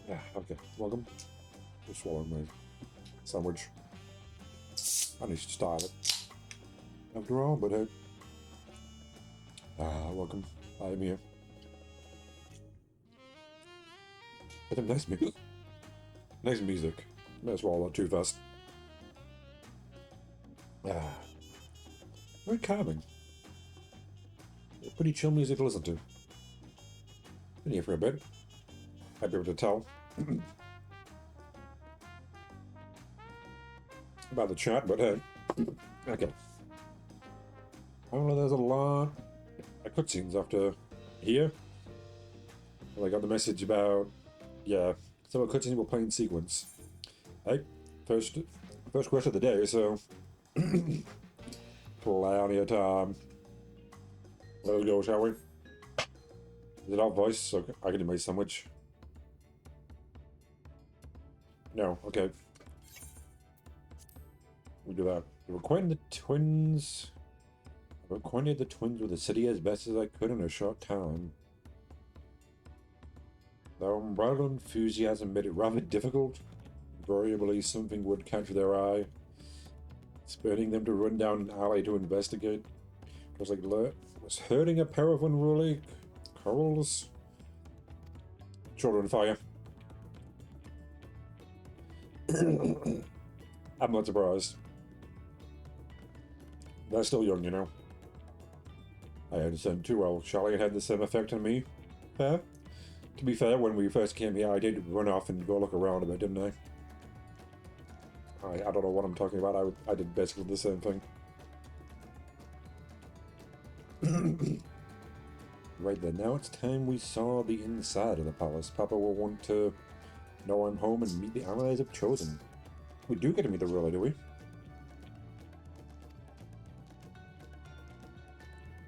Yeah, okay. Welcome. Just swallowing my sandwich. I need to style it. After all, but hey. Welcome. I am here. But nice music. Nice music. Might swallow that too fast. Very calming. Pretty chill music to listen to. Been here for a bit. I'd be able to tell. About the chat, but hey. Okay. I don't know, there's a lot of cutscenes after here. Well, I got the message about, yeah, some of the cutscenes will play in sequence. Hey, first question of the day, so plenty of time. Let's go, shall we? Is it our voice? So I can do my sandwich. No, okay. We do that. I've acquainted the twins with the city as best as I could in a short time. Their unbridled enthusiasm made it rather difficult. Invariably, something would catch their eye, spurring them to run down an alley to investigate. It was like was herding a pair of unruly corals. Children fire. I'm not surprised. They're still young, you know. I understand too well. Charlie had the same effect on me. Fair. To be fair, when we first came here, I did run off and go look around a bit, didn't I? I don't know what I'm talking about. I did basically the same thing. Right then, now it's time we saw the inside of the palace. Papa will want to know I'm home and meet the allies I've chosen. We do get to meet the ruler, do we?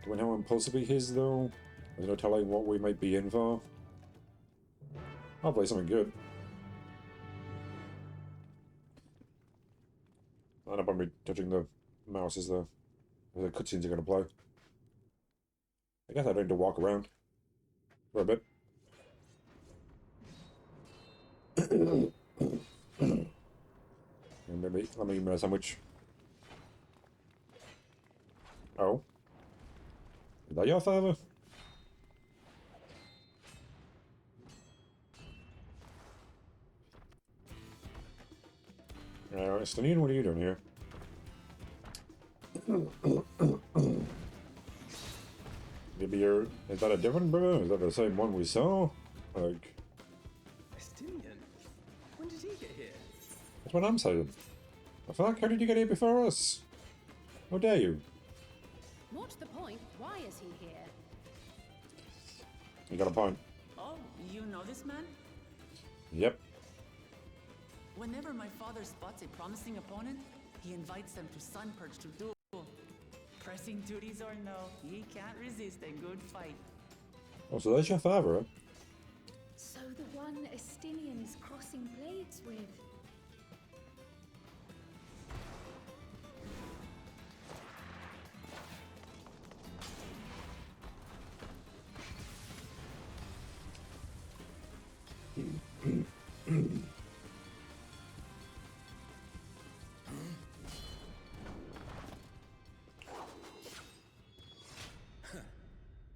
Do we know how impulsive he is, though? There's no telling what we might be in for. I'll play something good. I don't want me touching the mouse as the cutscenes are going to play. I guess I don't need to walk around for a bit. And maybe let me eat my sandwich. Oh. Is that your father? Stanine, what are you doing here? Maybe is that a different brother? Is that the same one we saw? Like... Estinian? When did he get here? That's what I'm saying. The fuck? How did you get here before us? How dare you? What's the point? Why is he here? You got a point. Oh, you know this man? Yep. Whenever my father spots a promising opponent, he invites them to Sun Perch to duel. Pressing duties or no, he can't resist a good fight. Oh, so that's your father, huh? So the one Estinian is crossing blades with.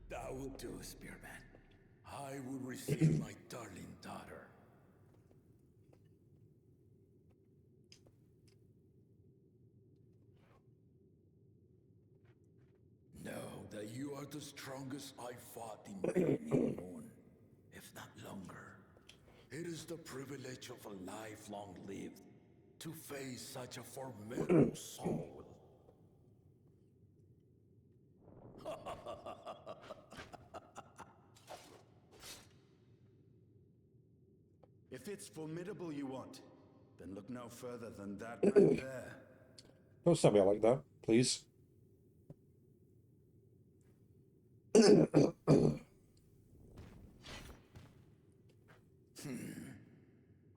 That will do, Spearman. I will receive my darling daughter. Know that you are the strongest I fought in many a moon, if not longer. It is the privilege of a life long lived to face such a formidable soul. If it's formidable you want, then look no further than that right there. Don't send me out like that, please.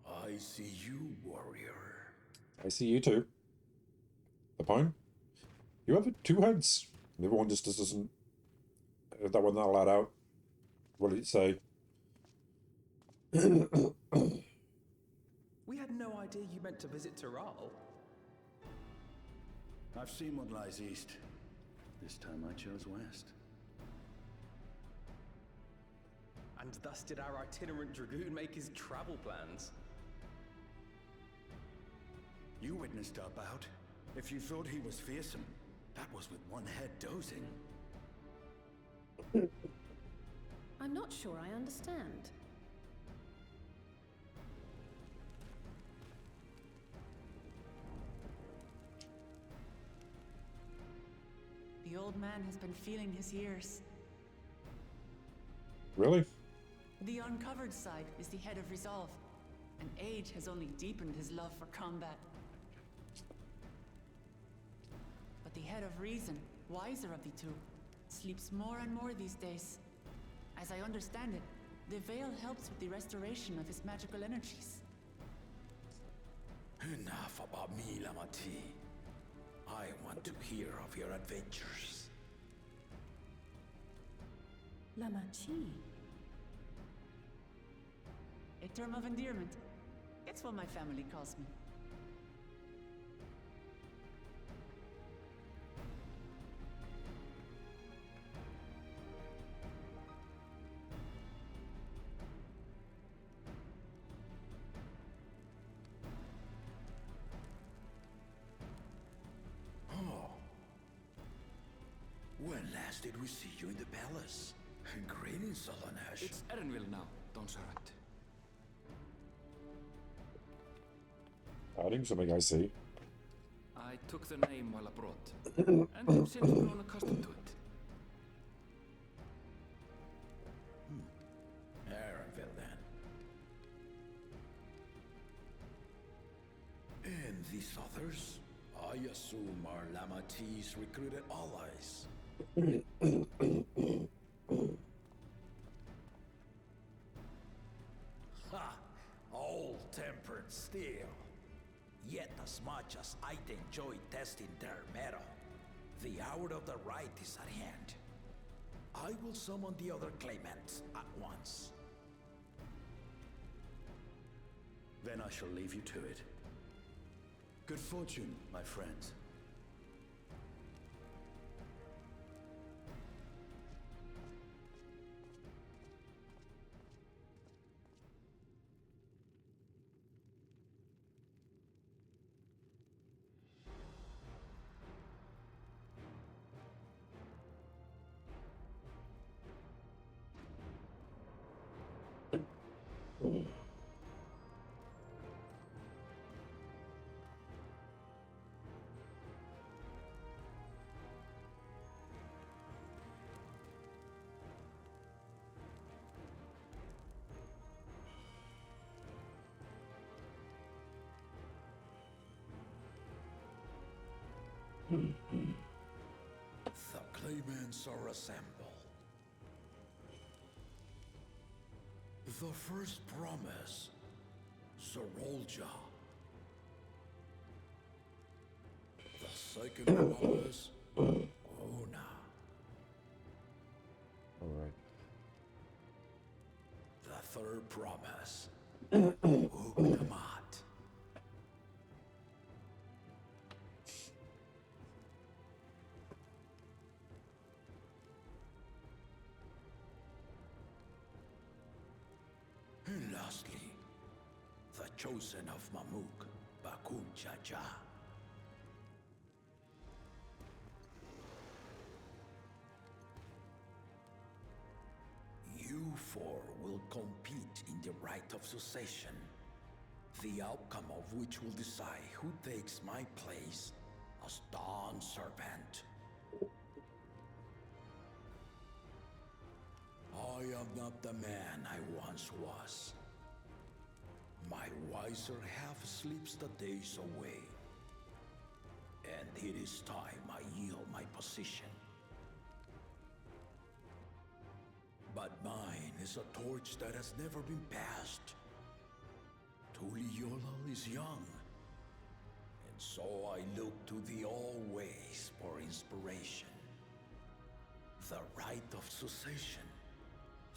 I see you, warrior. I see you too. The point? You have two heads. The other one just doesn't... That one not allowed out. What did it say? We had no idea you meant to visit Tyrrell. I've seen what lies east. This time I chose west. And thus did our itinerant dragoon make his travel plans. You witnessed our bout. If you thought he was fearsome, that was with one head dozing. I'm not sure I understand. The old man has been feeling his years. Really? The uncovered side is the head of resolve, and age has only deepened his love for combat. But the head of reason, wiser of the two, sleeps more and more these days. As I understand it, the veil helps with the restoration of his magical energies. Enough about me, Lamati. I want to hear of your adventures. Lamachi. A term of endearment. It's what my family calls me. When last did we see you in the palace? Greetings, Solonesh. It's Erenville now, Dawntrail. Hiding something I see. I took the name while abroad, and have since grown accustomed to it. Erenville, then. And these others? I assume are Lamati's recruited allies. Ha! Old-tempered steel. Yet as much as I'd enjoy testing their metal, the hour of the right is at hand. I will summon the other claimants at once. Then I shall leave you to it. Good fortune, my friends. The claimants are assembled. The first promise, Zorolja. The second promise, Ona. Alright. The third promise, Ugnamat. And lastly, the chosen of Mamuk, Bakun Jaja. You four will compete in the right of succession, the outcome of which will decide who takes my place as Dawn Servant. I am not the man I once was. My wiser half sleeps the days away. And it is time I yield my position. But mine is a torch that has never been passed. Tuliola is young. And so I look to the always for inspiration. The right of succession.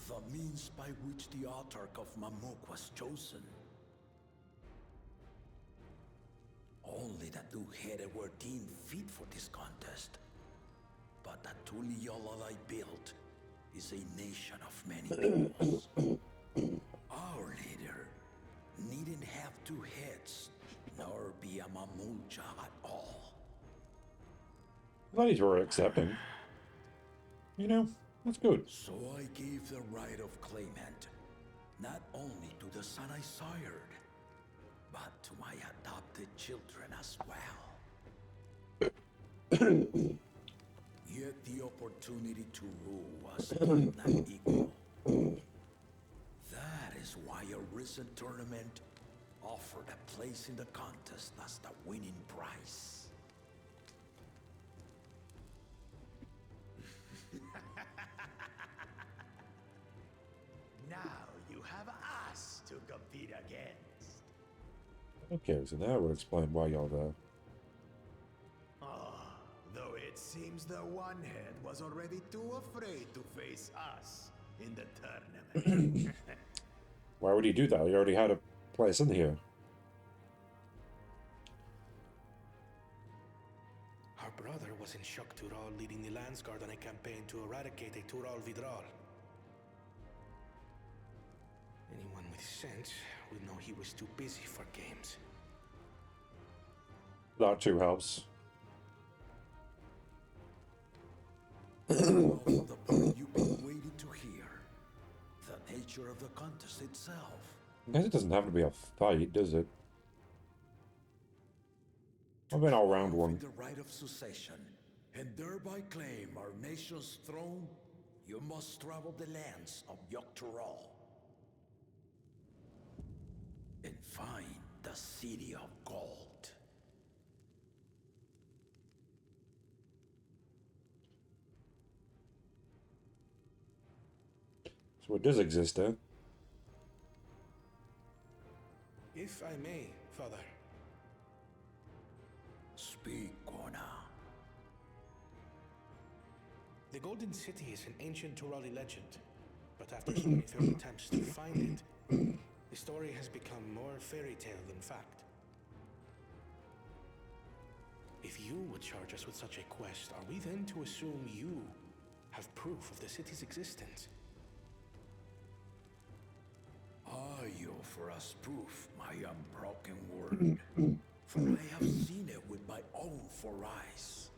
The means by which the autarch of Mamuk was chosen. Only the two-headed were deemed fit for this contest. But the Tuliyola I built is a nation of many peoples. Our leader needn't have two heads, nor be a Mamulcha at all. Ladies were accepting. You know, that's good. So I gave the right of claimant, not only to the son I sired, but to my adopted children as well. Yet the opportunity to rule was not equal. That is why a recent tournament offered a place in the contest as the winning prize. Now you have us to compete against. Okay, so that would explain why y'all there. Though it seems the one-head was already too afraid to face us in the tournament. Why would he do that? He already had a place in here. Our brother was in Shock Tural leading the Landsguard on a campaign to eradicate a Tural Vidral. Anyone with sense would know he was too busy for games. That too helps. Also the part you've been waiting to hear. The nature of the contest itself. I guess it doesn't have to be a fight, does it? I've been all round one. With the right of succession, and thereby claim our nation's throne, you must travel the lands of Yoctural and find the City of Gold. So it does exist, eh? If I may, Father. Speak, Kona. The Golden City is an ancient Turali legend, but after so many failed attempts to find it, the story has become more fairy tale than fact. If you would charge us with such a quest, are we then to assume you have proof of the city's existence? I offer as proof my unbroken word, for I have seen it with my own 4 eyes.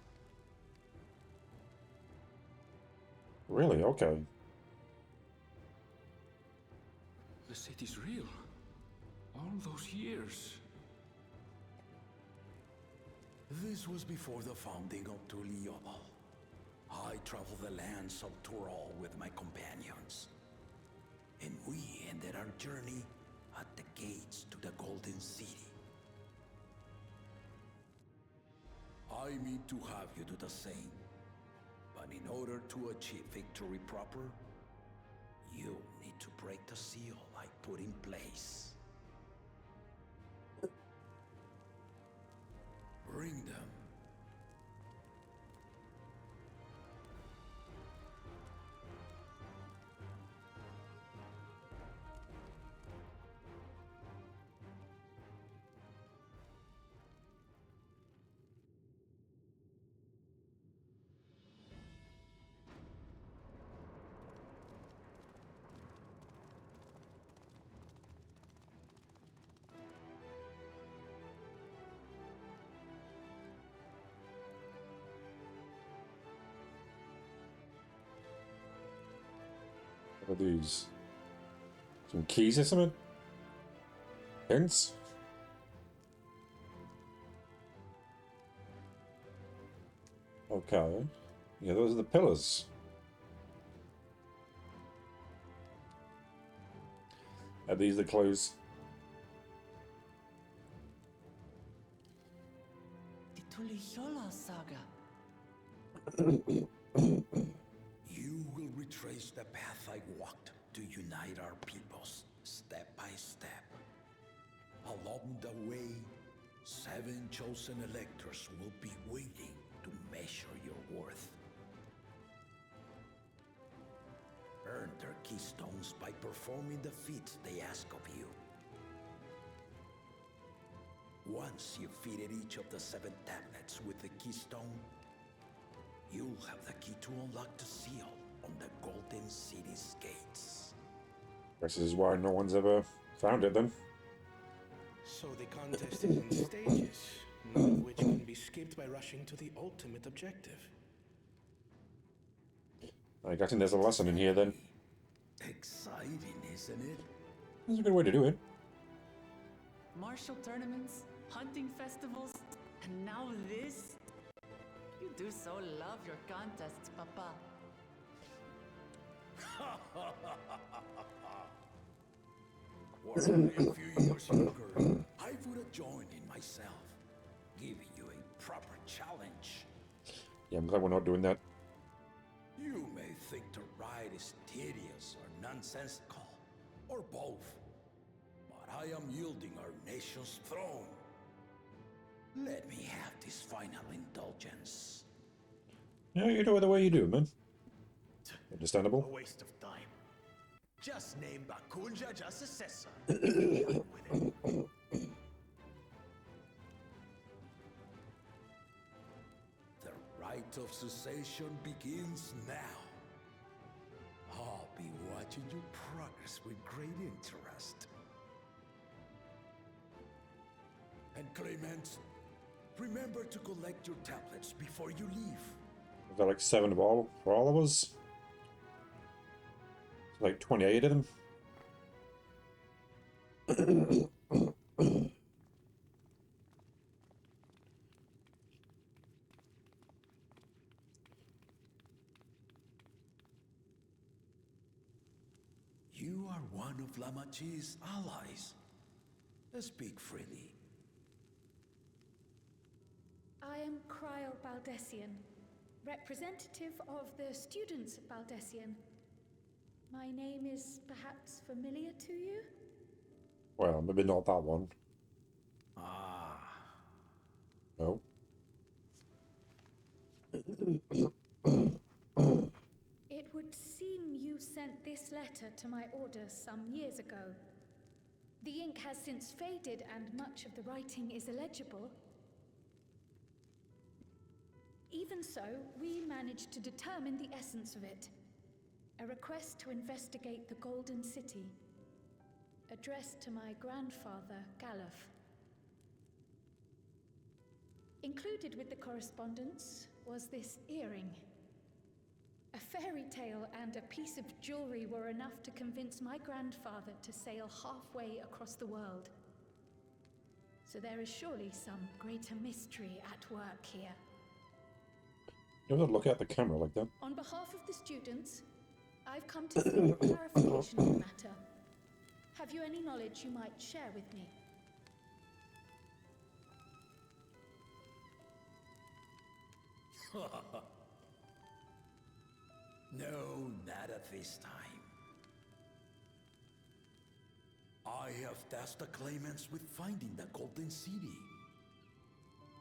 Really? Okay. The city's real. All those years. This was before the founding of Tuliyola. I traveled the lands of Tural with my companions. And we ended our journey at the gates to the Golden City. I mean to have you do the same. But in order to achieve victory proper, you need to break the seal I put in place. Bring them. What are these? Some keys or something? Hints? Okay. Yeah, those are the pillars. Are these the clues? The Tuliyola saga. You will retrace the path I walked to unite our peoples, step by step. Along the way, 7 chosen electors will be waiting to measure your worth. earn their keystones by performing the feats they ask of you. Once you've fitted each of the 7 tablets with the keystone, you'll have the key to unlock the seal on the Golden City's gates. This is why no one's ever found it then. So the contest is in stages, none of which can be skipped by rushing to the ultimate objective. I think there's a lesson in here then. Exciting, isn't it? That's a good way to do it. Martial tournaments, hunting festivals, and now this? You do so love your contests, Papa. Were I a few years younger, I would have joined in myself, giving you a proper challenge. Yeah, I'm glad we're not doing that. You may think the ride is tedious or nonsensical, or both, but I am yielding our nation's throne. Let me have this final indulgence. Yeah, you do it the way you do, man. A Understandable. waste of time. Just name Bakunja just successor. Done with it. The rite of cessation begins now. I'll be watching your progress with great interest. And Clemens, remember to collect your tablets before you leave. We've got like 7 for all of us. Like 28 of them. You are one of Lamachi's allies. Speak freely. I am Cryle Baldessian, representative of the students of Baldessian. My name is perhaps familiar to you? Well, maybe not that one. Ah. No. It would seem you sent this letter to my orders some years ago. The ink has since faded and much of the writing is illegible. Even so, we managed to determine the essence of it. A request to investigate the Golden City, addressed to my grandfather, Galuf. Included with the correspondence was this earring. A fairy tale and a piece of jewelry were enough to convince my grandfather to sail halfway across the world. So there is surely some greater mystery at work here. You ever look at the camera like that? On behalf of the students, I've come to seek clarification on the matter. Have you any knowledge you might share with me? No, not at this time. I have tasked the claimants with finding the Golden City.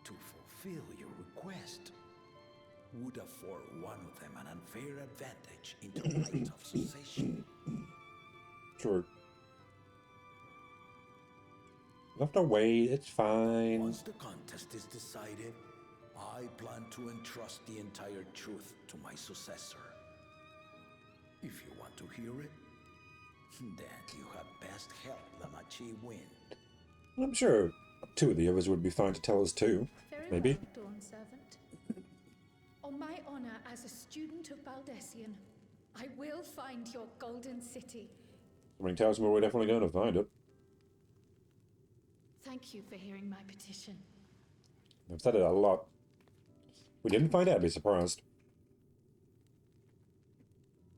To fulfill your request would afford one of them an unfair advantage in the right of succession. True. You have to wait, it's fine. Once the contest is decided, I plan to entrust the entire truth to my successor. If you want to hear it, then you had best help Lamachi win. I'm sure 2 of the others would be fine to tell us too. Very Maybe. well, Dawn Servant. On my honor as a student of Baldessian, I will find your Golden City. Something tells me we're definitely going to find it. Thank you for hearing my petition. I've said it a lot. If we didn't find it, I'd be surprised.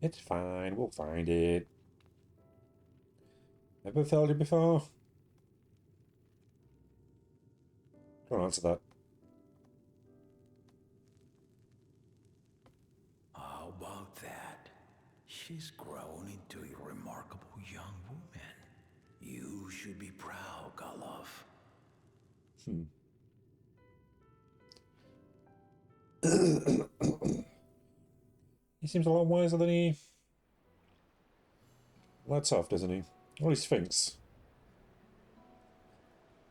It's fine, we'll find it. Ever failed you before? Don't answer that. How about that? She's grown into a remarkable young woman. You should be proud, Galuf. He seems a lot wiser than he That's soft, isn't he? Well, he thinks.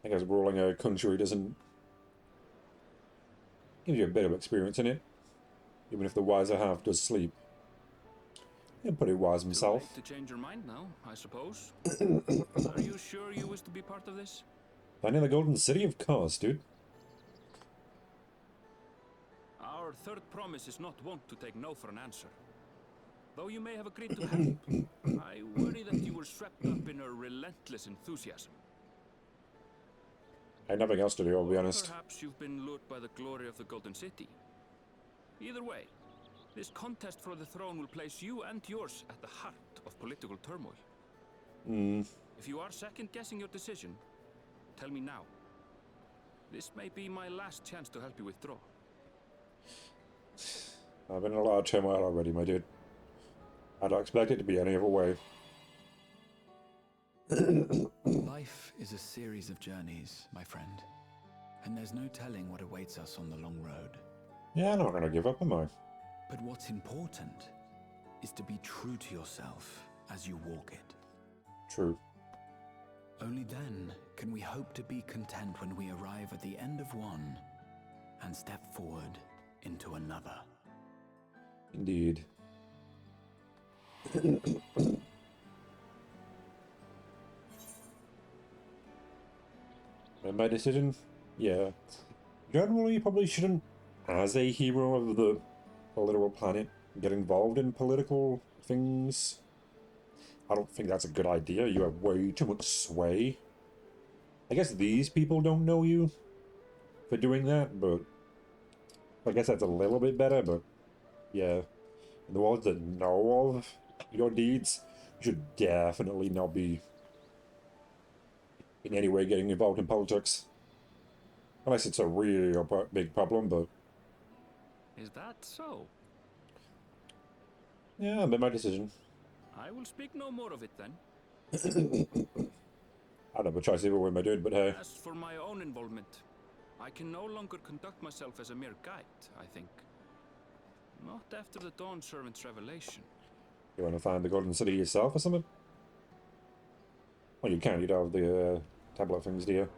I guess ruling a country doesn't give you a bit of experience in it, even if the wiser half does sleep. He's pretty wise himself. Too late to change your mind now, I suppose. Are you sure you wish to be part of this? Finding the Golden City, of course, dude. Our third promise is not wont to take no for an answer. Though you may have agreed to help, I worry that you were swept up in a relentless enthusiasm. I had nothing else to do, I'll be honest. Perhaps you've been lured by the glory of the Golden City. Either way, this contest for the throne will place you and yours at the heart of political turmoil. If you are second-guessing your decision, tell me now. This may be my last chance to help you withdraw. I've been in a lot of turmoil already, my dude. I don't expect it to be any other way. Life is a series of journeys, my friend. And there's no telling what awaits us on the long road. Yeah, I'm not gonna give up, am I? But what's important is to be true to yourself as you walk it. True. Only then can we hope to be content when we arrive at the end of one and step forward into another. Indeed. And my decision? Yeah. Generally, you probably shouldn't, as a hero of the political planet, get involved in political things. I don't think that's a good idea. You have way too much sway. I guess these people don't know you for doing that, but I guess that's a little bit better, but yeah. And the ones that know of your deeds, you should definitely not be in any way getting involved in politics. Unless it's a real big problem, but... Is that so? Yeah, I made my decision. I will speak no more of it then. I don't have a choice either way, my dude, but hey. As for my own involvement, I can no longer conduct myself as a mere guide, I think. Not after the Dawn Servant's revelation. You want to find the Golden City yourself or something? Well, you can. You don't have the tablet things, do you?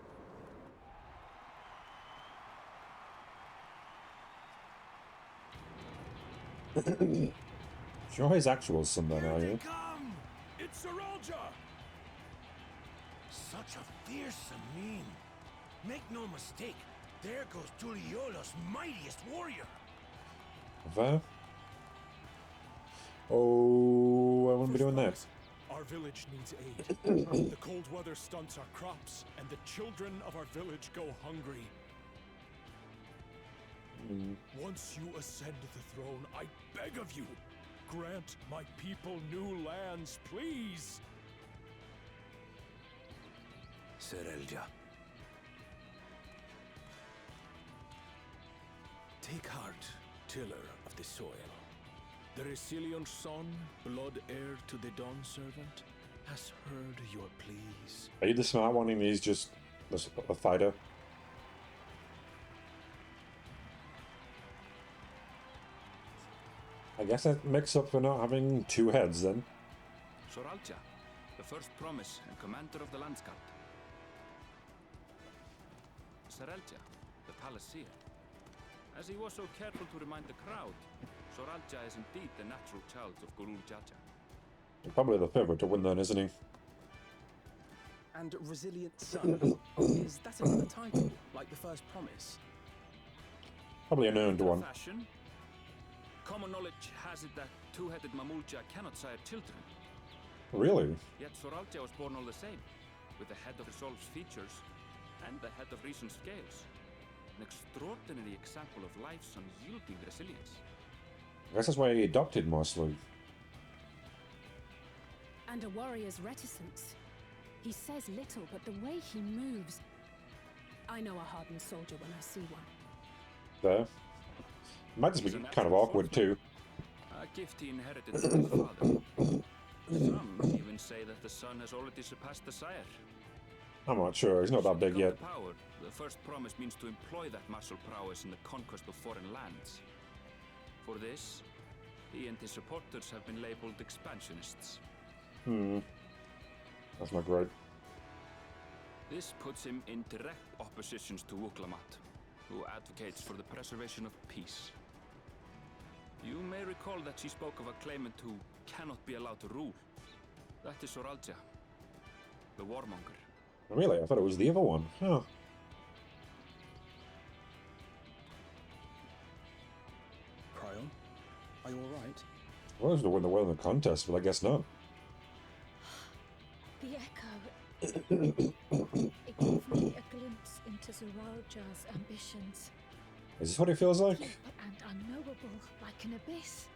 Sure, his actual son then, are you? Come! It's Saralja! Such a fearsome mien. Make no mistake, there goes Tuliola's mightiest warrior. There? Oh, I wouldn't be doing that. Our village needs aid. The cold weather stunts our crops, and the children of our village go hungry. Once you ascend the throne, I beg of you, grant my people new lands, please. Saralja. Take heart, tiller of the soil. The Resilion son, blood heir to the Dawn Servant, has heard your pleas. Are you the smart one and he's just a fighter? I guess that makes up for not having two heads then. Soralja, the first promise and commander of the Landsguard. Saralja, the Palaceer. As he was so careful to remind the crowd, Soralja is indeed the natural child of Gurul Jaja. Probably the favourite to win then, isn't he? And Resilient Son, is that another title, like the first promise? Probably an earned one. Fashion. Common knowledge has it that two-headed Mamulja cannot sire children. Really? Yet Soralja was born all the same, with the head of Resolve's features and the head of Reason's scales. An extraordinary example of life's unyielding resilience. I guess that's why he adopted mostly. And a warrior's reticence. He says little, but the way he moves... I know a hardened soldier when I see one. There. Might just be kind of awkward too. A gift he inherited from his father. Some even say that the son has already surpassed the sire. I'm not sure, he's not that big yet. Power, the first promise means to employ that martial prowess in the conquest of foreign lands. For this, he and his supporters have been labeled expansionists. That's not great. This puts him in direct opposition to Wuklamat, who advocates for the preservation of peace. You may recall that she spoke of a claimant who cannot be allowed to rule. That is Soralja, the warmonger. Really? I thought it was the other one. Huh. Cryon, are you alright? I was to win the wellness contest, but I guess not. The echo. It gave me a glimpse into Zoralja's ambitions. Is this what it feels like? Deep and unknowable, like an abyss.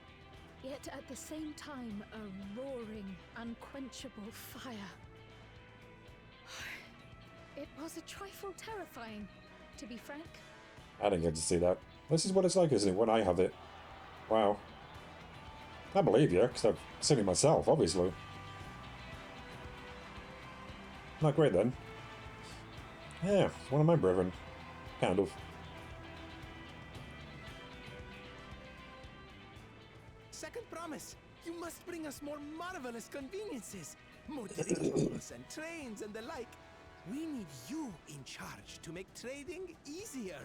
Yet at the same time, a roaring, unquenchable fire. It was a trifle terrifying, to be frank. I didn't get to see that. This is what it's like, isn't it, when I have it? Wow. I believe you, because I've seen it myself, obviously. Not great, then. Yeah, it's one of my brethren. Kind of. Second promise, you must bring us more marvelous conveniences. More dirigibles and trains and the like. We need you in charge to make trading easier.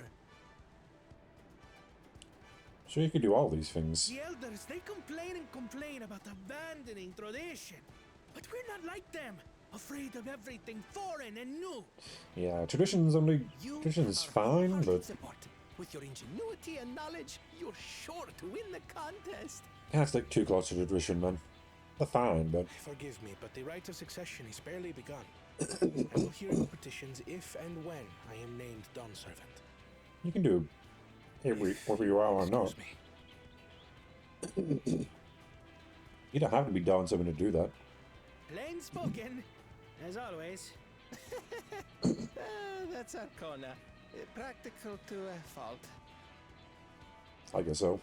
So you could do all these things. The elders, they complain about abandoning tradition. But we're not like them, afraid of everything foreign and new. Yeah, tradition's fine, but... Support. With your ingenuity and knowledge, you're sure to win the contest. Can't stick too close to tradition, man. They're fine, but... Forgive me, but the rite of succession is barely begun. I will hear your petitions if and when I am named Dawn Servant. You can do whether you are or not. You don't have to be Dawn Servant to do that. Plain spoken, as always. That's Arcona. Practical to a fault. I guess so.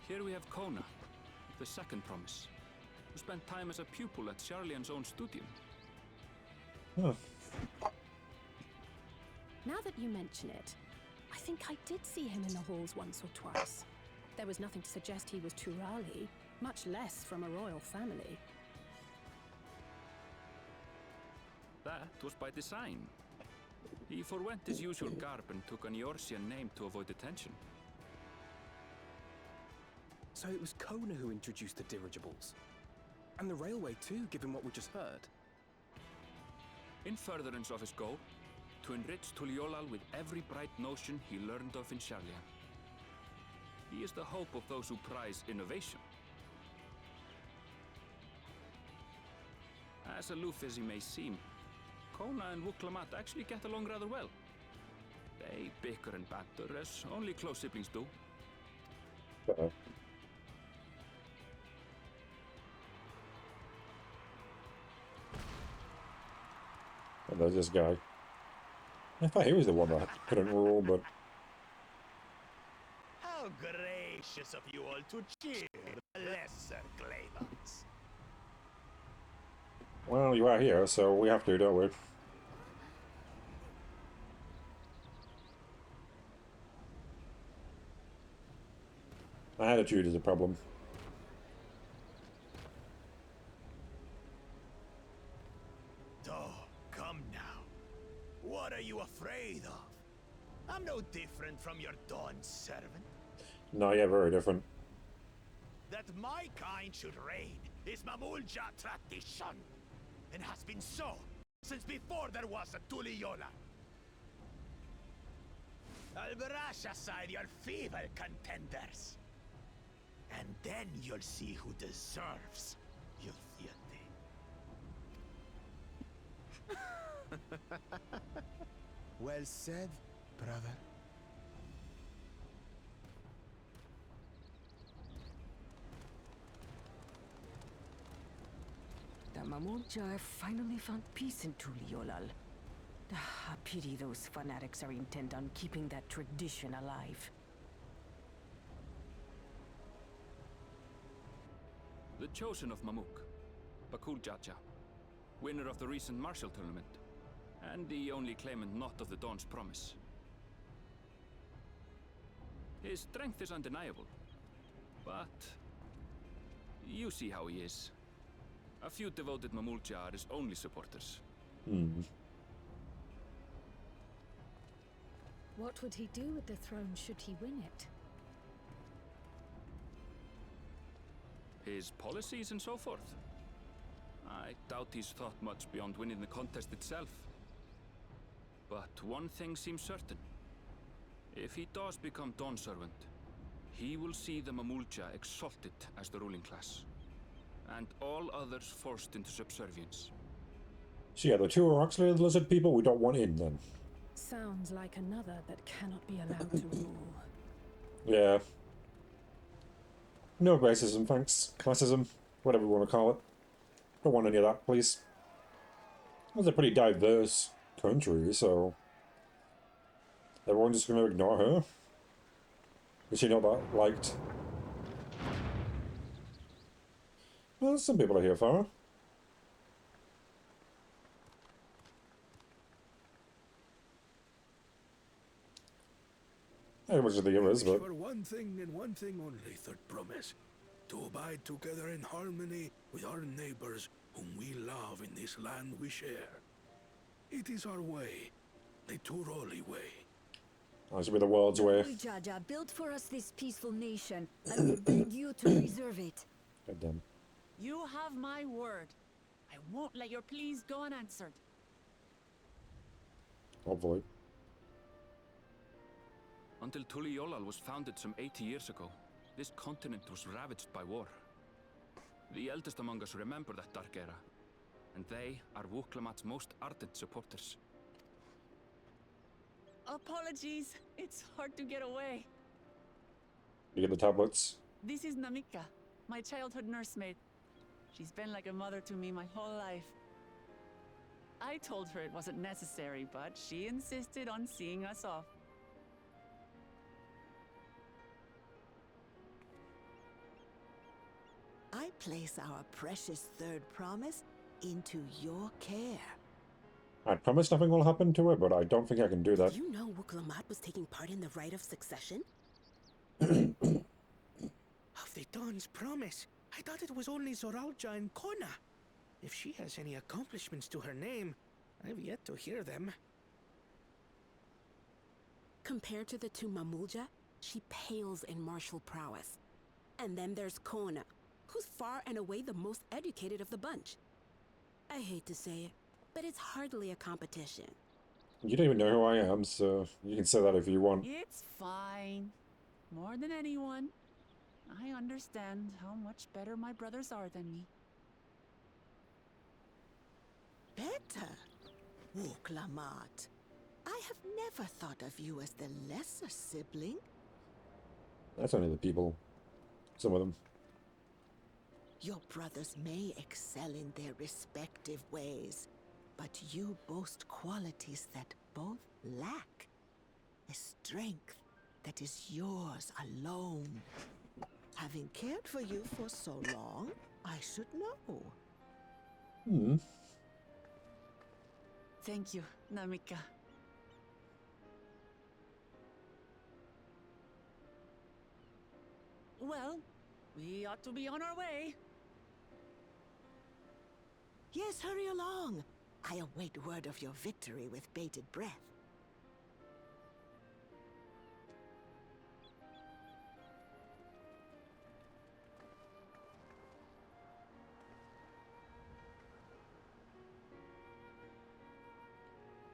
Here we have Kona, the second promise, who spent time as a pupil at Charlian's own studio. Huh. Now that you mention it, I think I did see him in the halls once or twice. There was nothing to suggest he was Turali, much less from a royal family. That was by design. He forwent his usual garb and took an Eorzean name to avoid attention. So it was Kona who introduced the dirigibles. And the railway too, given what we just heard. In furtherance of his goal, to enrich Tuliolal with every bright notion he learned of in Charlian. He is the hope of those who prize innovation. As aloof as he may seem, Kona and Wuklamat actually get along rather well. They bicker and banter as only close siblings do. And there's this guy. I thought he was the one that couldn't rule, but... How gracious of you all to cheer the lesser claimants. Well, you are here, so we have to, don't we? My attitude is a problem. Oh, come now. What are you afraid of? I'm no different from your Dawn servant. No, yeah, very different. That my kind should reign is Mamulja tradition, and has been so since before there was a Tuliola. I'll brush aside your feeble contenders, and then you'll see who deserves your fealty. Well said, brother. The Mamulja finally found peace in Tuliolal. I pity those fanatics are intent on keeping that tradition alive. The chosen of Mamuk, Bakul Jaja, winner of the recent martial tournament, and the only claimant not of the Dawn's promise. His strength is undeniable, but You see how he is. A few devoted Mamulja are his only supporters. What would he do with the throne should he win it? His policies and so forth. I doubt he's thought much beyond winning the contest itself. But one thing seems certain. If he does become Dawn Servant, he will see the Mamulja exalted as the ruling class, and all others forced into subservience. So yeah, the two are actually the lizard people we don't want in then. Sounds like another that cannot be allowed to rule. Yeah. No racism, thanks. Classism, whatever you want to call it. Don't want any of that, please. It's a pretty diverse country, so everyone's just going to ignore her. Is she not that liked? Well, some people are here for her. Very much of the is, but For one thing and one thing only, third promise. To abide together in harmony with our neighbors whom we love in this land we share. It is our way, the Turoli way. that should be the world's way. Jaja built for us this peaceful nation, and we beg you to preserve it. God damn. You have my word. I won't let your pleas go unanswered. Hopefully. Until Tuliolal was founded some 80 years ago, this continent was ravaged by war. The eldest among us remember that dark era, and they are Wuklamat's most ardent supporters. Apologies, it's hard to get away. You get the tablets. This is Namika, my childhood nursemaid. She's been like a mother to me my whole life. I told her it wasn't necessary, but she insisted on seeing us off. I place our precious third promise into your care. I promise nothing will happen to her, but I don't think I can do that. You know Wuklamat was taking part in the rite of succession? Of the Dawn's promise. I thought it was only Zoralja and Kona. If she has any accomplishments to her name, I've yet to hear them. Compared to the two Mamulja, she pales in martial prowess. And then there's Kona, who's far and away the most educated of the bunch. I hate to say it, but it's hardly a competition. You don't even know who I am, so you can say that if you want. It's fine. More than anyone, I understand how much better my brothers are than me. Better? Wuklamat. I have never thought of you as the lesser sibling. That's only the people. Some of them. Your brothers may excel in their respective ways, but you boast qualities that both lack. A strength that is yours alone. Having cared for you for so long, I should know. Thank you, Namika. Well, we ought to be on our way. Yes, hurry along. I await word of your victory with bated breath.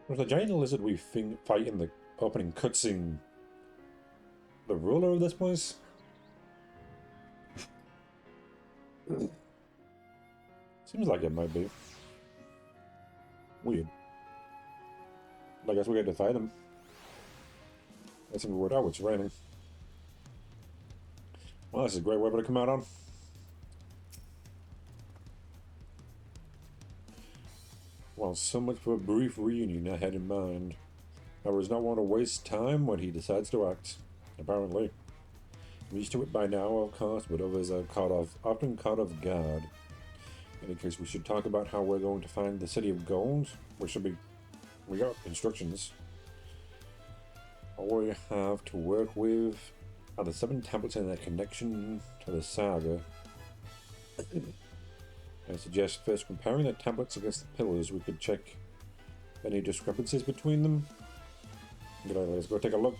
Was the giant lizard we fight in the opening cutscene the ruler of this place? Seems like it might be. Weird. I guess we get to fight him. Let's see what out. It's raining. Well, this is a great weather to come out on. Well, so much for a brief reunion I had in mind. I was not one to waste time when he decides to act. Apparently. I'm used to it by now, of course, but others are often caught off guard. In any case, we should talk about how we're going to find the City of Gold, which should be... we got instructions. All we have to work with are the 7 tablets and their connection to the saga. I suggest first comparing the tablets against the pillars. We could check any discrepancies between them. Let's go take a look.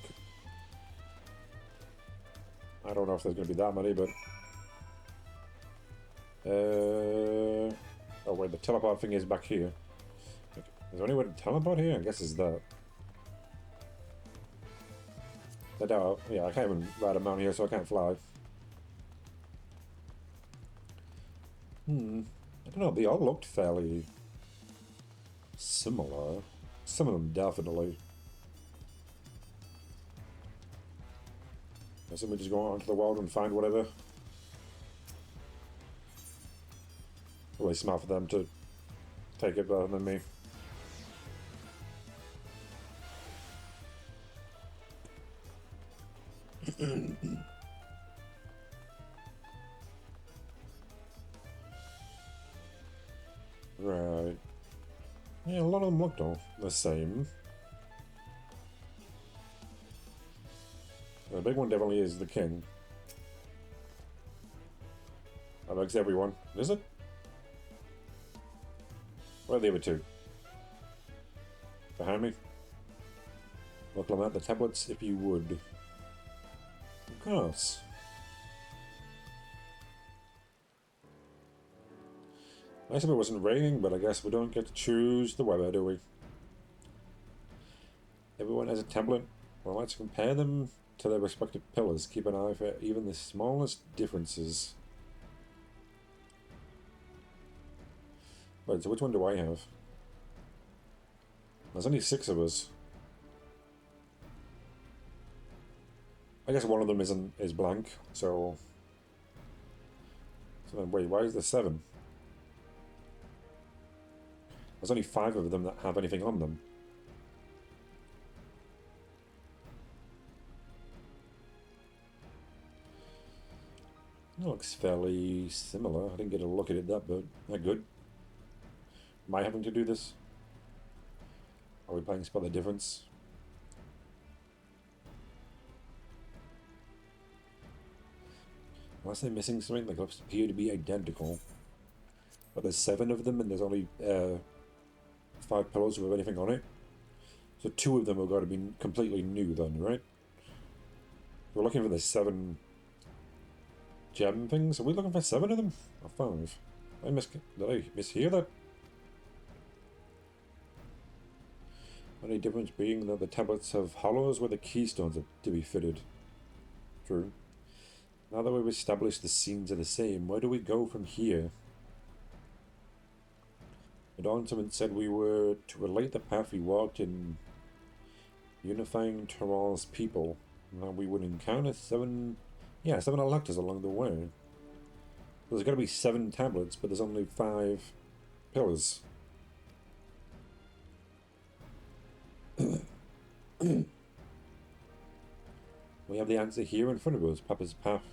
I don't know if there's going to be that many, but... oh wait, the teleport thing is back here. Okay. Is there any way to teleport here? I guess it's that. Yeah, I can't even ride a mount here, so I can't fly. I don't know, they all looked fairly similar. Some of them definitely. I assume we just go out into the world and find whatever. Really smart for them to take it better than me. Right. Yeah, a lot of them looked all the same. The big one definitely is the king. That makes everyone. Is it? Where are the other two? Behind me? Look at the tablets if you would. Of course. Nice if it wasn't raining, but I guess we don't get to choose the weather, do we? Everyone has a tablet. Well, let's compare them to their respective pillars. Keep an eye for even the smallest differences. Wait, so which one do I have? There's only 6 of us. I guess one of them is blank, so... So then, wait, why is there 7? There's only 5 of them that have anything on them. It looks fairly similar. I didn't get a look at it that good. Am I having to do this? Are we playing Spot the Difference? Unless they're missing something, they appear to be identical. But there's 7 of them and there's only 5 pillars with anything on it. So 2 of them have got to be completely new then, right? We're looking for the 7 gem things. Are we looking for 7 of them? Or 5? Did I mishear that? Only difference being that the tablets have hollows where the keystones are to be fitted. True. Now that we've established the scenes are the same, where do we go from here? The Dawntrail said we were to relate the path we walked in unifying Terral's people. Now we would encounter 7 electors along the way. There's got to be 7 tablets, but there's only 5 pillars. We have the answer here in front of us. Papa's path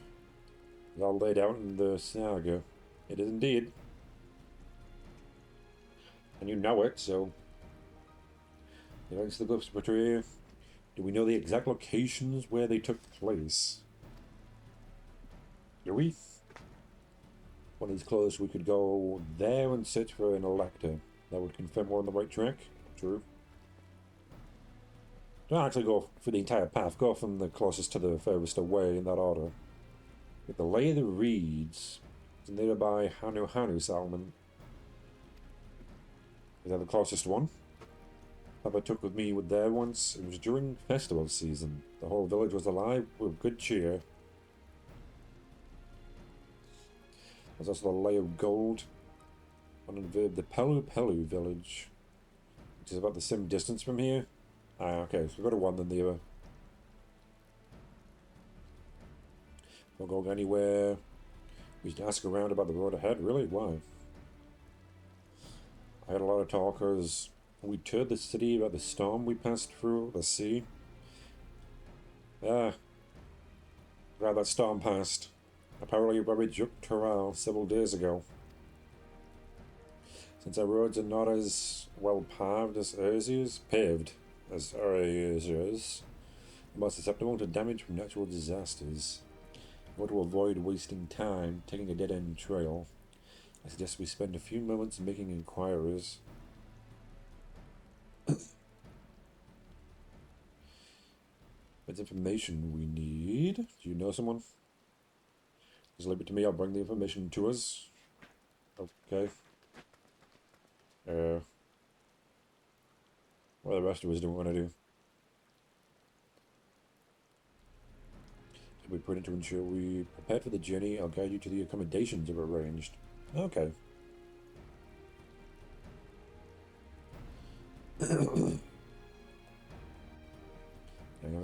is all laid out in the saga. It is indeed. And you know it, so... The events the glyphs portray. Do we know the exact locations where they took place? Do we? When he's close, we could go there and search for an elector. That would confirm we're on the right track. True. Don't actually go for the entire path. Go from the closest to the furthest away in that order. With the Lay of the Reeds is a nearby Hanu settlement. Is that the closest one? Papa took with me with there once. It was during festival season. The whole village was alive with good cheer. There's also the Lay of Gold. And the Pelu village, which is about the same distance from here. Okay, so we've got to one than the other. We'll go anywhere. We should ask around about the road ahead. Really? Why? I had a lot of talkers. We toured the city about the storm we passed through, the sea. Glad that storm passed. Apparently you buried Dawntrail several days ago. Since our roads are not as well paved as ours, more susceptible to damage from natural disasters. Or to avoid wasting time taking a dead-end trail, I suggest we spend a few moments making inquiries. What information we need? Do you know someone? Just leave it to me, I'll bring the information to us. Okay. What are the rest of us don't want to do? We put in to ensure we prepared for the journey. I'll guide you to the accommodations I've arranged. Okay. It's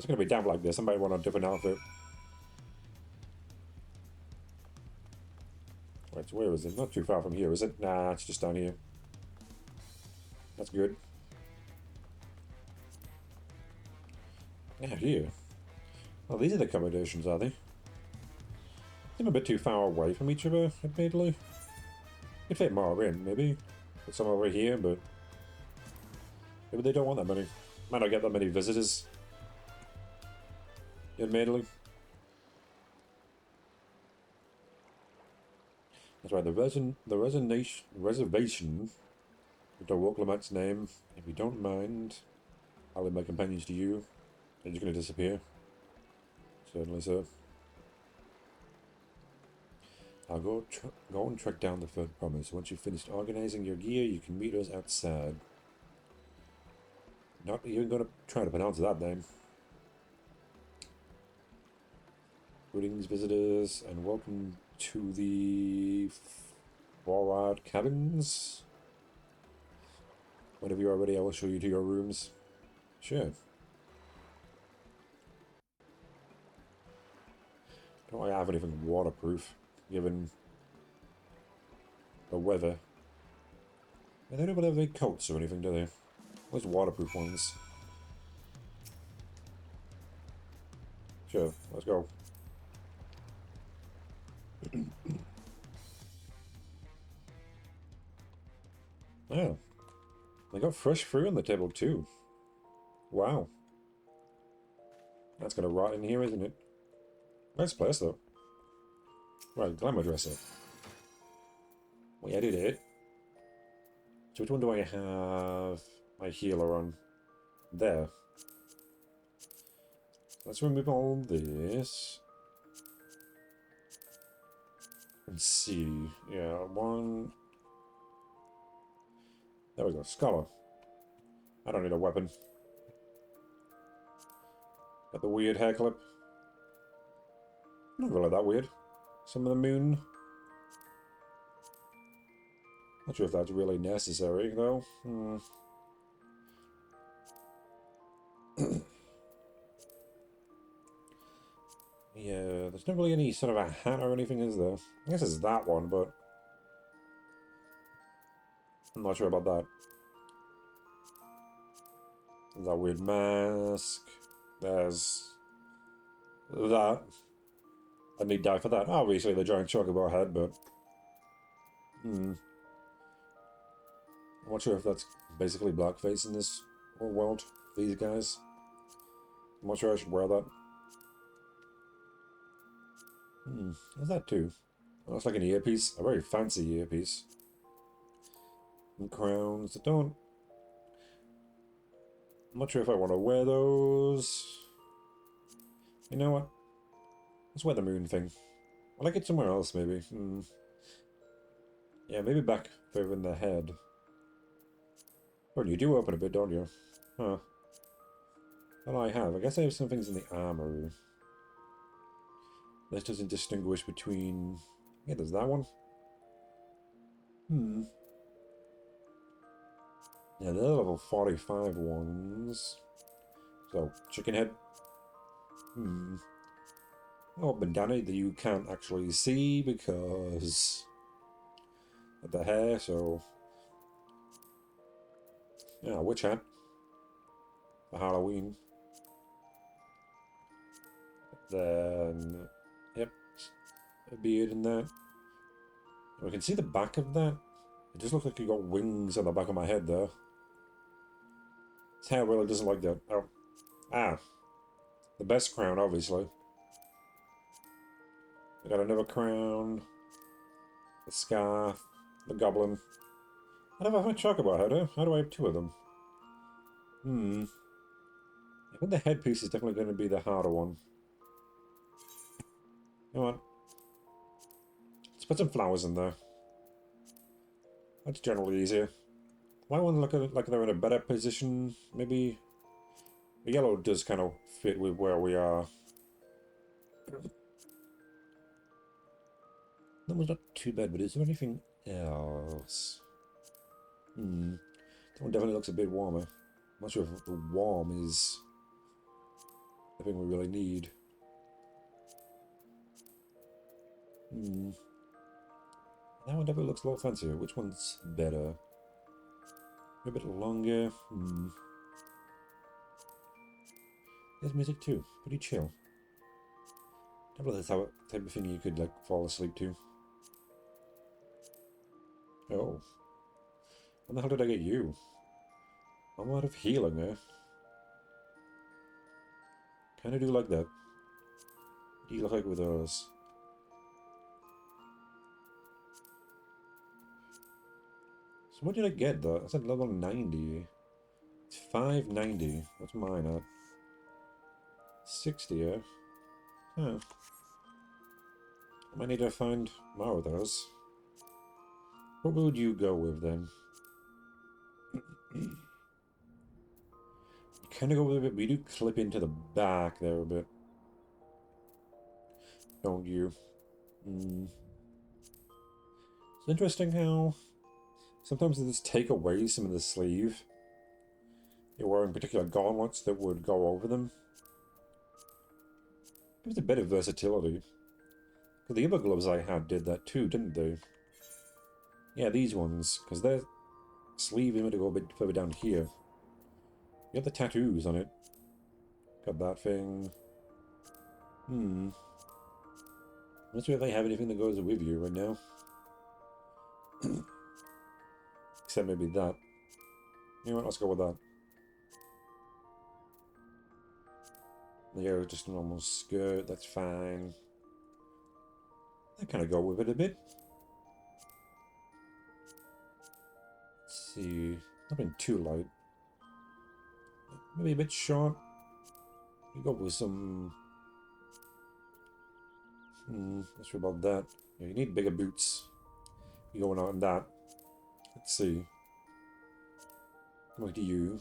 going to be damp like this. Somebody want a different outfit. Right, so where is it? Not too far from here, is it? Nah, it's just down here. That's good. Yeah, here. Oh, these are the accommodations, are they? I'm a bit too far away from each other, admittedly. Could fit more in, maybe. Put some over here, but maybe they don't want that many. Might not get that many visitors. Admittedly. That's right, the reservation with the Woklamat's name. If you don't mind, I'll leave my companions to you. They're just going to disappear. Certainly, sir. I'll go and track down the third promise. Once you've finished organizing your gear, you can meet us outside. Not even going to try to pronounce that name. Greetings, visitors, and welcome to the Forward Cabins. Whenever you're ready, I will show you to your rooms. Sure. Don't I have anything waterproof, given the weather? They don't have any coats or anything, do they? Where's waterproof ones? Sure, let's go. Oh. They got fresh fruit on the table too. Wow. That's gonna rot in here, isn't it? Nice place though. Right, glamour dresser. We edit it. So which one do I have my healer on? There. Let's remove all this. And see. Yeah, one. There we go. Scholar. I don't need a weapon. Got the weird hair clip. Not really that weird. Some of the moon. Not sure if that's really necessary, though. Yeah, there's not really any sort of a hat or anything, is there? I guess it's that one, but I'm not sure about that. There's that weird mask. There's that. I need die for that. Obviously, the giant chocobo head, but I'm not sure if that's basically blackface in this whole world. These guys. I'm not sure I should wear that. What's that too? Oh, looks like an earpiece. A very fancy earpiece. And crowns. I'm not sure if I want to wear those. You know what? Let's wear the moon thing. I like it somewhere else, maybe. Yeah, maybe back further in the head. Oh, you do open a bit, don't you? Huh. What do I have? I guess I have some things in the armor. This doesn't distinguish between... Yeah, there's that one. Yeah, they're level 45 ones. So, chicken head. Oh, bandana that you can't actually see because of the hair, so... Yeah, witch hat. For Halloween. Then... Yep. A beard in that. We can see the back of that. It just looks like you got wings on the back of my head there. His hair really doesn't like that. Oh. Ah. The best crown, obviously. I got another crown, the scarf, the goblin. I never have a talk about her. How do I have two of them? I think the headpiece is definitely going to be the harder one. Come on. Let's put some flowers in there. That's generally easier. Why one look like they're in a better position? Maybe the yellow does kind of fit with where we are. That was not too bad, but is there anything else? That one definitely looks a bit warmer. I'm not sure if the warm is the thing we really need. That one definitely looks a lot fancier. Which one's better? A bit longer. There's music too. Pretty chill. Definitely the type of thing you could like fall asleep to. Oh. When the hell did I get you? I'm out of healing there. Kinda do like that. What do you look like with those? So what did I get though? I said level 90. It's 590. What's mine at? 60, yeah? Huh. I might need to find more of those. What would you go with then? Kind of go with a bit. We do clip into the back there a bit. Don't you? It's interesting how sometimes they just take away some of the sleeve. You're wearing particular gauntlets that would go over them. Gives a bit of versatility. Because the other gloves I had did that too, didn't they? Yeah, these ones. Because their sleeve is meant to go a bit further down here. You got the tattoos on it. Got that thing. I'm not sure if they have anything that goes with you right now. Except maybe that. You know what, let's go with that. Yeah, just a normal skirt, that's fine. I kind of go with it a bit. Let's see. Nothing too light. Maybe a bit short. You go with some... not sure about that. Yeah, you need bigger boots. You're going on that. Let's see. Come on to you.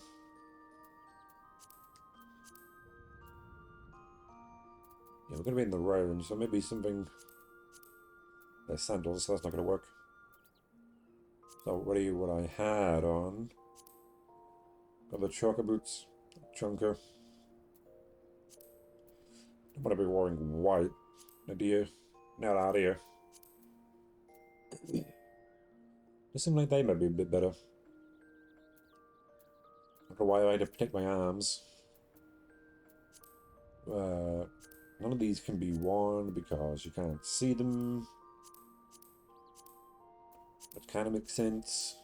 Yeah, we're going to be in the range, so maybe something... There's sandals, so that's not going to work. So, what I had on? Got the choker boots. Chunker. Don't want to be wearing white. No dear. Not out here. It seems like they might be a bit better. I don't know why I had to protect my arms. None of these can be worn because you can't see them. Which kind of makes sense.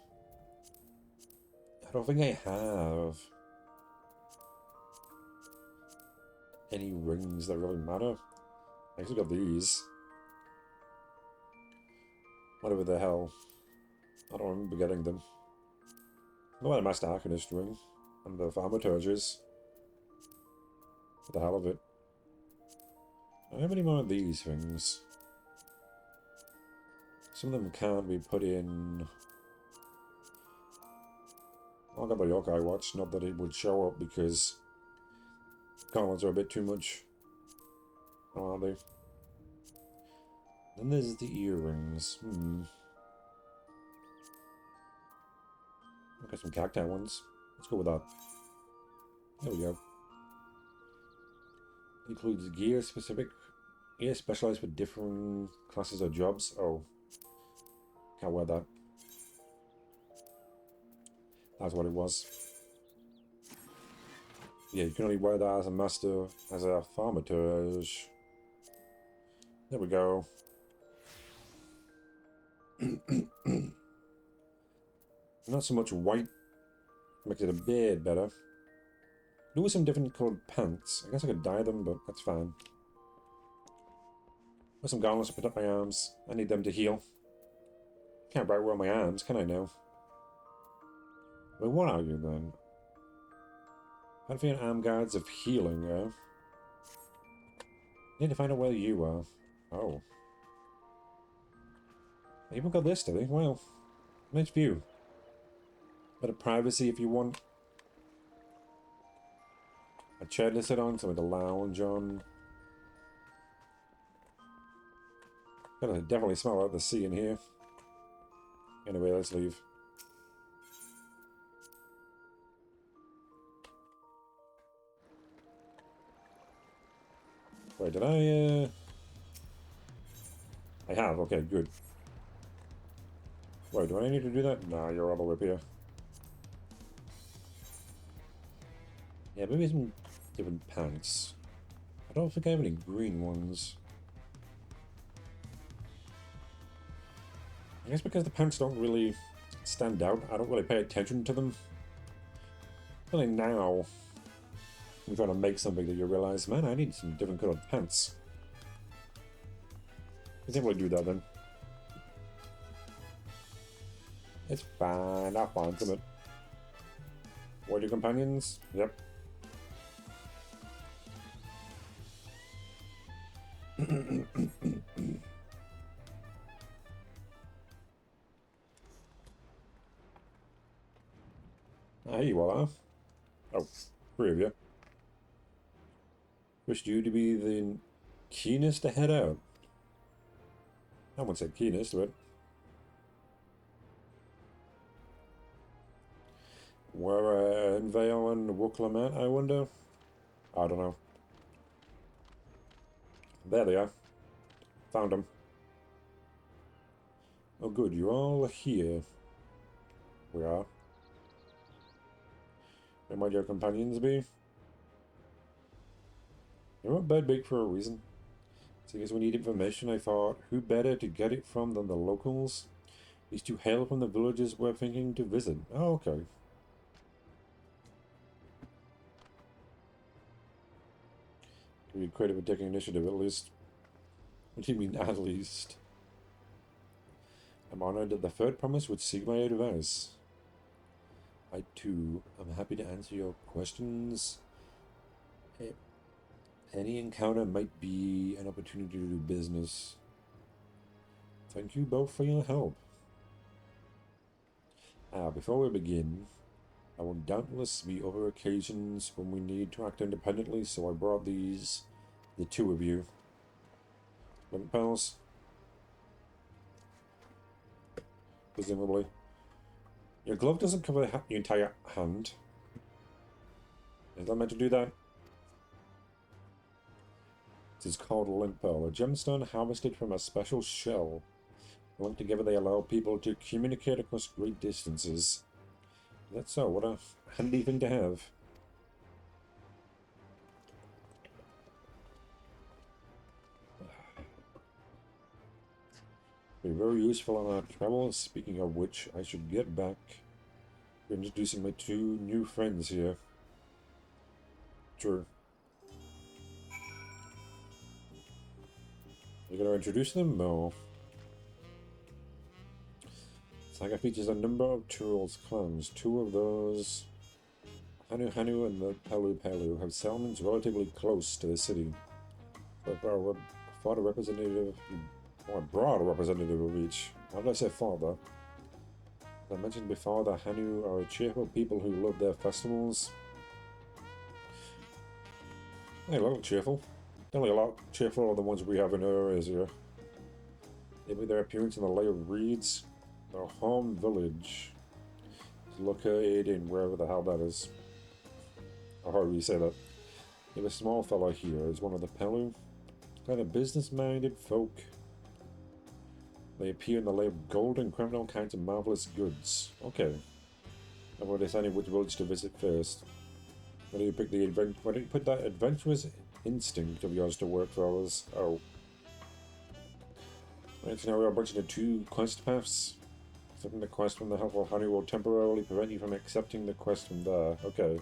I don't think I have any rings that really matter. I actually got these. Whatever the hell. I don't remember getting them. I know the Master Arcanist ring. And the Thaumaturges. For the hell of it. I don't have any more of these things. Some of them can't be put in... I got the Yokai Watch, not that it would show up because gauntlets are a bit too much. How are they? Then there's the earrings. I've got some cacti ones. Let's go with that. There we go. Includes gear specific. Gear specialized for different classes or jobs. Oh. Can't wear that. That's what it was. Yeah, you can only wear that as a master, as a thaumaturge. There we go. Not so much white. Makes it a bit better. Do some different coloured pants. I guess I could dye them, but that's fine. Put some gauntlets to protect my arms. I need them to heal. Can't right roll my arms, can I now? Well, what are you then? Pantheon arm guards of healing, eh? Need to find out where you are. Oh. They even got this, do they? Well, nice view. Bit of privacy if you want. A chair to sit on, something to lounge on. Gotta definitely smell out the sea in here. Anyway, let's leave. Wait, did I have, okay, good. Wait, do I need to do that? Nah, you're all the way up here. Yeah, maybe some different pants. I don't think I have any green ones. I guess because the pants don't really stand out, I don't really pay attention to them. Only now, you're trying to make something that you realize, man, I need some different colored pants. I can't really do that then. It's fine, I'll find some. What are your companions? Yep. Ah, here you all are. Oh, 3 of you. Wished you to be the keenest to head out. I wouldn't say keenest, but... Where Envale and Wooklam at, I wonder? I don't know. There they are. Found them. Oh good, you're all here. We are. Where might your companions be? You wrote Bed Big for a reason. Seeing as we need information, I thought, who better to get it from than the locals? These two hail from the villages we're thinking to visit. Oh, okay. Give you credit for taking initiative, at least. What do you mean, at least? I'm honored that the third promise would seek my advice. I, too, am happy to answer your questions. Any encounter might be an opportunity to do business. Thank you both for your help. Before we begin, there will doubtless be other occasions when we need to act independently, so I brought these, the 2 of you. Link pals. Presumably. Your glove doesn't cover the entire hand. Is that meant to do that? It is called a link pearl, a gemstone harvested from a special shell. Linked together, they allow people to communicate across great distances. That's so. What a handy thing to have. Be very useful on our travels. Speaking of which, I should get back to introducing my 2 new friends here. Sure. You gonna introduce them? No. Saga features a number of Turul's clans. 2 of those, Hanu Hanu and the Pelu Pelu, have settlements relatively close to the city. But our father representative, or broad representative of each. Why did I say father? As I mentioned before, the Hanu are a cheerful people who love their festivals. They look cheerful. Definitely a lot cheerfuler than the ones we have in our areas here. Maybe their appearance in the Lay of Reeds. Their home village is located in wherever the hell that is. Or however you say that. We have a small fellow here. Is one of the Pelu. Kind of business-minded folk. They appear in the Lay of Gold and craft all kinds of marvelous goods. Okay. And we're deciding which village to visit first. Why do you pick the why don't you put that adventurous instinct of yours to work for us? Oh. Right, so now we are branching into 2 quest paths. Accepting the quest from the helpful honey will temporarily prevent you from accepting the quest from there. Okay.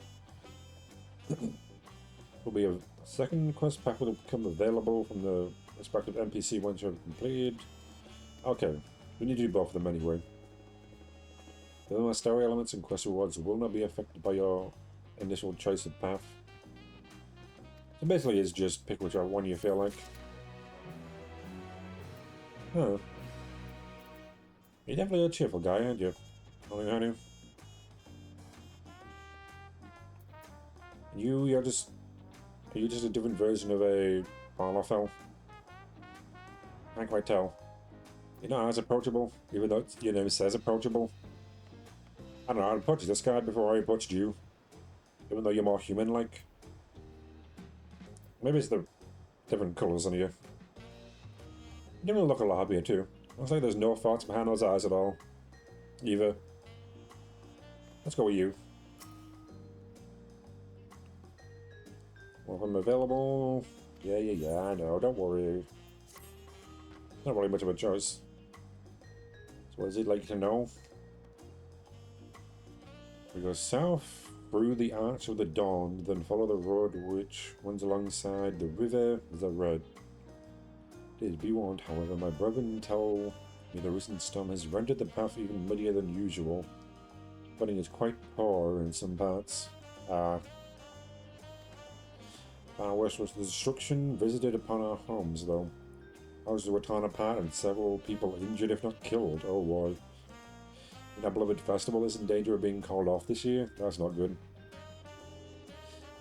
Will be a second quest path will become available from the Respective NPC once you have completed. Okay, we need to do both of them anyway. The story elements and quest rewards will not be affected by your initial choice of path. So basically it's just pick whichever one you feel like. Huh. You're definitely a cheerful guy, aren't you? Honey. Are you just a different version of a Barlofel? Can't quite tell. You're not as approachable, even though your name says approachable. I don't know, I'd approach this guy before I approached you. Even though you're more human-like. Maybe it's the different colours on you. You don't really look a lot happier too. Looks like there's no thoughts behind those eyes at all. Either. Let's go with you. Well, if I'm available... Yeah, I know, don't worry. Not really much of a choice. So what is it like to know? We go south through the Arch of the Dawn, then follow the road which runs alongside the river the Red. Please be warned, however, my brethren tell me the recent storm has rendered the path even muddier than usual. Footing is quite poor in some parts. Far worse was the destruction visited upon our homes, though. Houses were torn apart and several people injured, if not killed. Oh boy. And our beloved festival is in danger of being called off this year. That's not good.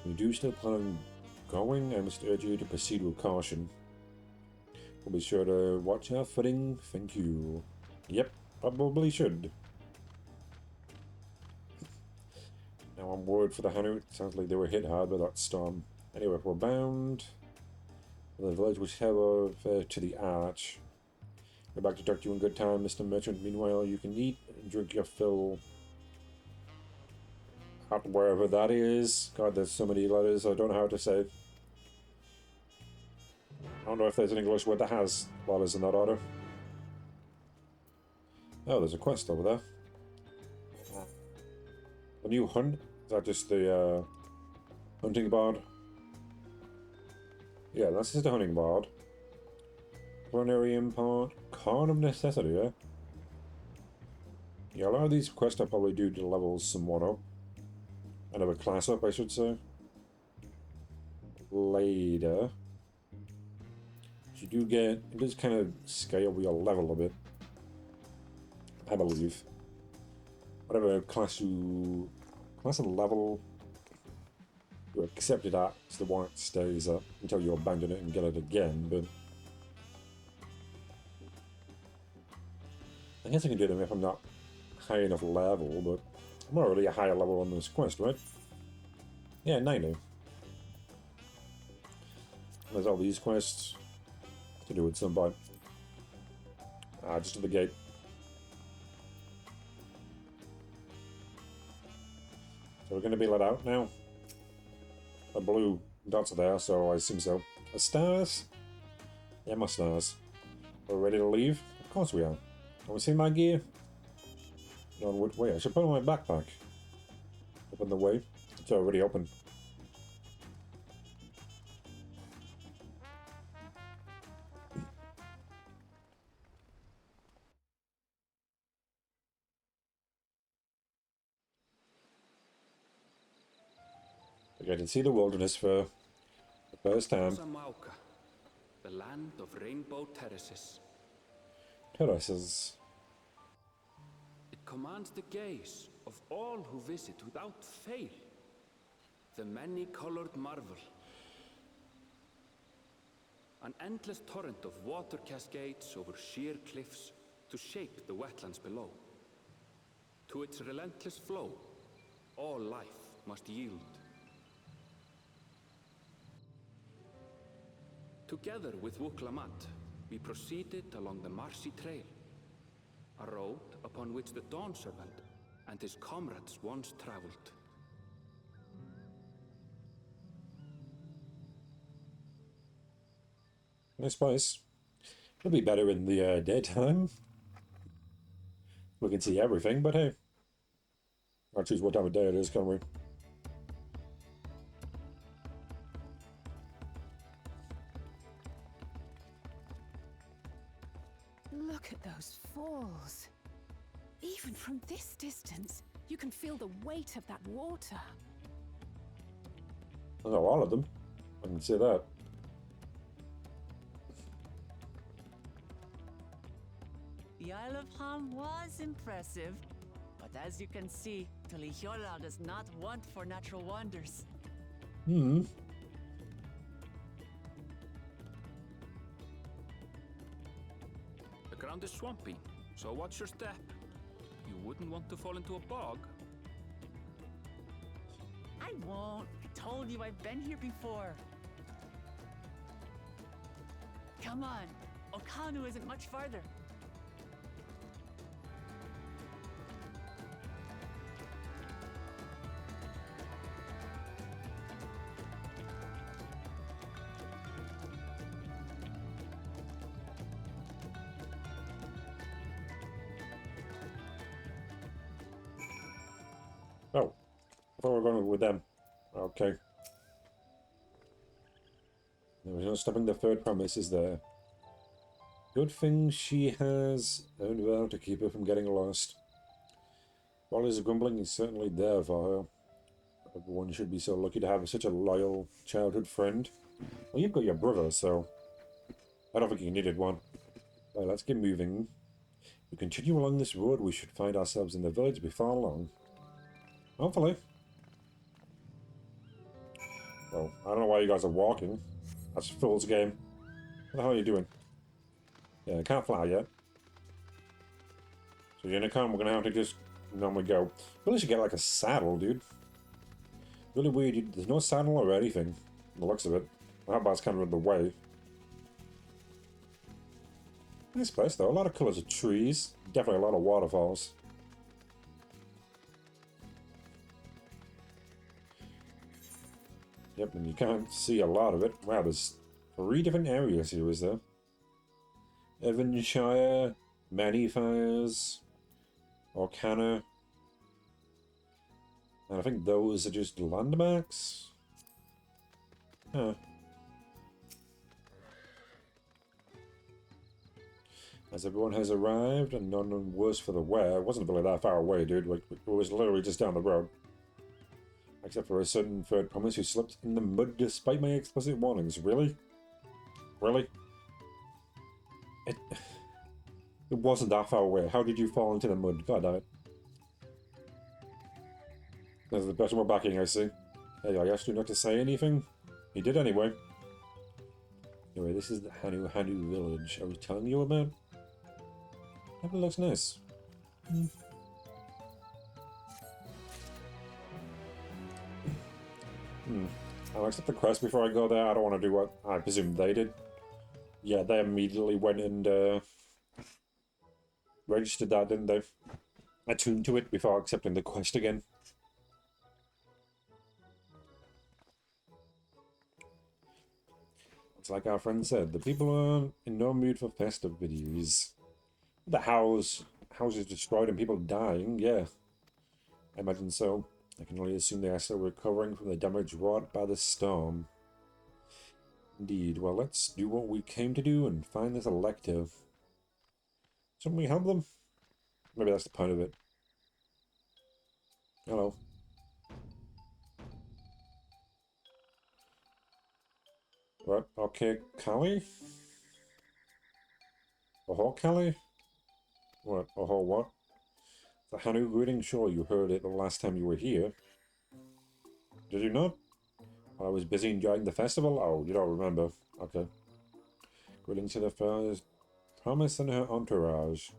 We do still plan on going. I must urge you to proceed with caution. We'll be sure to watch our footing. Thank you. Yep, probably should. Now I'm worried for the Hanu. Sounds like they were hit hard by that storm. Anyway, we're bound for the village which head over to the Arch. We're back to talk to you in good time, Mr. Merchant. Meanwhile, you can eat and drink your fill at wherever that is. God, there's so many letters I don't know how to say. I don't know if there's an English word that has letters in that order. Oh, there's a quest over there. A new hunt? Is that just the hunting bard? Yeah, that's just a hunting bard. Culinary import. Corn of necessity, eh? Yeah, a lot of these quests I probably do to level someone up. Another class up, I should say. Later. You do get, it does kind of scale your level a bit. I believe. Whatever class and level you accept it at is the one it stays at until you abandon it and get it again, but I guess I can do them if I'm not high enough level, but I'm already a higher level on this quest, right? Yeah, 90. There's all these quests to do at some point. Just to the gate. So we're going to be let out now. The blue dots are there, so I assume so. The stars? Yeah, my stars. We're ready to leave? Of course we are. Can we see my gear? No, wait, I should put on my backpack. Open the way. It's already open. I can see the wilderness for the first time. Samauka, the land of rainbow terraces. Terraces. It commands the gaze of all who visit without fail. The many-colored marvel. An endless torrent of water cascades over sheer cliffs to shape the wetlands below. To its relentless flow, all life must yield. Together with Wuklamat, we proceeded along the marshy trail, a road upon which the Dawn Servant and his comrades once traveled. Nice place. It'll be better in the daytime. We can see everything, but hey. I'll choose what time of day it is, can't we? those falls. Even from this distance, you can feel the weight of that water. I know all of them. I can see that. The Isle of Ham was impressive, but as you can see, Tulihiola does not want for natural wonders. Hmm. The ground is swampy, so watch your step. You wouldn't want to fall into a bog. I won't. I told you I've been here before. Come on. Okanu isn't much farther. Oh, I thought we were going with them. Okay. There's no stopping the third promise, is there? Good thing she has earned well to keep her from getting lost. While his grumbling is certainly there for her. Everyone should be so lucky to have such a loyal childhood friend. Well, you've got your brother, so I don't think you needed one. Right, let's get moving. If we continue along this road, we should find ourselves in the village before long. Hopefully. Well, I don't know why you guys are walking. That's Phil's game. What the hell are you doing? Yeah, I can't fly yet. So Unicorn, we're gonna have to just normally go. Really should get like a saddle, dude. Really weird. There's no saddle or anything. The looks of it. How about it's kind of in the way. Nice place though. A lot of colours of trees. Definitely a lot of waterfalls. Yep, and you can't see a lot of it. Wow, there's 3 different areas here, is there? Evanshire, Manifiers, Orcana. And I think those are just landmarks. Huh. As everyone has arrived, and none worse for the wear. It wasn't really that far away, dude. Like, it was literally just down the road. Except for a certain third promise who slipped in the mud despite my explicit warnings. Really? Really? It wasn't that far away. How did you fall into the mud? God damn it. There's the better more backing, I see. Hey, I asked you not to say anything. You did anyway. Anyway, this is the Hanu village I was telling you about. That looks nice. I'll accept the quest before I go there. I don't want to do what I presume they did. Yeah, they immediately went and registered that, didn't they? Attuned to it before accepting the quest again. It's like our friend said, the people are in no mood for festivities. The house is destroyed and people dying, yeah. I imagine so. I can only assume they are still recovering from the damage wrought by the storm. Indeed. Well, let's do what we came to do and find this Elector. Shouldn't we help them? Maybe that's the point of it. Hello. What? Okay, Callie? Oh, Callie? What? Oh, what? The Hanu greeting? Sure, you heard it the last time you were here. Did you not? While I was busy enjoying the festival? Oh, you don't remember. Okay. Greetings to the first Promise and her entourage.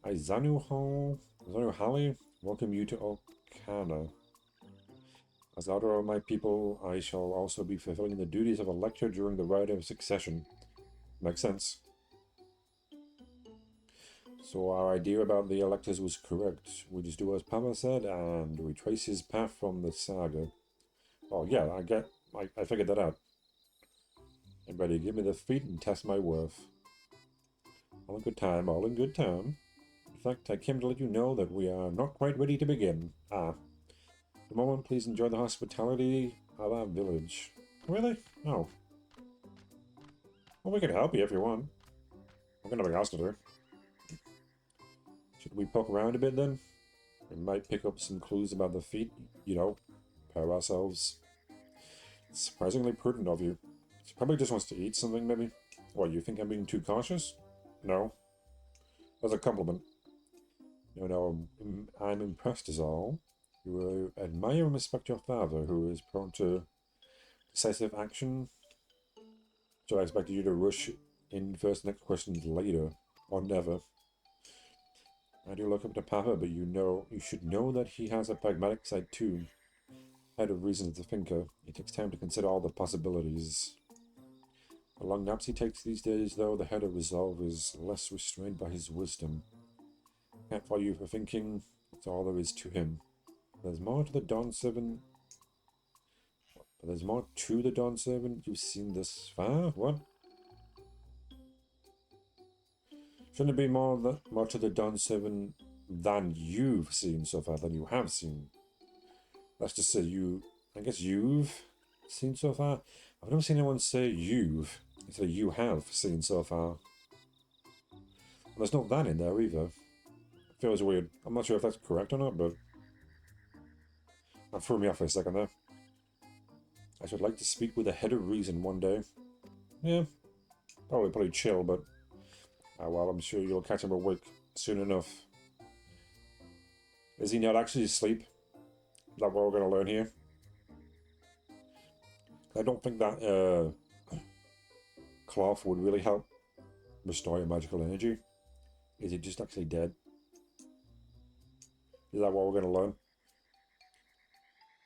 I Zanu Hali, welcome you to Okana. As elder of my people, I shall also be fulfilling the duties of a lector during the rite of succession. Makes sense. So our idea about the electors was correct. We just do as Papa said, and we trace his path from the saga. Oh yeah, I figured that out. Everybody give me the feet and test my worth. All in good time, all in good time. In fact, I came to let you know that we are not quite ready to begin. For the moment, please enjoy the hospitality of our village. Really? Oh. Well, we can help you if you want. We've got nothing else to do. Should we poke around a bit then? We might pick up some clues about the feet, you know, prepare ourselves. It's surprisingly prudent of you. She probably just wants to eat something, maybe. What, you think I'm being too cautious? No. That's a compliment. No, I'm impressed is all. You admire and respect your father, who is prone to decisive action. So I expected you to rush in first, next questions later, or never. I do look up to Papa, but you should know that he has a pragmatic side too. Head of reason as a thinker, it takes time to consider all the possibilities. The long naps he takes these days, though, the head of resolve is less restrained by his wisdom. Can't follow you for thinking, that's all there is to him. There's more to the Dawn Servant. But there's more to the Dawn Servant you've seen this far? What? Shouldn't it be more to the Dawn Servant than you've seen so far, than you have seen? That's just say I guess you've seen so far. I've never seen anyone say you've. It's like you have seen so far. And there's not that in there either. It feels weird. I'm not sure if that's correct or not, but that threw me off for a second there. I should like to speak with the head of reason one day. Yeah, probably chill, but well, I'm sure you'll catch him awake soon enough. Is he not actually asleep? Is that what we're going to learn here? I don't think that cloth would really help restore your magical energy. Is he just actually dead? Is that what we're going to learn?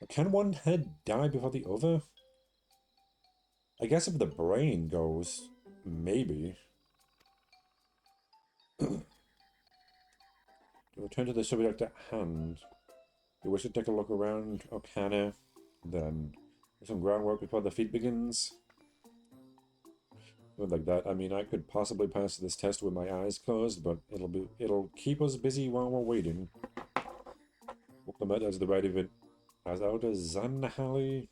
Can one head die before the other? I guess if the brain goes, maybe. To return to the subject at hand, you wish to take a look around Arcana, then do some groundwork before the feat begins? Something like that. I mean, I could possibly pass this test with my eyes closed, but it'll keep us busy while we're waiting. Hope the meta is the right of it. As Elder Zanhali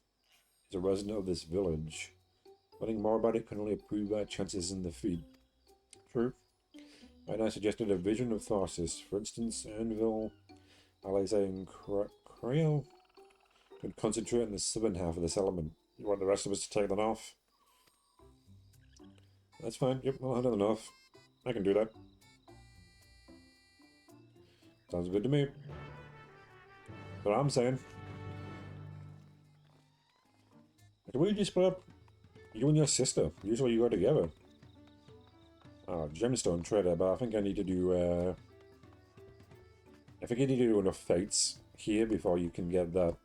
is a resident of this village. Learning more about it can only improve our chances in the feat. True. And I suggested a vision of Tharsis. For instance, Anvil, Alize, and Creel could concentrate on the southern half of this element. You want the rest of us to take that off? That's fine. Yep, I'll handle enough. I can do that. Sounds good to me. That's what I'm saying. Can we just split up? You and your sister. Usually you go together. Gemstone trader, but I think I need to do, I think you need to do enough fates here before you can get that.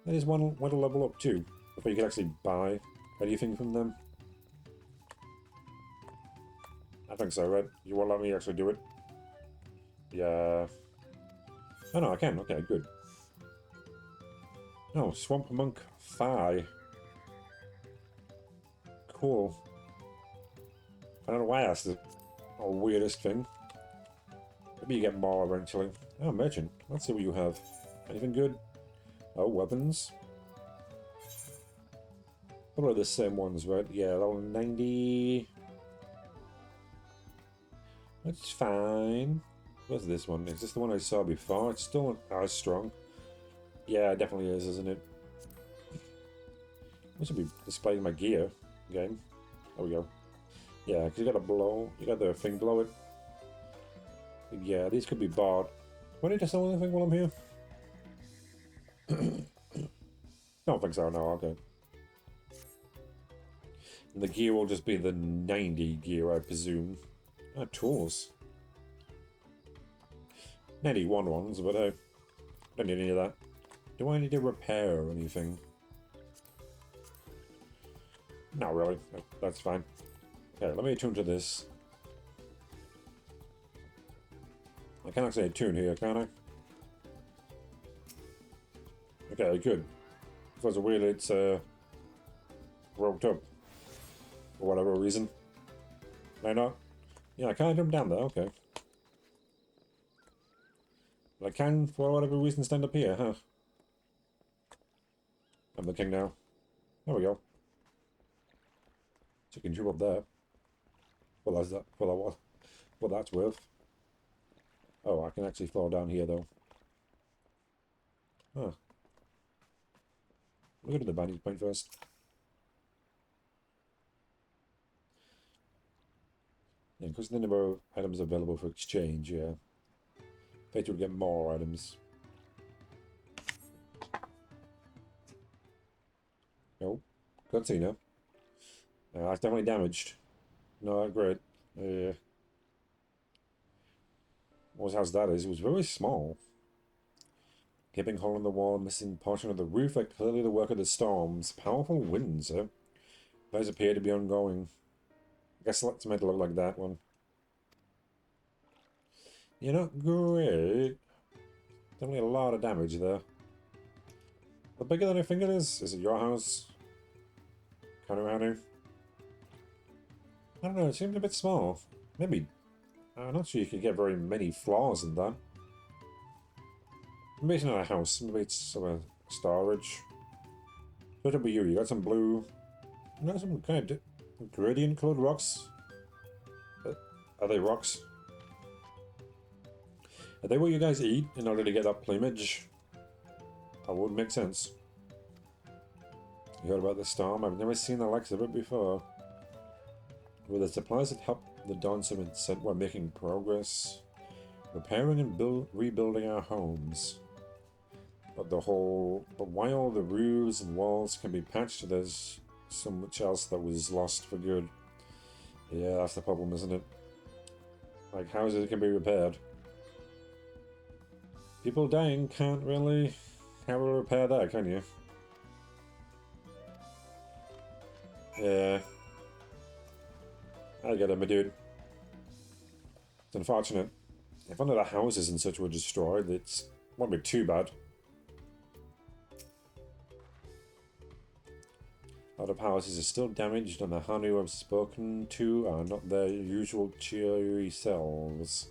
That is one to level up too. Before you can actually buy anything from them. I think so, right? You won't let me actually do it? Yeah. Oh no, I can. Okay, good. No, Swamp Monk Phi. Cool. I don't know why that's the weirdest thing. Maybe you get more eventually. Oh, merchant. Let's see what you have. Anything good? Oh, weapons. What are the same ones, right? Yeah, level 90. That's fine. What's this one? Is this the one I saw before? It's still not as strong. Yeah, it definitely is, isn't it? I should be displaying my gear again. There we go. Yeah, because you got to blow. You got the thing blow it. Yeah, these could be bought. Do I need to sell anything while I'm here? Don't think so, no, okay. And the gear will just be the 90 gear, I presume. Ah, tools. 91 ones, but I don't need any of that. Do I need to repair anything? Not really. That's fine. Okay, let me attune to this. I can actually attune here, can't I? Okay, good. For the wheel, it's roped up for whatever reason. Can I not? Yeah, I can't jump down there. Okay. But I can, for whatever reason, stand up here, huh? I'm the king now. There we go. So you can jump up there. Well, that's that. Well, what that's worth. Oh, I can actually fall down here, though. Huh. We'll go to the vantage point first. Yeah, because the number of items available for exchange, yeah. Bet you'll get more items. Nope. Cutscene. That's definitely damaged. No, great. What house that is? It was very small. Gaping hole in the wall, missing portion of the roof, like clearly the work of the storms. Powerful winds, eh? Those appear to be ongoing. I guess it's meant to look like that one. You're not great. Definitely a lot of damage there. The bigger than I think it is? Is it your house? Kind of around here? I don't know, it seems a bit small. Maybe. I'm not sure you could get very many floors in that. Maybe it's not a house, maybe it's some storage. What about you? You got some blue. You got some kind of gradient colored rocks? Are they rocks? Are they what you guys eat in order to get that plumage? That would make sense. You heard about the storm? I've never seen the likes of it before. With the supplies that help the Dawn Summit sent, we're making progress. Repairing and rebuilding our homes. But while the roofs and walls can be patched, there's so much else that was lost for good. Yeah, that's the problem, isn't it? Like, houses can be repaired. People dying can't really repair that, can you? Yeah. I get it, my dude. It's unfortunate. If one of the houses and such were destroyed, it won't be too bad. A lot of houses are still damaged, and the Hanu I've spoken to are not their usual cheery selves.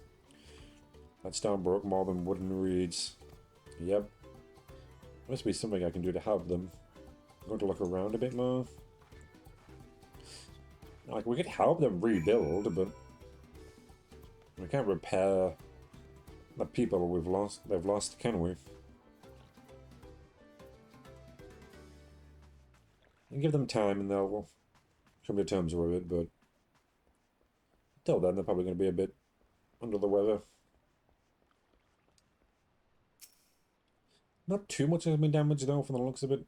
That stone broke more than wooden reeds. Yep. Must be something I can do to help them. I'm going to look around a bit more. Like, we could help them rebuild, but we can't repair the people they've lost, can we? And give them time and they'll come to terms with it, but until then they're probably going to be a bit under the weather. Not too much has been damaged though from the looks of it.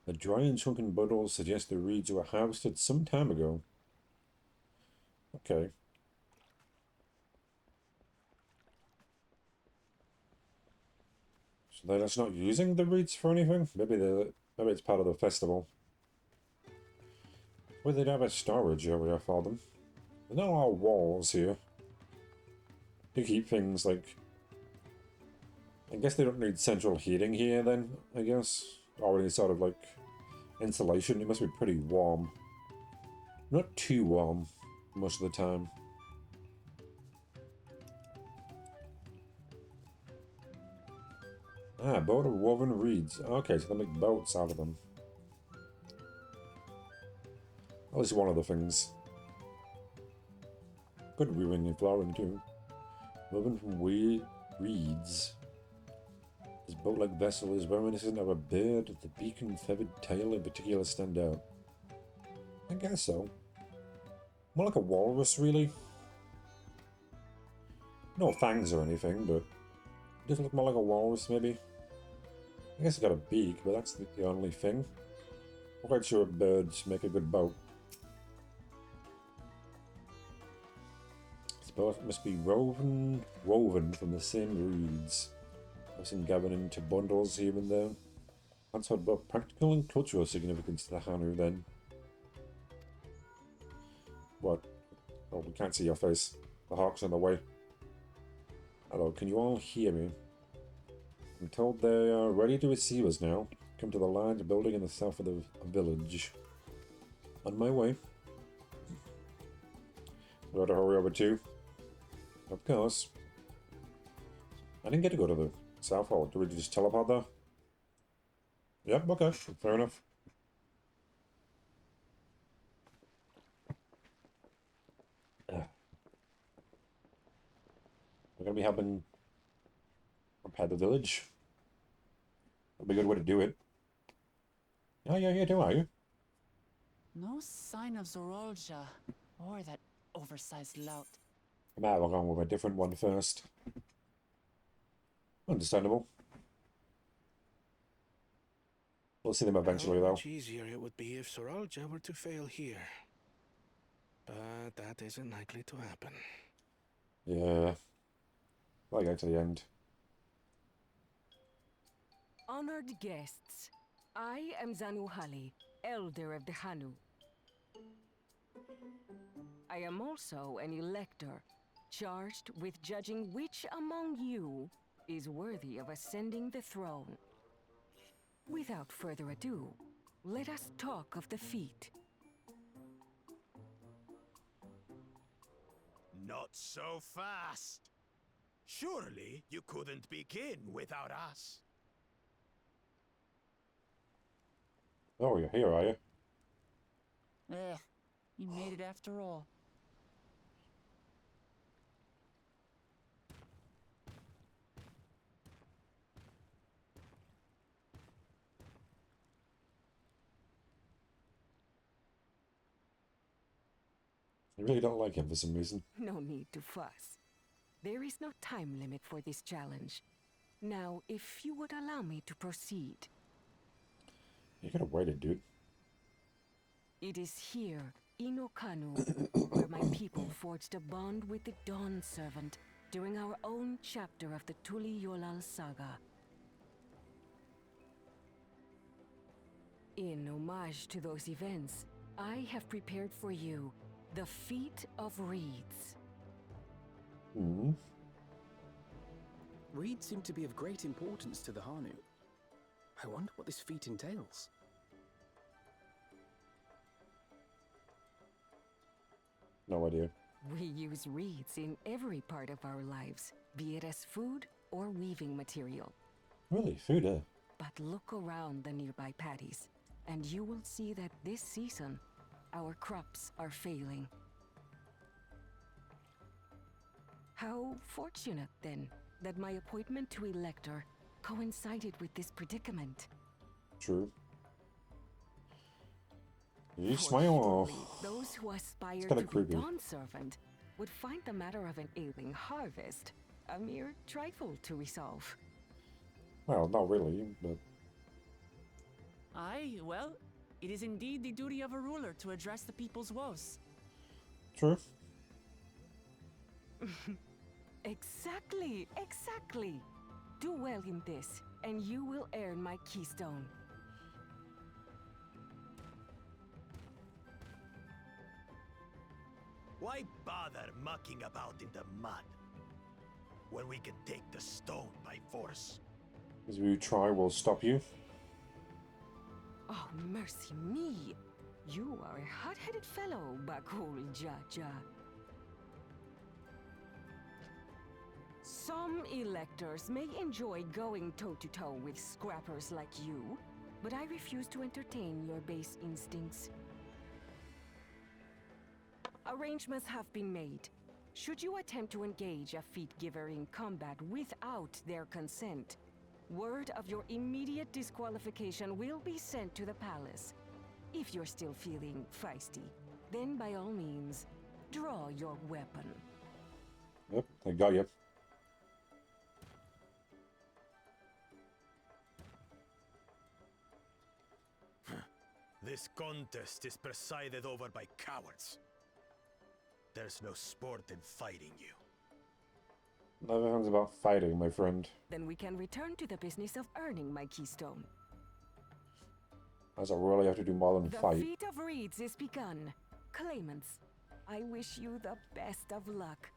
The dry and shrunken bundles suggest the reeds were harvested some time ago. Okay. So they're just not using the reeds for anything? Maybe it's part of the festival. Well, they'd have a storage area for them. There's not a lot of walls here. You keep things like... I guess they don't need central heating here then, I guess. Or any sort of like insulation. It must be pretty warm. Not too warm most of the time. Ah, boat of woven reeds. Okay, so they make boats out of them. At least one of the things. Good weaving and flowering too. Woven from reeds. This boat-like vessel is reminiscent of a bird. The beak and feathered tail in particular stand out. I guess so. More like a walrus, really. No fangs or anything, but it does look more like a walrus, maybe. I guess it's got a beak, but that's the only thing. I'm quite sure birds make a good boat. This boat must be woven from the same reeds. I've seen gathered into bundles here and there. That's had both practical and cultural significance to the Hanu then. What? Oh, we can't see your face. The hawk's on the way. Hello, can you all hear me? I'm told they are ready to receive us now. Come to the large building in the south of the village. On my way. We got to hurry over too. Of course. I didn't get to go to the South Hall. Do we just teleport there? Yep, okay. Fair enough. gonna be helping repair the village. That'll be a good way to do it. Oh, yeah, yeah, do I? No sign of Zorolja or that oversized lout. I might have gone with a different one first. Understandable. We'll see them eventually, How though. much easier it would be if Soralja were to fail here. But that isn't likely to happen. Yeah. I'll get to the end. Honored guests, I am Zanuhali, Elder of the Hanu. I am also an elector, charged with judging which among you is worthy of ascending the throne. Without further ado, let us talk of the feat. Not so fast. Surely you couldn't begin without us. Oh, you're here, are you? You made it after all. I really don't like him for some reason. No need to fuss. There is no time limit for this challenge. Now, if you would allow me to proceed. You could have waited, dude. It is here, in Okanu, where my people forged a bond with the Dawn Servant during our own chapter of the Tuli Yolal saga. In homage to those events, I have prepared for you the Feat of Reeds. Hmm. Reeds seem to be of great importance to the Hanu. I wonder what this feat entails. No idea. We use reeds in every part of our lives, be it as food or weaving material. Really? Food, eh? But look around the nearby paddies, and you will see that this season, our crops are failing. How fortunate, then, that my appointment to Elector coincided with this predicament. True. You smile. Surely, those who aspire It's to kinda be creepy. Dawn Servant would find the matter of an ailing harvest a mere trifle to resolve. Well, not really, but... Aye, well, it is indeed the duty of a ruler to address the people's woes. True. Exactly, exactly. Do well in this, and you will earn my keystone. Why bother mucking about in the mud when we can take the stone by force? As we try, we'll stop you. Oh, mercy me. You are a hot-headed fellow, Bakul Jaja. Some electors may enjoy going toe-to-toe with scrappers like you, but I refuse to entertain your base instincts. Arrangements have been made. Should you attempt to engage a feat giver in combat without their consent, word of your immediate disqualification will be sent to the palace. If you're still feeling feisty, then by all means, draw your weapon. Yep, I got you. This contest is presided over by cowards. There's no sport in fighting you. Everything's about fighting, my friend. Then we can return to the business of earning my keystone. As I really have to do more than The fight. feat of reeds is begun. Claimants, I wish you the best of luck.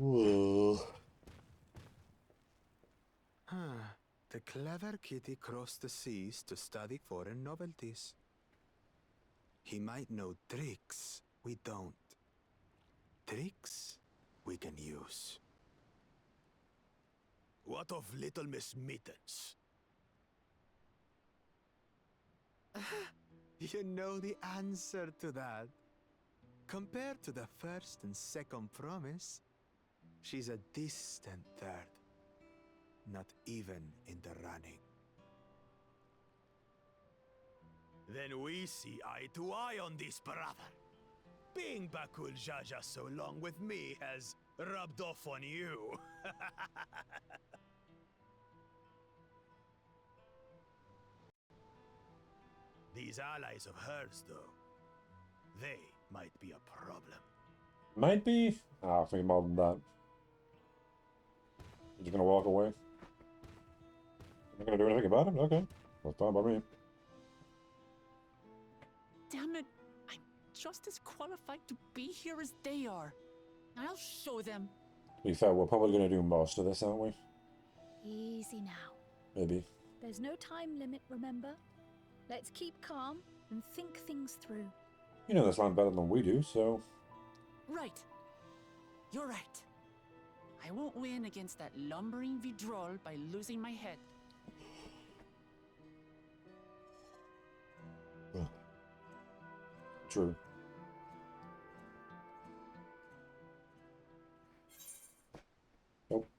Ugh. The clever kitty crossed the seas to study foreign novelties. He might know tricks we don't. Tricks we can use. What of Little Miss Mittens? You know the answer to that. Compared to the first and second promise, she's a distant third. Not even in the running. Then we see eye to eye on this, brother. Being Bakul Jaja so long with me has rubbed off on you. These allies of hers, though, they might be a problem. Might be? Ah, I think more than that. You're just gonna walk away? You're not gonna do anything about it? Okay. That's fine by me. Damn it! I'm just as qualified to be here as they are. I'll show them. To be fair, we're probably gonna do most of this, aren't we? Easy now. Maybe. There's no time limit, remember? Let's keep calm and think things through. You know this land better than we do, so... Right. You're right. I won't win against that lumbering Vidrol by losing my head. True. Nope.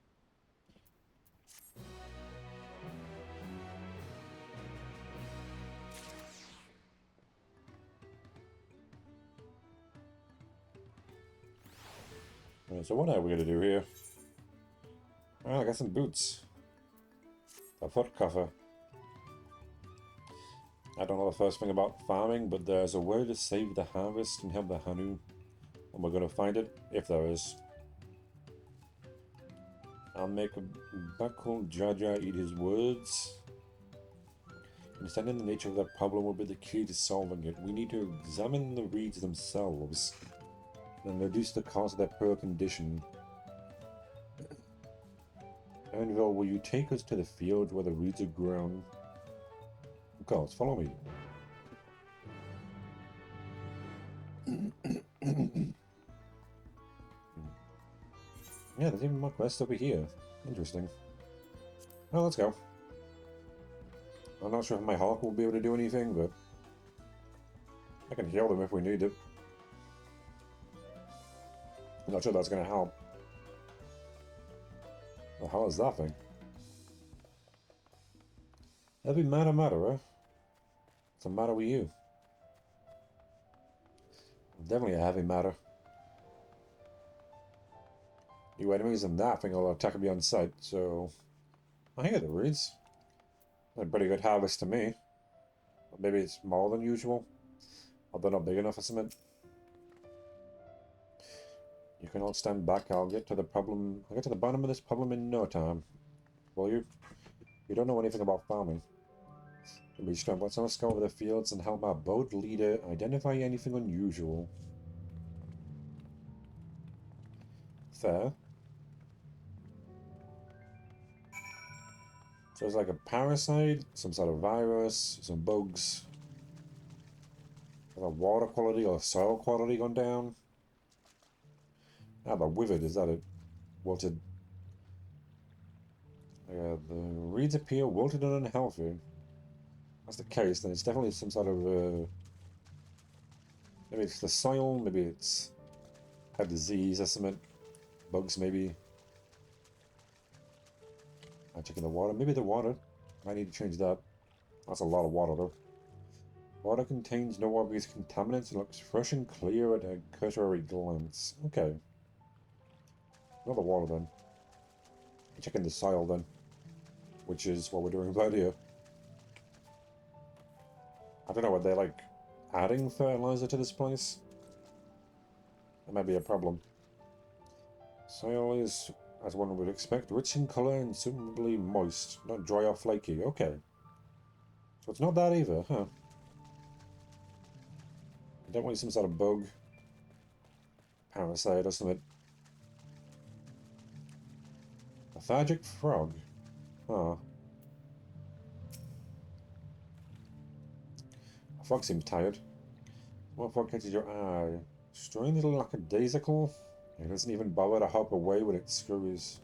Right, so what are we gonna do here? Oh, I got some boots. A foot cover. I don't know the first thing about farming, but there's a way to save the harvest and help the Hanu. And we're gonna find it, if there is. I'll make a Bakul Jaja eat his words. Understanding the nature of that problem will be the key to solving it. We need to examine the reeds themselves and reduce the cause of their poor condition. Anvil, will you take us to the field where the reeds are grown? Of course, follow me. Yeah, there's even more quests over here. Interesting. Well, let's go. I'm not sure if my Hawk will be able to do anything, but I can heal them if we need it. I'm not sure that's going to help. The hell is that thing? Heavy matter, huh? What's the matter with you? Definitely a heavy matter. You enemies and that thing will attack me on sight, so... I hear the reeds. A pretty good harvest to me. Or maybe it's more than usual. Or they're not big enough or something. You can all stand back, I'll get to the bottom of this problem in no time. Will you? You don't know anything about farming. Be strong. Let's not scour the fields and help our boat leader identify anything unusual. Fair. So it's like a parasite, some sort of virus, some bugs. Has the water quality or soil quality gone down? Ah, but withered, is that it? Wilted. The reeds appear wilted and unhealthy. If that's the case, then it's definitely some sort of maybe it's the soil, maybe it's a disease or something. Bugs, maybe. I'm checking the water. Maybe the water. I need to change that. That's a lot of water, though. Water contains no obvious contaminants and looks fresh and clear at a cursory glance. Okay. Not the water, then. Checking the soil, then. Which is what we're doing right here. I don't know, are they, like, adding fertilizer to this place? That might be a problem. Soil is, as one would expect, rich in colour and suitably moist, not dry or flaky. Okay. So it's not that either, huh? Definitely some sort of bug. Parasite or something. Lethargic frog. Huh. A frog seems tired. What frog catches your eye? Strange little lackadaisical. It doesn't even bother to hop away when it scurries.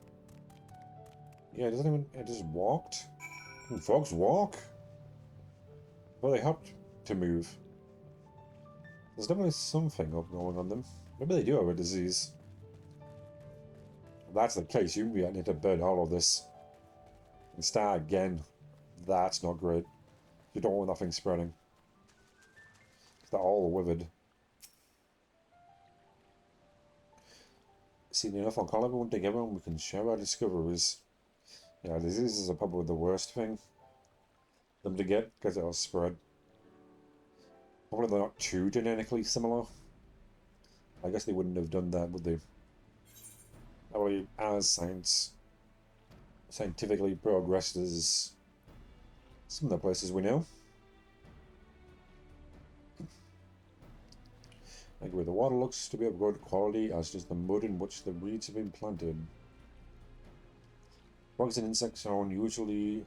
Yeah, it doesn't even... It just walked. Can frogs walk? Well, they hopped to move. There's definitely something up going on them. Maybe they do have a disease. If that's the case, you need to burn all of this and start again. That's not great. You don't want nothing spreading. They're all withered. Seen enough, I'll call everyone together and we can share our discoveries. Yeah, diseases are probably the worst thing them to get because it'll spread. Probably they're not too genetically similar. I guess they wouldn't have done that, would they? Probably as scientifically progressed as some of the places we know. I agree, the water looks to be of good quality, as does the mud in which the reeds have been planted. Bugs and insects are unusually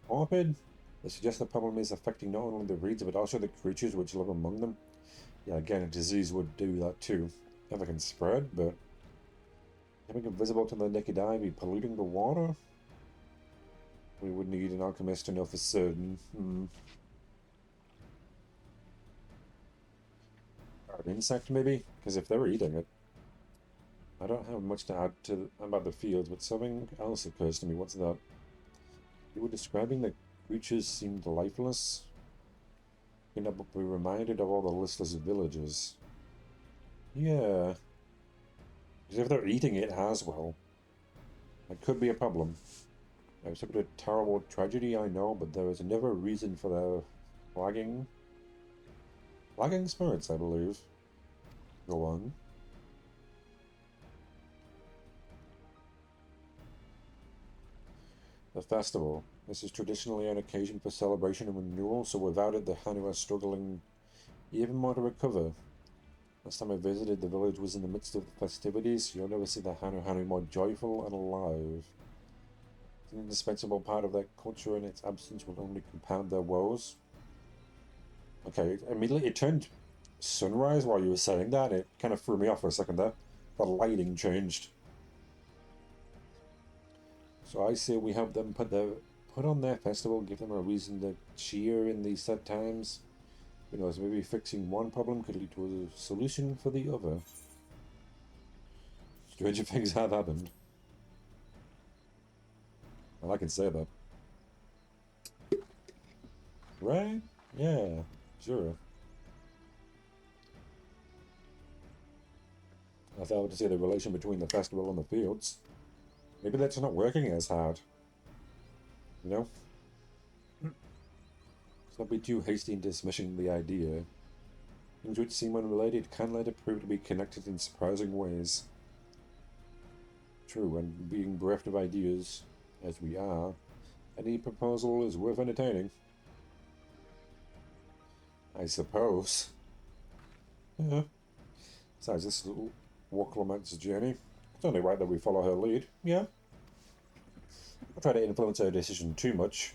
morbid. They suggest the problem is affecting not only the reeds, but also the creatures which live among them. Yeah, again, a disease would do that too. Never can spread, but having it visible to the naked eye be polluting the water? We would need an alchemist to know for certain. An insect, maybe? Because if they're eating it... I don't have much to add to about the fields, but something else occurs to me. What's that? You were describing the creatures seemed lifeless. You know, but we reminded of all the listless villagers. Yeah. Because if they're eating it as well, that could be a problem. It's a bit of terrible tragedy, I know, but there is never a reason for their flagging. Flagging spirits, I believe. Go on. The festival. This is traditionally an occasion for celebration and renewal, so without it the Hanu are struggling even more to recover. Last time I visited, the village was in the midst of the festivities. You'll never see the Hanu more joyful and alive. It's an indispensable part of their culture, and its absence will only compound their woes. Okay, immediately it turned sunrise while you were saying that. It kind of threw me off for a second there. The lighting changed. So I say we help them put on their festival, give them a reason to cheer in these sad times. Who knows, maybe fixing one problem could lead to a solution for the other. Stranger things have happened. Well, I can say that. Right? Yeah, sure. I failed to see the relation between the festival and the fields. Maybe that's not working as hard. You know? Let's not be too hasty in dismissing the idea. Things which seem unrelated can later prove to be connected in surprising ways. True, and being bereft of ideas, as we are, any proposal is worth entertaining. I suppose. Yeah. Besides, this little walk Lament's journey. It's only right that we follow her lead. Yeah. I'll try to influence her decision too much.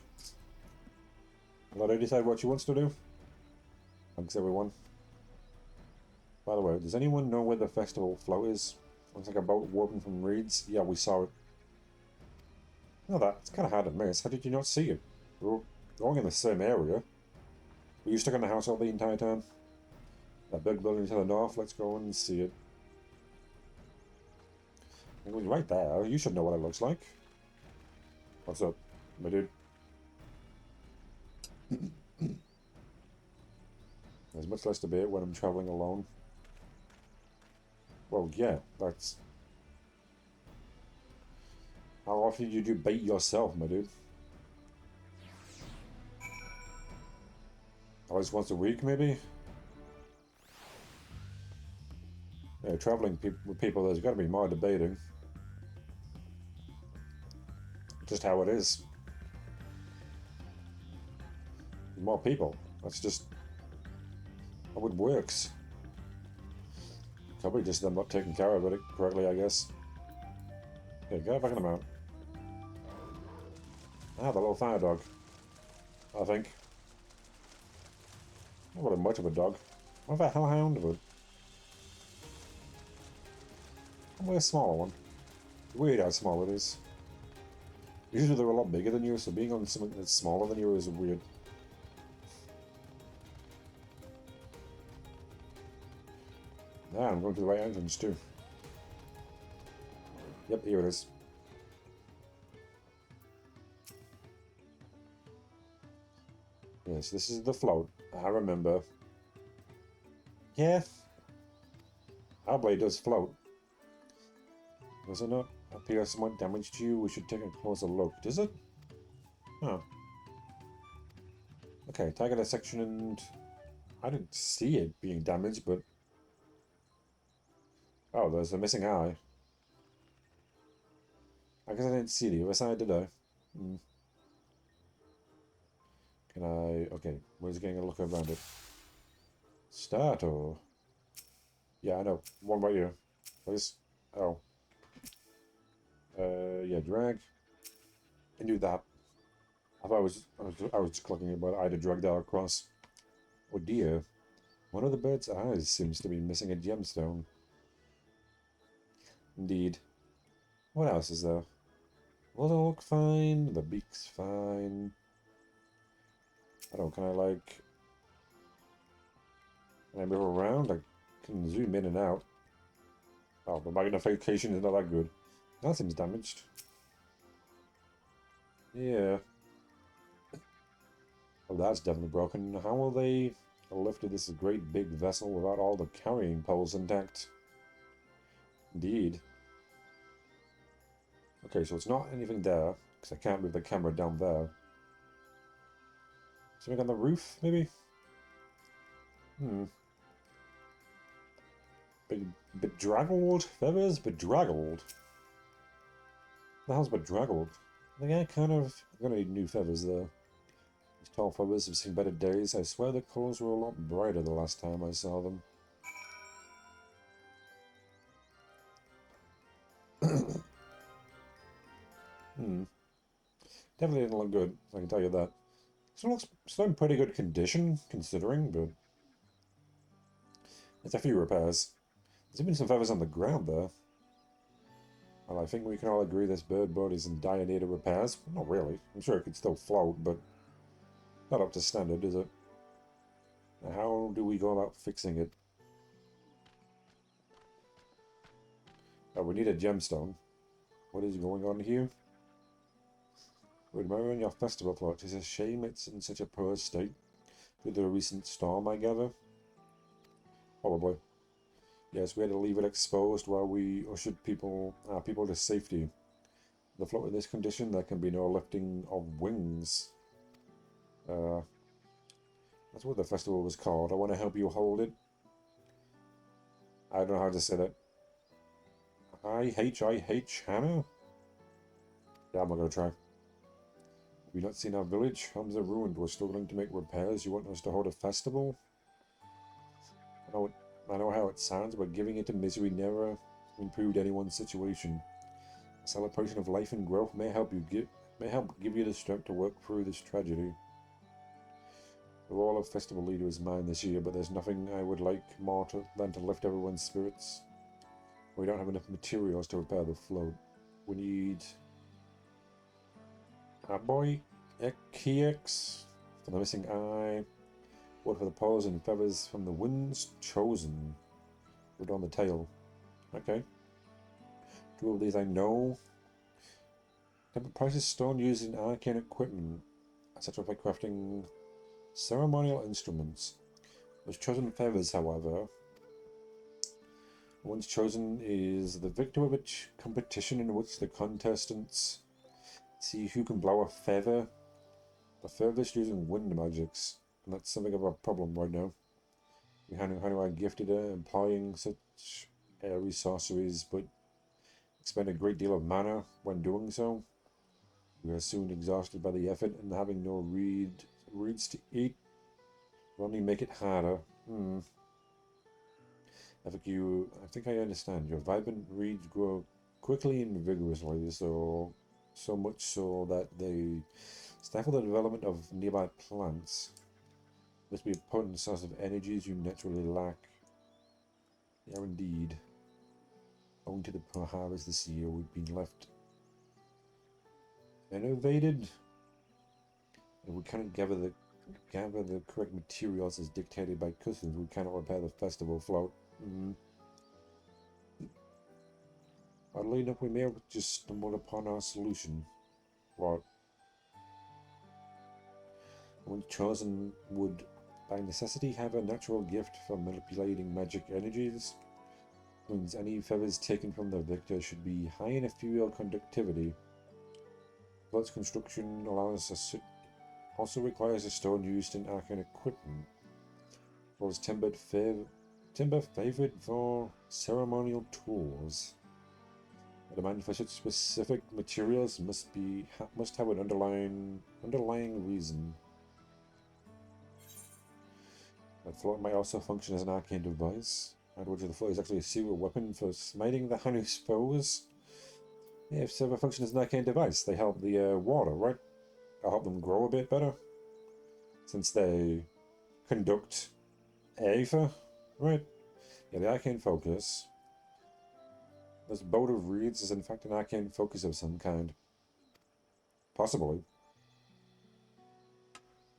Let her decide what she wants to do. Thanks, everyone. By the way, does anyone know where the festival float is? Looks like a boat woven from reeds. Yeah, we saw it. No, that's kind of hard to miss. How did you not see it? We were going in the same area. Were you stuck in the house all the entire time? That big building to the north, let's go and see it. It was right there. You should know what it looks like. What's up, my dude? There's much less debate when I'm traveling alone. Well, yeah, that's... How often do you bait yourself, my dude? At least once a week, maybe? Yeah, traveling with people, there's got to be more debating. Just how it is. More people. That's just how it works. Probably just them not taking care of it correctly, I guess. Okay, go back in the mount. Ah, the little fire dog. I think. Not really much of a dog. What about a hellhound of it? Probably a smaller one. Weird how small it is. Usually they're a lot bigger than you, so being on something that's smaller than you is weird. Ah, I'm going to the right entrance too. Yep, here it is. Yes, this is the float. I remember. Yeah. Our blade does float. Does it not appear somewhat damaged to you? We should take a closer look. Does it? Huh. Okay, target a section and... I didn't see it being damaged, but... Oh, there's a missing eye. I guess I didn't see the other side, did I? Hmm. Can I... Okay, where's getting a look around it? Start or... Yeah, I know. One right here. Please. Oh. Yeah, drag. I knew that. I thought I was just clicking it, but I had to drag that across. Oh dear. One of the bird's eyes seems to be missing a gemstone. Indeed. What else is there? Well, they look fine. The beak's fine. I don't. Can I like? Can I move around? I can zoom in and out. Oh, the magnification is not that good. That seems damaged. Yeah. Oh, that's definitely broken. How will they lift this great big vessel without all the carrying poles intact? Indeed. Okay, so it's not anything there, because I can't move the camera down there. Something on the roof, maybe? Hmm. Bedraggled? Feathers? Bedraggled? The hell's bedraggled? I think I kind of... I'm gonna need new feathers there. These tall feathers have seen better days. I swear the colours were a lot brighter the last time I saw them. Hmm. Definitely didn't look good, I can tell you that. Still looks still in pretty good condition, considering, but... It's a few repairs. There's even some feathers on the ground there. Well, I think we can all agree this bird boat is in dire need of repairs. Not really. I'm sure it could still float, but not up to standard, is it? Now, how do we go about fixing it? Oh, we need a gemstone. What is going on here? We're admiring your festival plot. It's a shame it's in such a poor state. Due to the recent storm, I gather? Probably. Yes, we had to leave it exposed while we ushered people to safety. The float in this condition, there can be no lifting of wings. That's what the festival was called. I want to help you hold it. I don't know how to say that. I-H-I-H hammer? Yeah, I'm not going to try. Have you not seen our village? Homes are ruined. We're struggling to make repairs. You want us to hold a festival? I know how it sounds, but giving it to misery never improved anyone's situation. A celebration of life and growth may help give you the strength to work through this tragedy. The role of festival leader is mine this year, but there's nothing I would like more than to lift everyone's spirits. We don't have enough materials to repair the float. We need a boy Ekiex for the missing eye. Wood for the paws and feathers from the winds chosen. Wood on the tail. Okay. Two of these I know. Temple prices stone used in arcane equipment, etc. by crafting ceremonial instruments. Those chosen feathers, however. The ones chosen is the victor of a competition in which the contestants see who can blow a feather. The furthest using wind magics. And that's something of a problem right now. How do I gifted her, employing such airy sorceries, but expend a great deal of mana when doing so. We are soon exhausted by the effort, and having no reeds to eat will only make it harder. I think I understand. Your vibrant reeds grow quickly and vigorously, so much so that they stifle the development of nearby plants. Must be a potent source of energies you naturally lack. Yeah, indeed. Owing to the poor harvest this year, we've been left innovated, and we cannot gather the correct materials as dictated by customs. We cannot repair the festival float. Oddly enough, we may have just stumbled upon our solution. What? Once chosen would, by necessity, have a natural gift for manipulating magic energies. Means any feathers taken from the victor should be high in ethereal conductivity. Float's construction also requires a stone used in arcane equipment. Was timber favored for ceremonial tools. The demand for such specific materials must have an underlying reason. The float might also function as an arcane device. In other words, the float is actually a secret weapon for smiting the Hanu's foes. Yeah, if they function as an arcane device, they help the water, right? They'll help them grow a bit better, since they conduct aether, right? Yeah, the arcane focus. This boat of reeds is in fact an arcane focus of some kind. Possibly.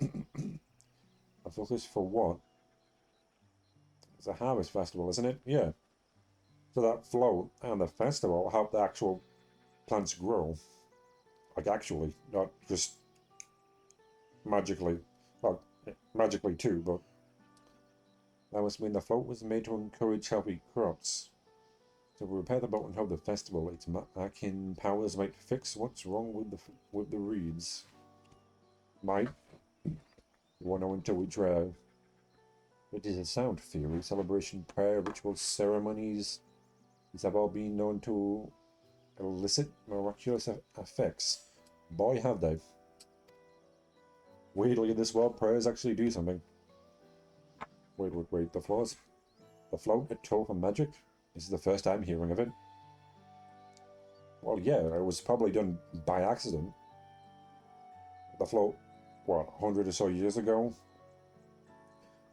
A focus for what? It's a harvest festival, isn't it? Yeah. So that float and the festival help the actual plants grow. Like actually, not just magically. Well, magically too, but that must mean the float was made to encourage healthy crops. So if we repair the boat and hold the festival, its arcane powers might fix what's wrong with the reeds. Might. We won't know until we try. It is a sound theory. Celebration, prayer, ritual ceremonies. These have all been known to elicit miraculous effects. Boy, have they. Weirdly, in this world, prayers actually do something. Wait. The float, a tool for magic? This is the first time hearing of it. Well, yeah, it was probably done by accident. The float, what, 100 or so years ago?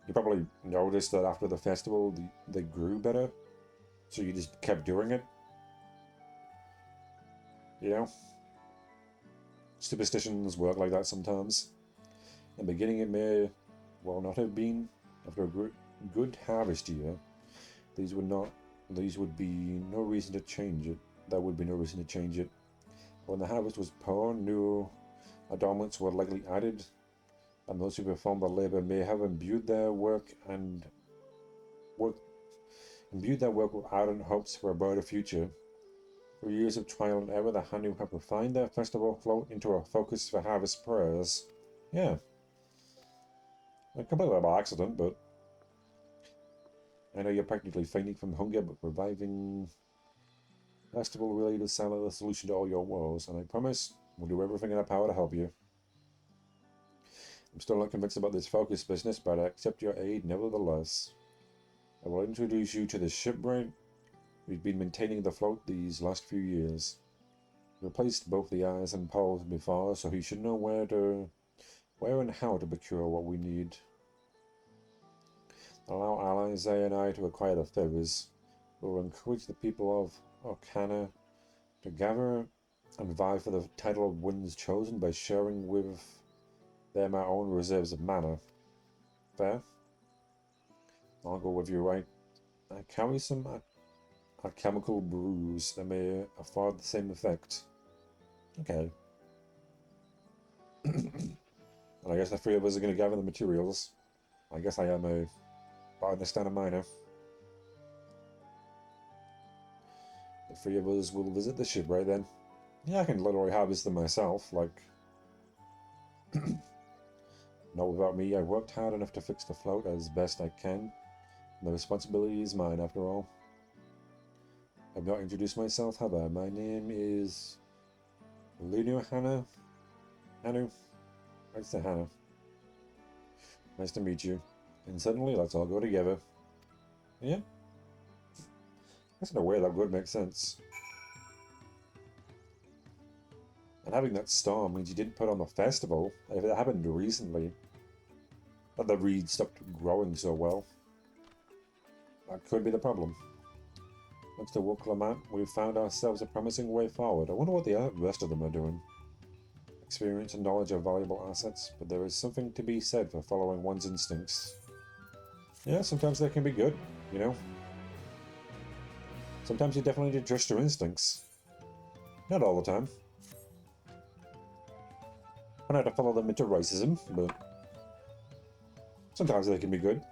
You probably noticed that after the festival, they grew better. So you just kept doing it. You know? Superstitions work like that sometimes. In the beginning it may well not have been. After a good harvest year, these would be no reason to change it. There would be no reason to change it. When the harvest was poor, new adornments were likely added, and those who performed the labor may have imbued their work with ardent hopes for a brighter future. Through years of trial and error, the Hanu have refined their festival float into a focus for harvest prayers. Yeah. Completely by accident, but I know you're practically fainting from hunger, but reviving festival really is the solution to all your woes, and I promise we'll do everything in our power to help you. I'm still not convinced about this focus business, but I accept your aid nevertheless. I will introduce you to the shipwright. We've been maintaining the float these last few years. We replaced both the eyes and poles before, so he should know where and how to procure what we need. Allow allies and I to acquire the feathers. We will encourage the people of Orkana to gather and vie for the title of Winds Chosen by sharing with them our own reserves of mana. Fair? I'll go with you, right? I carry some alchemical brews that may afford the same effect. Okay. And I guess the three of us are going to gather the materials. I guess I am a botanist and a miner. The three of us will visit the ship, right then? Yeah, I can literally harvest them myself, like... Not without me. I worked hard enough to fix the float as best I can. The responsibility is mine, after all. I've not introduced myself, have I? My name is... Hanu? I'd say Hannah. Nice to meet you. And suddenly, let's all go together. Yeah? I guess in a way that would make sense. And having that storm means you didn't put on the festival. If it happened recently, that the reeds stopped growing so well. That could be the problem. Thanks to Woklamat, we've found ourselves a promising way forward. I wonder what the rest of them are doing. Experience and knowledge are valuable assets, but there is something to be said for following one's instincts. Yeah, sometimes they can be good, you know? Sometimes you definitely need to trust your instincts. Not all the time. I don't have to follow them into racism, but sometimes they can be good.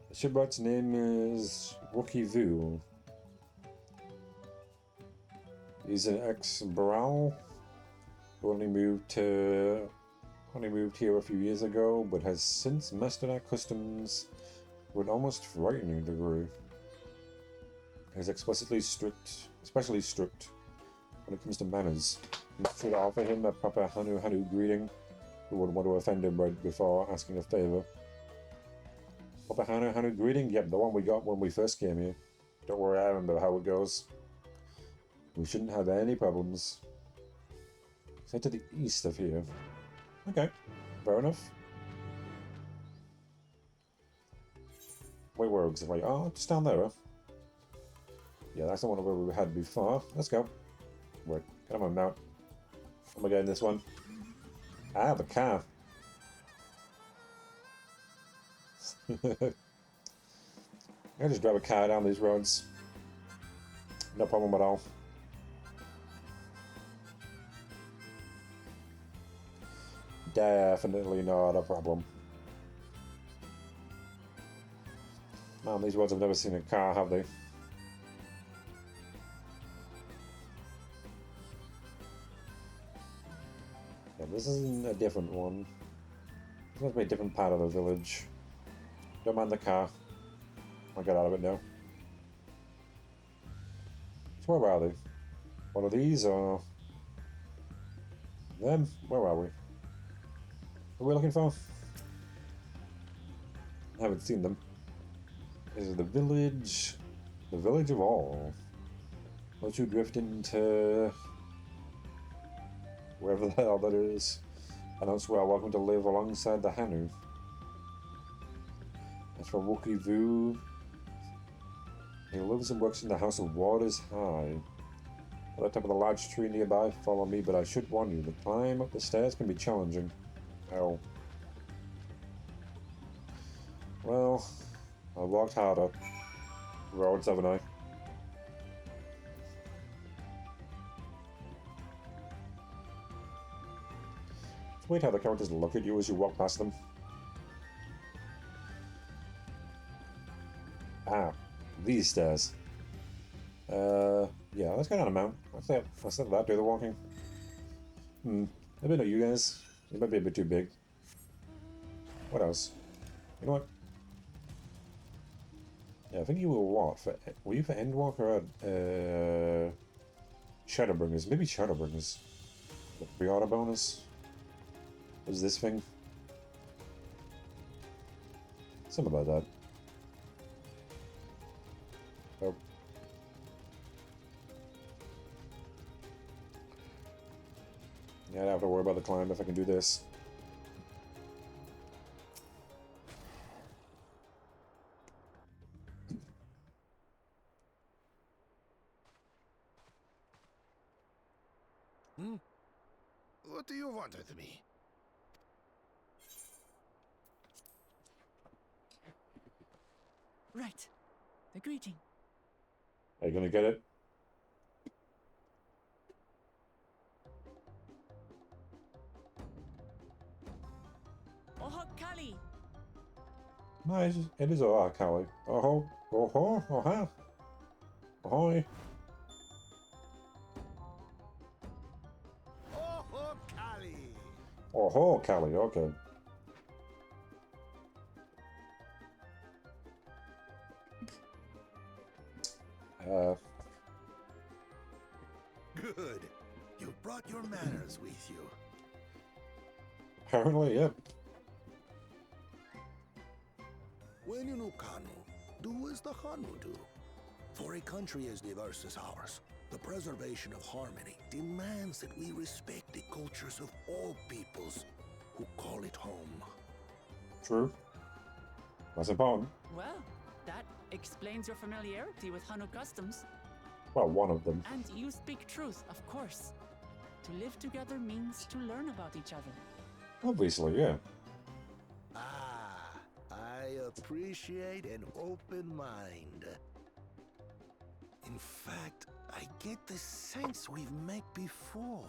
The shipwright's name is Wookie Vu. He's an ex-Baral who only moved here a few years ago, but has since mastered our customs to an almost frightening degree. He's especially strict when it comes to manners. You should offer him a proper Hanu greeting. Who wouldn't want to offend him right before asking a favor? Proper Hanu greeting? Yep, the one we got when we first came here. Don't worry, I remember how it goes. We shouldn't have any problems. Head to the east of here. Okay, fair enough. Wait, where exactly? Oh, just down there. Yeah, that's the one where we had before. Let's go. Wait, come on, mount. Am I getting this one? Ah, the car. I just drive a car down these roads. No problem at all. Definitely not a problem. Man, these roads have never seen a car, have they? Yeah, this is a different one. This must be a different part of the village. Don't mind the car. I'll get out of it now. So where are they? One of these or them? Where are we? What are we looking for? I haven't seen them. This is the village of all. Let you drift into wherever the hell that is. And that's where welcome to live alongside the Hanu. As for Wookie Vu, he lives and works in the House of Waters High. At the top of the large tree nearby, follow me, but I should warn you, the climb up the stairs can be challenging. Oh. Well, I walked harder. Roads, haven't I? It's weird how the characters look at you as you walk past them. Ah, these stairs. Yeah, let's go down a mount. Let's let that do the walking. Maybe not you guys. You might be a bit too big. What else? You know what? Yeah, I think you were what? Were you for Endwalker or Shadowbringers? Maybe Shadowbringers. The pre-order bonus? Was this thing? Something like that. Oh. Yeah, I don't have to worry about the climb if I can do this. What do you want with me? Right. The greeting. Are you gonna get it? Oh, Kali! No, it is alright, Callie. Oh ho, oh ha. Ahoy. Oh, Kali! Oh ho, Callie, okay. Good. You brought your manners with you. Apparently, yep. When you know Kanu, do as the Hanu do. For a country as diverse as ours, the preservation of harmony demands that we respect the cultures of all peoples who call it home. True. That's important. Well, that explains your familiarity with Hanu customs. Well, one of them. And you speak truth, of course. To live together means to learn about each other. Obviously, yeah. I appreciate an open mind. In fact, I get the sense we've met before.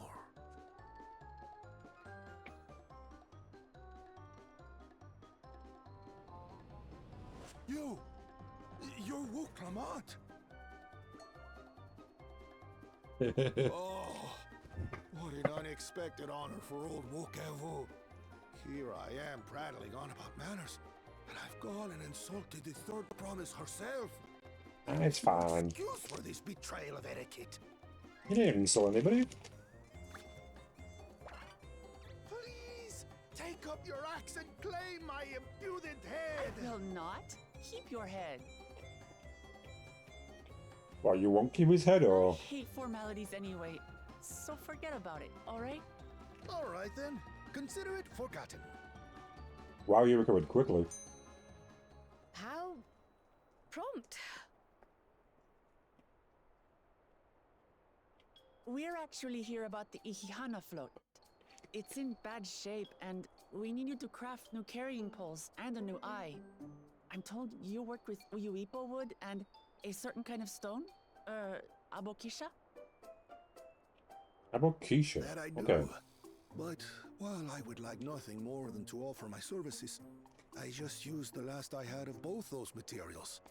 You're Wuklamat. Oh, what an unexpected honor for old Wukavu. Here I am prattling on about manners, and I've gone and insulted the third promise herself. It's fine. Excuse for this betrayal of etiquette. You didn't insult anybody. Please, take up your axe and claim my impudent head. I will not. Keep your head. Well, you won't keep his head, or? I hate formalities anyway, so forget about it, alright? Alright then, consider it forgotten. Wow, you recovered quickly. How prompt. We're actually here about the Ihihana float. It's in bad shape, and we need you to craft new carrying poles and a new eye. I'm told you work with Uyuipo wood and a certain kind of stone? Abokisha? Abokisha. That I do. Okay. But while I would like nothing more than to offer my services, I just used the last I had of both those materials.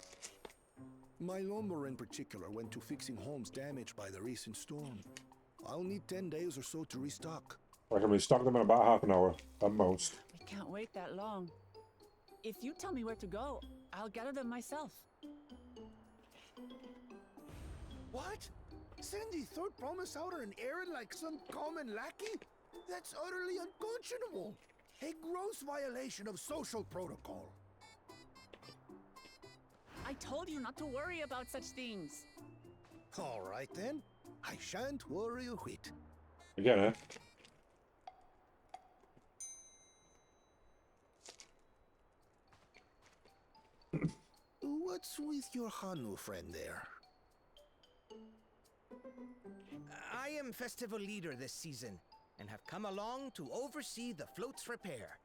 My lumber in particular went to fixing homes damaged by the recent storm. I'll need 10 days or so to restock. I can restock them in about half an hour, at most. I can't wait that long. If you tell me where to go, I'll gather them myself. What? Send the third promise out on an errand like some common lackey? That's utterly unconscionable. A gross violation of social protocol. I told you not to worry about such things. All right then. I shan't worry a whit. Again, eh? What's with your Hanu friend there? I am festival leader this season, and have come along to oversee the float's repair.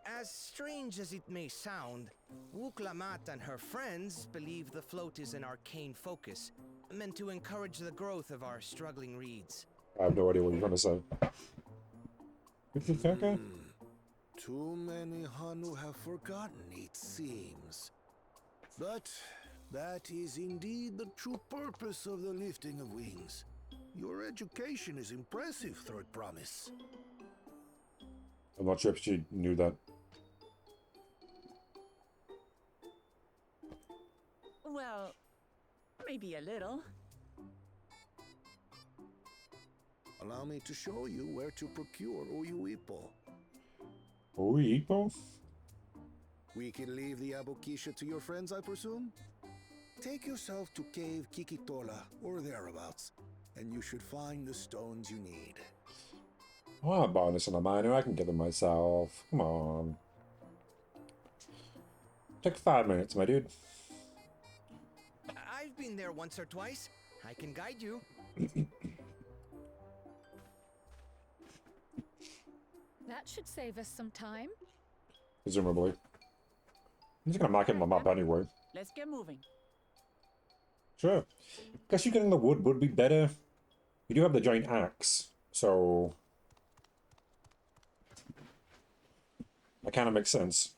As strange as it may sound, Wuklamat and her friends believe the float is an arcane focus, meant to encourage the growth of our struggling reeds. I have no idea what you're trying to say. Too many Hanu have forgotten, it seems. But that is indeed the true purpose of the lifting of wings. Your education is impressive, Third Promise. I'm not sure if she knew that. Well, maybe a little. Allow me to show you where to procure Uyuipo. Uyuipo? We can leave the Abokisha to your friends, I presume? Take yourself to Cave Kikitola, or thereabouts, and you should find the stones you need. Oh, I'm bonus on a miner. I can get them myself. Come on. Took 5 minutes, my dude. I've been there once or twice. I can guide you. That should save us some time. Presumably. I'm just gonna mark it on the map anyway. Let's get moving. Sure. Guess you getting the wood would be better. You do have the giant axe, so that kind of makes sense.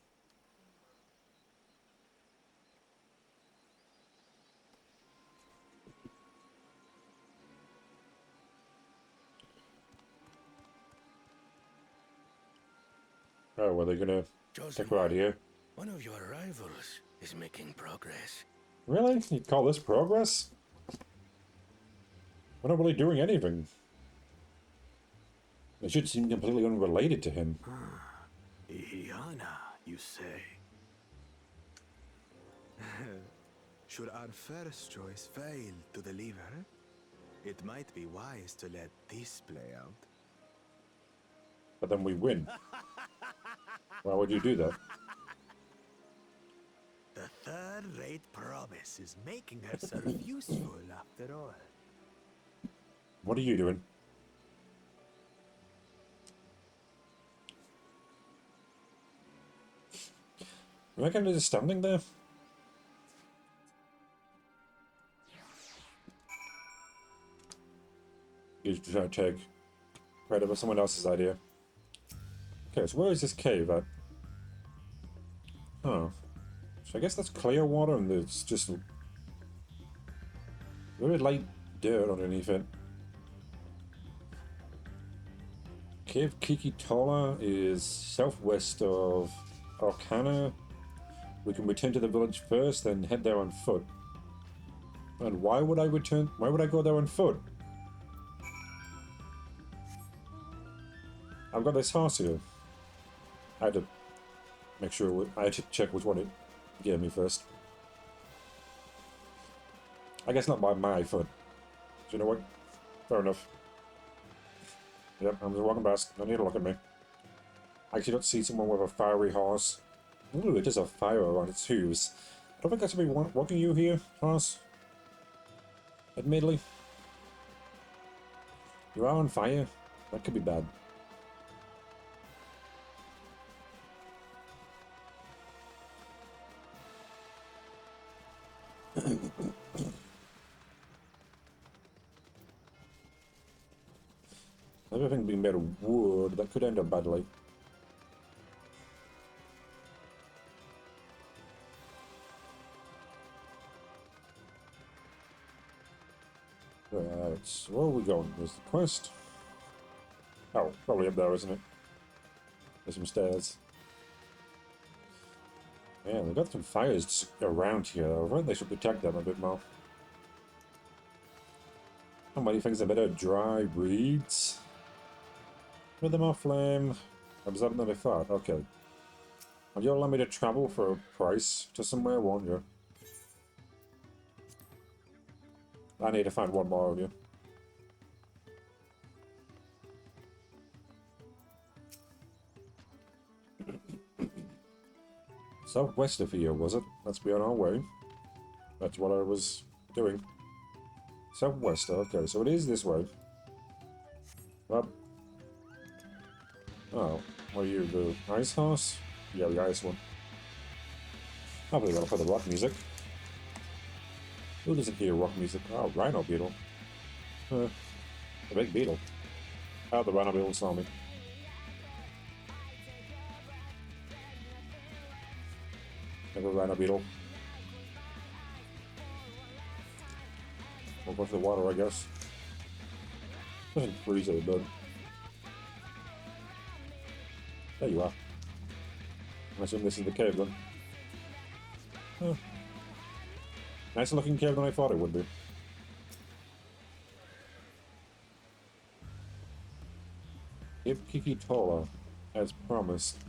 Oh, were they gonna take her out here? One of your rivals is making progress. Really? You'd call this progress? We're not really doing anything. It should seem completely unrelated to him. Ihiana, you say? Should our first choice fail to deliver, it might be wise to let this play out. But then we win. Why would you do that? The third-rate promise is making herself useful after all. What are you doing? Am I kind of just standing there? He's trying to take credit for someone else's idea. Okay, so where is this cave at? Oh. So I guess that's clear water and there's just very light dirt underneath it. Cave Kikitola is southwest of Arcana. We can return to the village first, then head there on foot. And why would I return? Why would I go there on foot? I've got this horse here. I had to make sure. I had to check which one it gave me first. I guess not by my foot. So you know what? Fair enough. Yep, I'm just walking past. Don't need to look at me. I actually don't see someone with a fiery horse. Ooh, it is a fire on its hooves. I don't think I should be walking you here, horse. Admittedly. You are on fire. That could be bad. Everything being made of wood, that could end up badly. Right, where are we going? There's the quest. Oh, probably up there, isn't it? There's some stairs. Yeah, they've got some fires around here. I think they should protect them a bit more. How many things are better? Dry reeds? With them off flame. Was that another thought? Okay. And you'll allow me to travel for a price to somewhere, won't you? I need to find one more of you. Southwest of here, was it? Let's be on our way. That's what I was doing. Southwest, okay, so it is this way. Well, oh, what are you, the ice horse? Yeah, the ice one. I'm probably gonna play the rock music. Who doesn't hear rock music? Oh, Rhino Beetle. The big beetle. Oh, the Rhino Beetle saw me. Never Rhino Beetle. We'll go to the water, I guess. Doesn't freeze it, but... There you are. I assume this is the cave then. Huh. Nicer looking cave than I thought it would be. If Kikitola, as promised.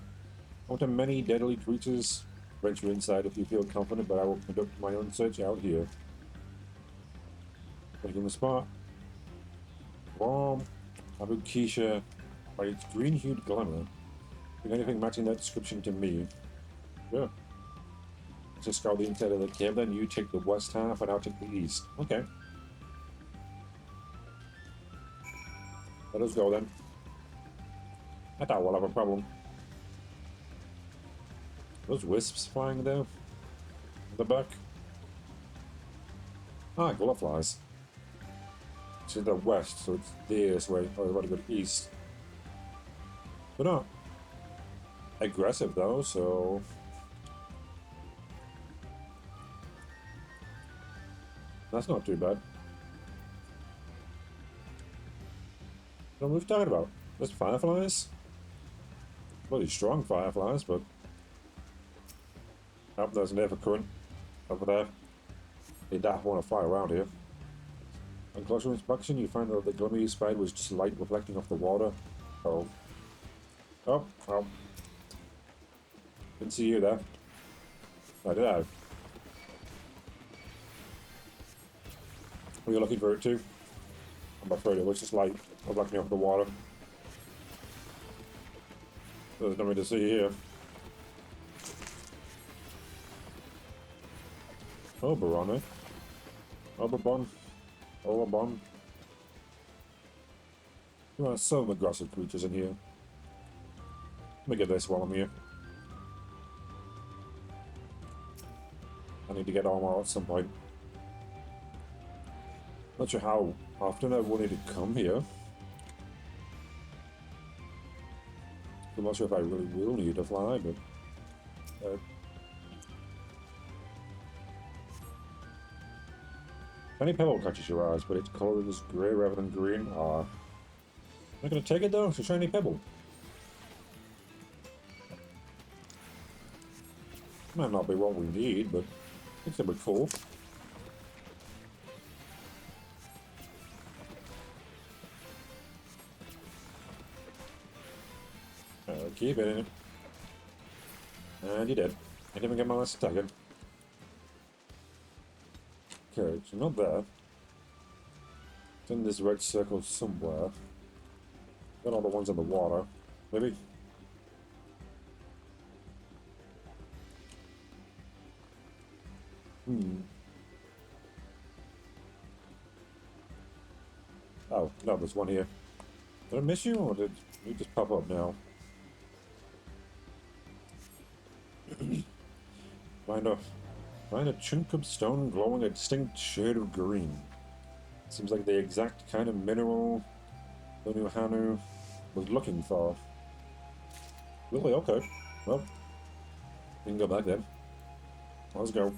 Out of many deadly creatures, venture inside if you feel confident, but I will conduct my own search out here. Taking the spot. Warm, Abukisha, by its green-hued glamour. Is anything matching that description to me? Yeah. Let's just scout the inside of the cave, then you take the west half and I'll take the east. Okay. Let us go then. I thought we'll have a problem. Those wisps flying there? In the back? Ah, glowflies. It's in the west, so it's this way. Oh, they're about to go east. They're not aggressive though, so... That's not too bad. What are we talking about? Just fireflies? Really strong fireflies, but... Oh, there's an air current over there. They don't want to fly around here. On closer inspection, you find that the glimmer you spied was just light reflecting off the water. Oh. Oh, oh. Didn't see you there. I did I? Were you looking for it too? I'm afraid it was just light reflecting off the water. There's nothing to see here. Oberon, eh? Oberon. Oberon. There are some aggressive creatures in here. Let me get this while I'm here. I need to get armor at some point. Not sure how often I wanted to come here. I'm not sure if I really will need to fly, but... Any pebble catches your eyes, but its color is grey rather than green. I'm not going to take it though, it's a shiny pebble. Might not be what we need, but it's a bit cool. Keep it in it. And you did. I didn't even get my last attack in. Okay, so not there. It's in this red circle somewhere. Got all the ones in the water. Maybe? Oh, no, there's one here. Did I miss you, or did you just pop up now? Find a chunk of stone glowing a distinct shade of green. Seems like the exact kind of mineral Hanu was looking for. Really? Okay. Well, we can go back then. Let's go.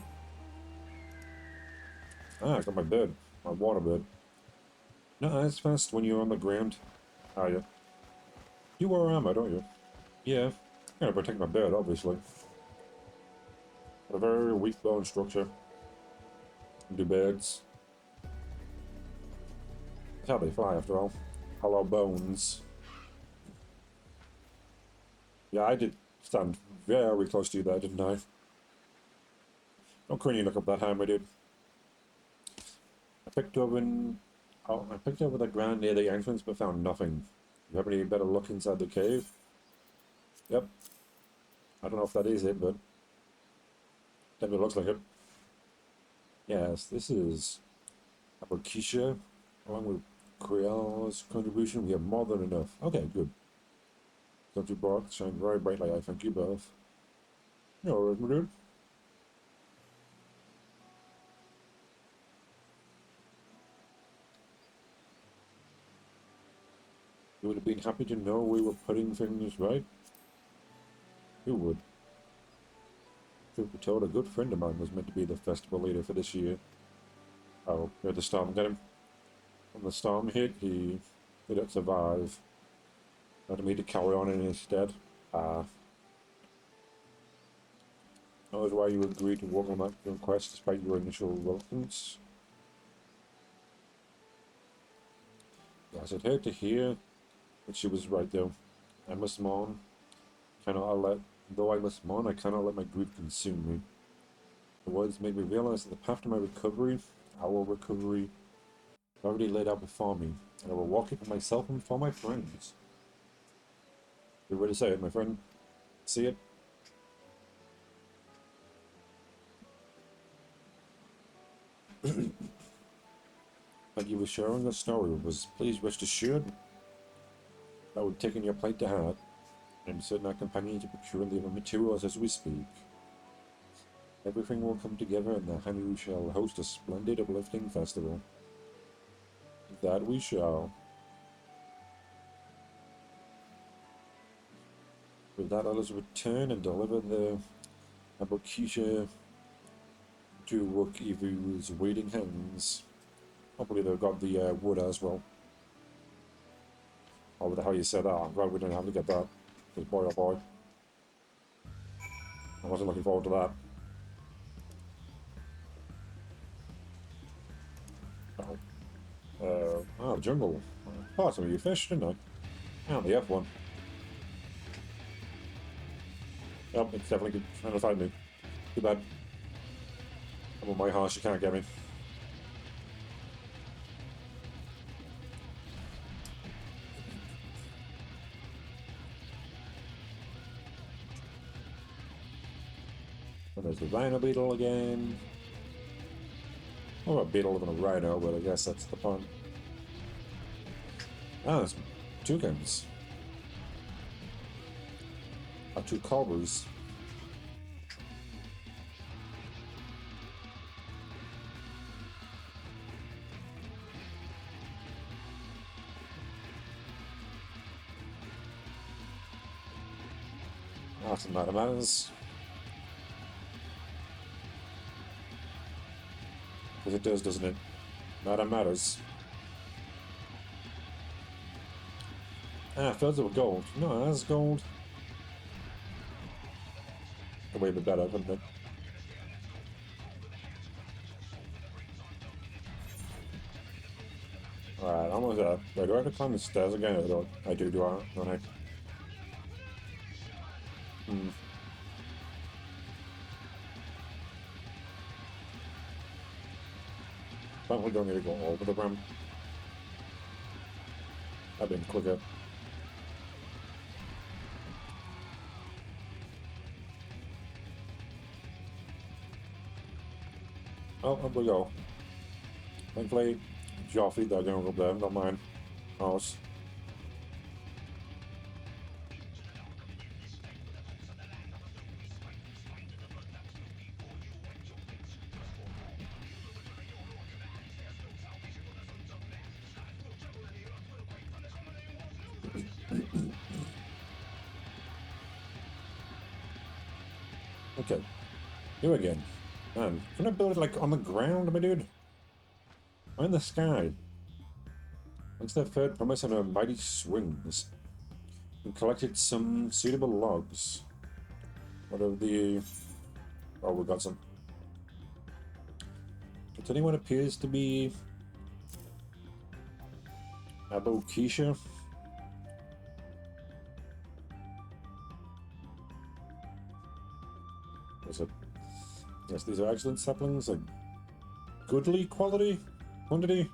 I got my bird. My water bird. Not as fast when you're on the ground, are you? You wear armor, don't you? Yeah. I'm gonna protect my bird, obviously. A very weak bone structure. Do birds. That's how they fly, after all. Hollow bones. Yeah, I did stand very close to you there, didn't I? Don't crane you look up that high, my dude. I picked over the ground near the entrance, but found nothing. You have any better look inside the cave? Yep. I don't know if that is it, but definitely looks like it. Yes, this is Abrokisha, along with Creel's contribution. We have more than enough. Okay, good. Don't you both shine very brightly, I thank you both. You're alright, my dude. You would have been happy to know we were putting things right. Who would? Truth be told, a good friend of mine was meant to be the festival leader for this year. Oh, we had the storm get him. When the storm hit, he didn't survive. Had me to carry on in his stead. That was why you agreed to work on that quest despite your initial reluctance. Yes, I'd hate to hear, but she was right though. I must mourn. Though I must mourn, I cannot let my grief consume me. The words made me realize that the path to my recovery, our recovery, is already laid out before me, and I will walk it for myself and for my friends. You ready to say it, my friend? See it? Thank you for sharing your story with us. Please rest assured that we've taken your plight to heart. I'm certain our companions are procuring the other materials as we speak. Everything will come together and the Hanu shall host a splendid, uplifting festival. That we shall. With that, let us return and deliver the Abokisha to Wook-Ivu's waiting hands. Hopefully they've got the wood as well. Oh, what the hell you said that? I'm glad we didn't have to get that. Because boy oh boy. I wasn't looking forward to that. Jungle. Oh, some of you fish, didn't I? And the F1. Yep, it's definitely trying to find me. Too bad. I'm on my horse, you can't get me. And there's the rhino beetle again. More a beetle than a rhino, but I guess that's the point. Ah, there's toucans. Two cobras. That's not matters. Because it does, doesn't it? Matters. Ah, fills it with gold. No, that's gold. A way bit better, wouldn't it? Alright, almost there. Wait, do I have to climb the stairs again? Or don't I? Don't I? Probably don't need to go over the ramp. I've been quicker. Oh, up we go. Thankfully, Joffrey, they're going to go there, not mine. Ours. Okay. You again. Man, can I build it like on the ground, my dude? Or in the sky? Once their third promise on a mighty swings. We collected some suitable logs. What are the... Oh, we got some. Does anyone appears to be... Abokisha? What's it? Yes, these are excellent saplings, like goodly quality, quantity.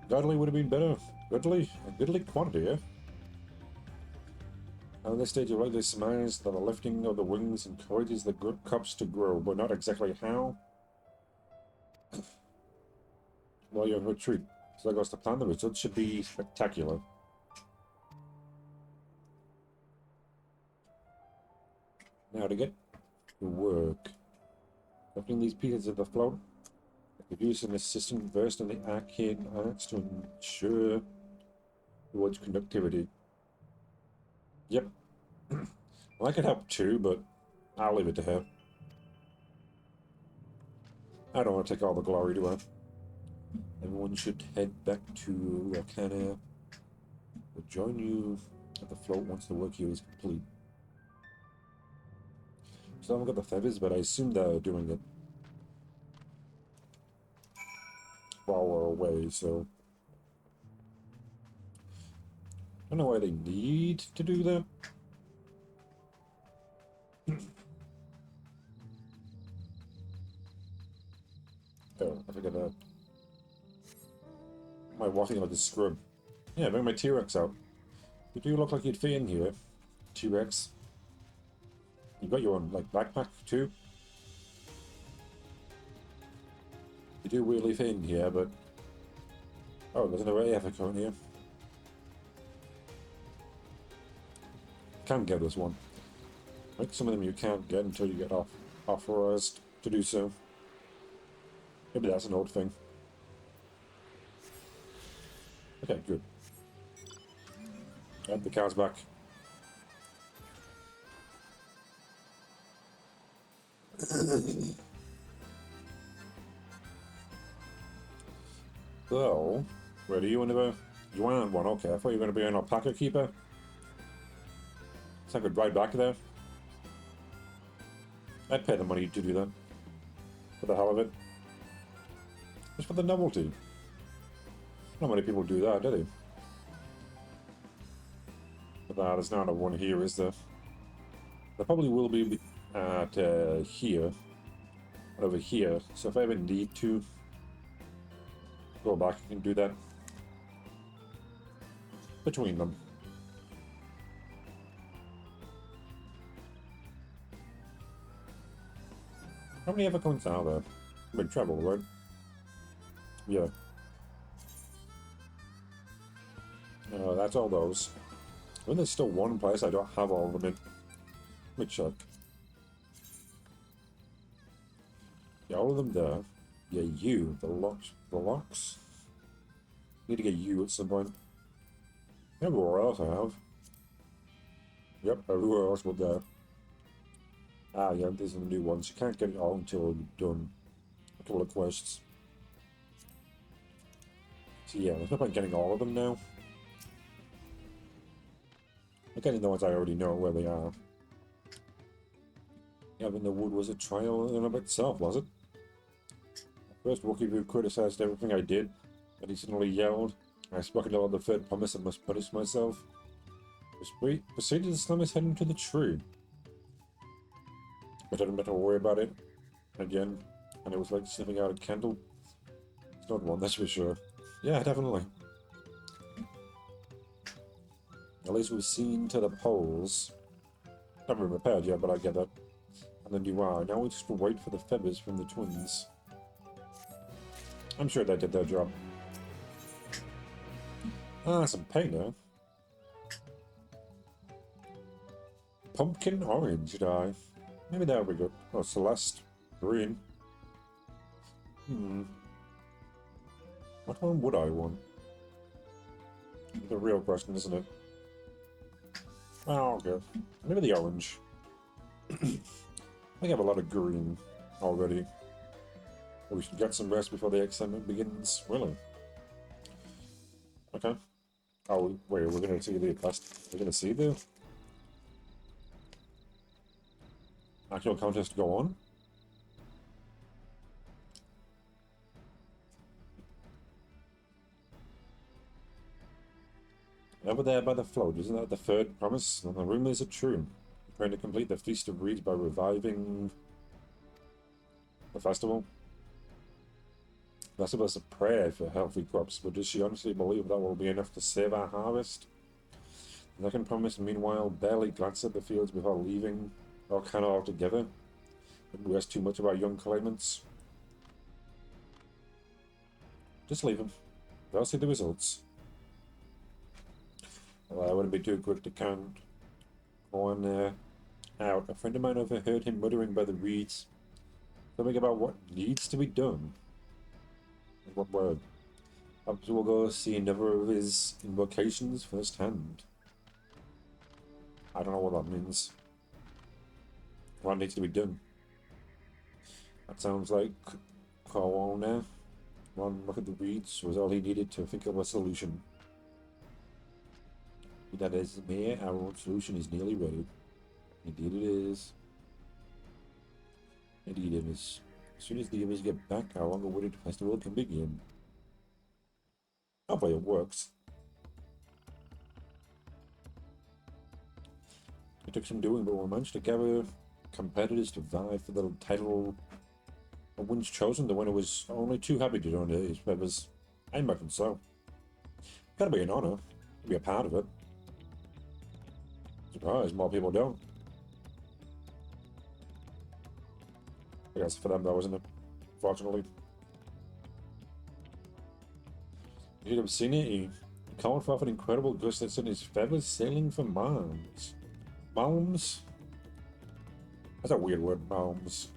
Godly would have been better. Goodly quantity, yeah. And at this stage, you rightly surmise that the lifting of the wings encourages the cups to grow, but not exactly how. While you're in retreat, so that goes to plan. The results should be spectacular. Now to get to work. Lifting these pieces of the float, I could use an assistant versed in the arcane arts to ensure towards conductivity. Yep. Well, I could help too, but I'll leave it to her. I don't want to take all the glory to her. Everyone should head back to Arcana. We'll join you at the float once the work here is complete. So I haven't got the feathers, but I assume they're doing it while we're away, so... I don't know why they need to do that. Oh, I forgot that. Am I walking like a scrub? Yeah, bring my T-Rex out. You do look like you'd fit in here, T-Rex. You got your own, like, backpack, too? You do really fit in here, but... Oh, there's another AF account here. Can't get this one. Like some of them you can't get until you get authorized to do so. Maybe that's an old thing. Okay, good. Add the cars back. So, where do you want to go? You want one? Okay, I thought you were going to be an alpaca keeper. So I could ride back there. I'd pay the money to do that. For the hell of it. Just for the novelty. Not many people do that, do they? But there's not a one here, is there? There probably will be at here. Over here. So if I ever need to go back, I can do that. Between them. How many other coins are there? I'm in trouble, right? Yeah. That's all those. When there's still one place I don't have all of them in. Let me check. Yeah, all of them there. Yeah, you. The locks. Need to get you at some point. Yeah, what else I have. Yep, everywhere else will go. Ah, yeah, these are the new ones. You can't get it all until you've done all the quests. So yeah, there's no point getting all of them now. I'm getting the ones I already know where they are. Having the wood was a trial in of itself, was it? First, Wookiee who criticized everything I did, and he suddenly yelled, I spoke a of the third promise and must punish myself. Proceeded to slam his head into the tree. But I didn't have to worry about it again, and it was like sniffing out a candle. It's not one, that's for sure. Yeah, definitely. At least we've seen to the poles. Not been repaired yet, but I get that. And then you are. Now we just wait for the feathers from the twins. I'm sure they did their job. Ah, some paint now. Pumpkin orange dye. Maybe that would be good. Oh, Celeste. Green. What one would I want? The real question, isn't it? Oh, okay. Maybe the orange. I have a lot of green already. We should get some rest before the excitement begins. Really? Okay. Oh, wait, we're gonna see the quest. We're gonna see the actual contest go on? Over there by the float, isn't that the third promise? And the rumors are true. We're trying to complete the Feast of Reeds by reviving the festival. Festival is a prayer for healthy crops, but does she honestly believe that will be enough to save our harvest? The second promise, meanwhile, barely glanced at the fields before leaving, or kind of altogether. Didn't rest too much about young claimants. Just leave them. They'll see the results. Well, I wouldn't be too quick to count on out. A friend of mine overheard him muttering by the reeds. Something about what needs to be done. What word? Perhaps we'll go see another of his invocations firsthand. I don't know what that means. What needs to be done? That sounds like Corona. One look at the reeds was all he needed to think of a solution. That is, Mayor, our solution is nearly ready. Indeed it is. Indeed it is. As soon as the others get back, our long-awaited festival can begin. Hopefully it works. It took some doing, but we managed to gather competitors to vie for the title. And once chosen, the winner was only too happy to donate his feathers. I imagine so. Gotta be an honor to be a part of it. Surprised more people don't. I guess for them though, isn't it? Fortunately. You'd have seen it, he called forth an incredible gust that sent his feathers sailing for Malms. Malms? That's a weird word, Malms.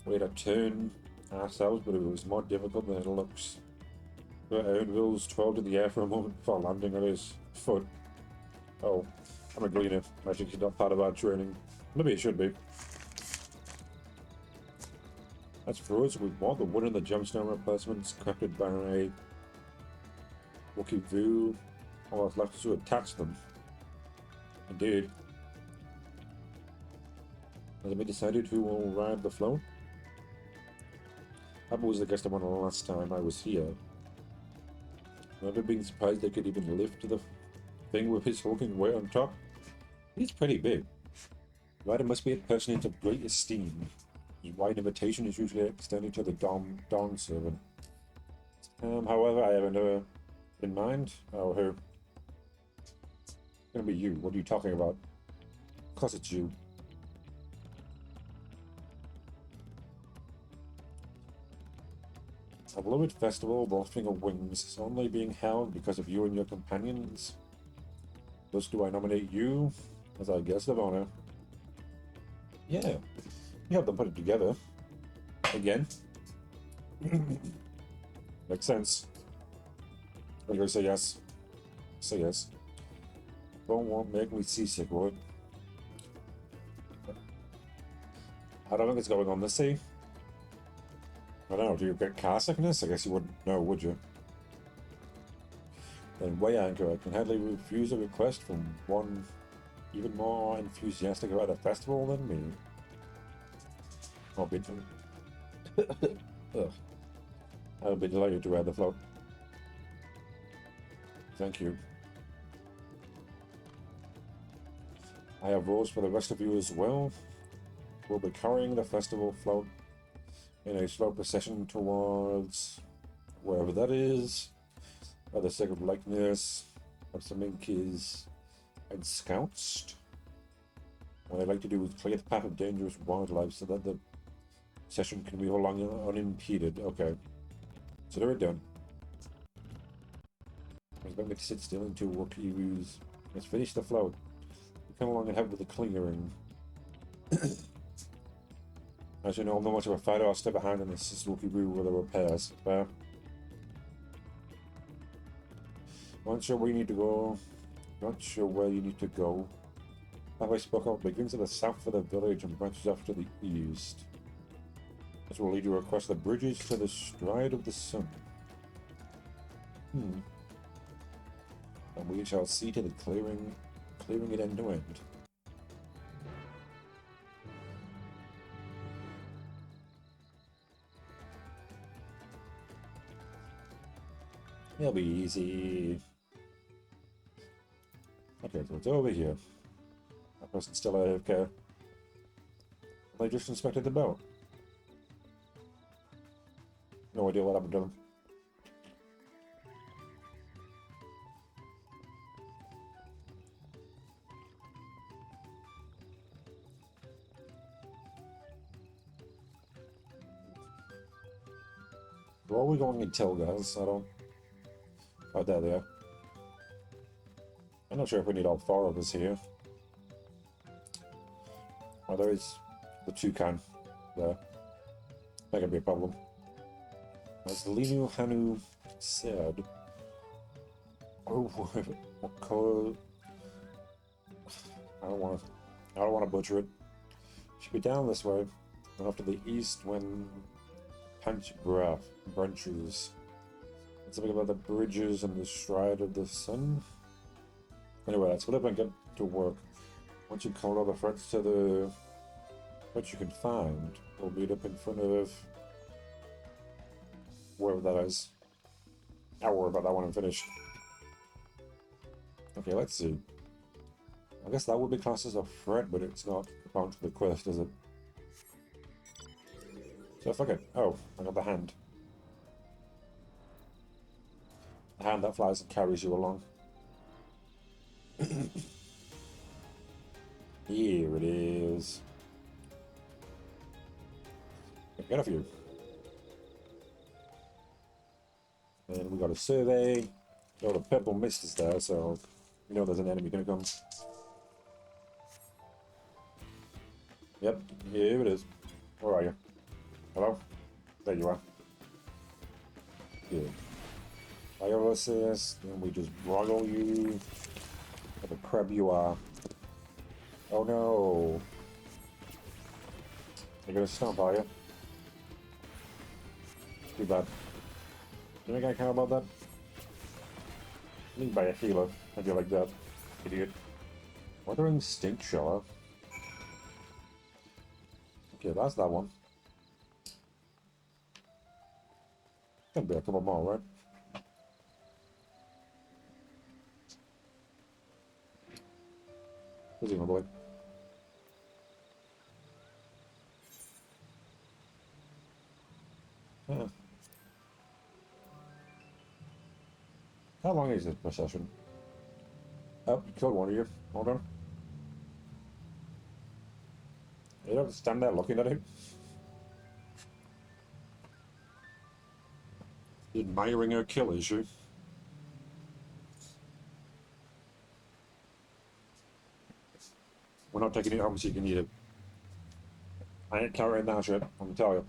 We had to turn ourselves, but it was more difficult than it looks. Ernville's twirled in the air for a moment before landing on his foot. Oh, I'm a gleaner. Magic is not part of our training. Maybe it should be. As for us, we bought the wood and the gemstone replacements crafted by a Wookiee Vu. All that's left is to attach them. Indeed. Has it been decided who will ride the float? That was the guest of one the last time I was here. I remember being surprised they could even lift the thing with his hulking weight on top. He's pretty big. The rider must be a personage of great esteem. A wide invitation is usually extended to the Dawn servant. However, I have another in mind. Oh, who? It's gonna be you. What are you talking about? Of course it's you. A beloved festival boasting of wings is only being held because of you and your companions. Thus do I nominate you as our guest of honor. Yeah, you helped them put it together. Again. Makes sense. I'm gonna say yes. Say yes. won't make me seasick, would? I don't think it's going on the sea. I don't know, do you get car sickness? I guess you wouldn't know, would you? Then weigh anchor. I can hardly refuse a request from one even more enthusiastic about a festival than me. I'll be I'll be delighted to ride the float. Thank you. I have rules for the rest of you as well. We'll be carrying the festival float in a slow procession towards wherever that is, by the sake of likeness of some Inkies and scouts. What I'd like to do is clear the path of dangerous wildlife so that the session can move along unimpeded. Okay. So they're done. Expect me to sit still until Wookiee. Let's finish the float. We come along and help with the clearing. As you know, I'm not much of a fighter. I'll step behind and assist Wookiee with the repairs. Fair. Not sure where you need to go. Not sure where you need to go. Have I spoke out begins to the south of the village and branches off to the east. This will lead you across the bridges to the stride of the sun. And we shall see to the clearing it end to end. It'll be easy. Okay, so it's over here. That person's still AFK. They just inspected the boat. No idea what happened to them. Where are we going until, guys? I don't... Oh, there they are. I'm not sure if we need all four of us here. Oh, there is the toucan there. That could be a problem. As Linu Hanu said... Oh, what color... I don't want to butcher it. Should be down this way, and off to the east when Punch branches. It's something about the bridges and the stride of the sun. Anyway, let's flip and get to work. Once you call all the threats to the what you can find, we'll meet up in front of wherever that is. I'll worry about that when I'm finished. Okay, let's see. I guess that would be classed as a threat, but it's not part of the quest, is it? So fuck it. Oh, I got the hand. The hand that flies and carries you along. Here it is. Get off you. And we got a survey. Oh, the purple mist is there, so you know there's an enemy gonna come. Yep, here it is. Where are you? Hello? There you are. Good. Fire assist, and we just broggle you. What the crab you are. Oh no. You're gonna stomp, are you? Too bad. You think I care about that? Lead by a healer. I feel like that. Idiot. Withering Stink Shower. Okay, that's that one. Can be a couple more, right? Presumably. Yeah. How long is this procession? Oh, you killed one of you. Hold on. You don't stand there looking at him. Admiring her kill, is she? We're not taking it home so you can eat it. I ain't carrying that shit, I'm gonna tell you.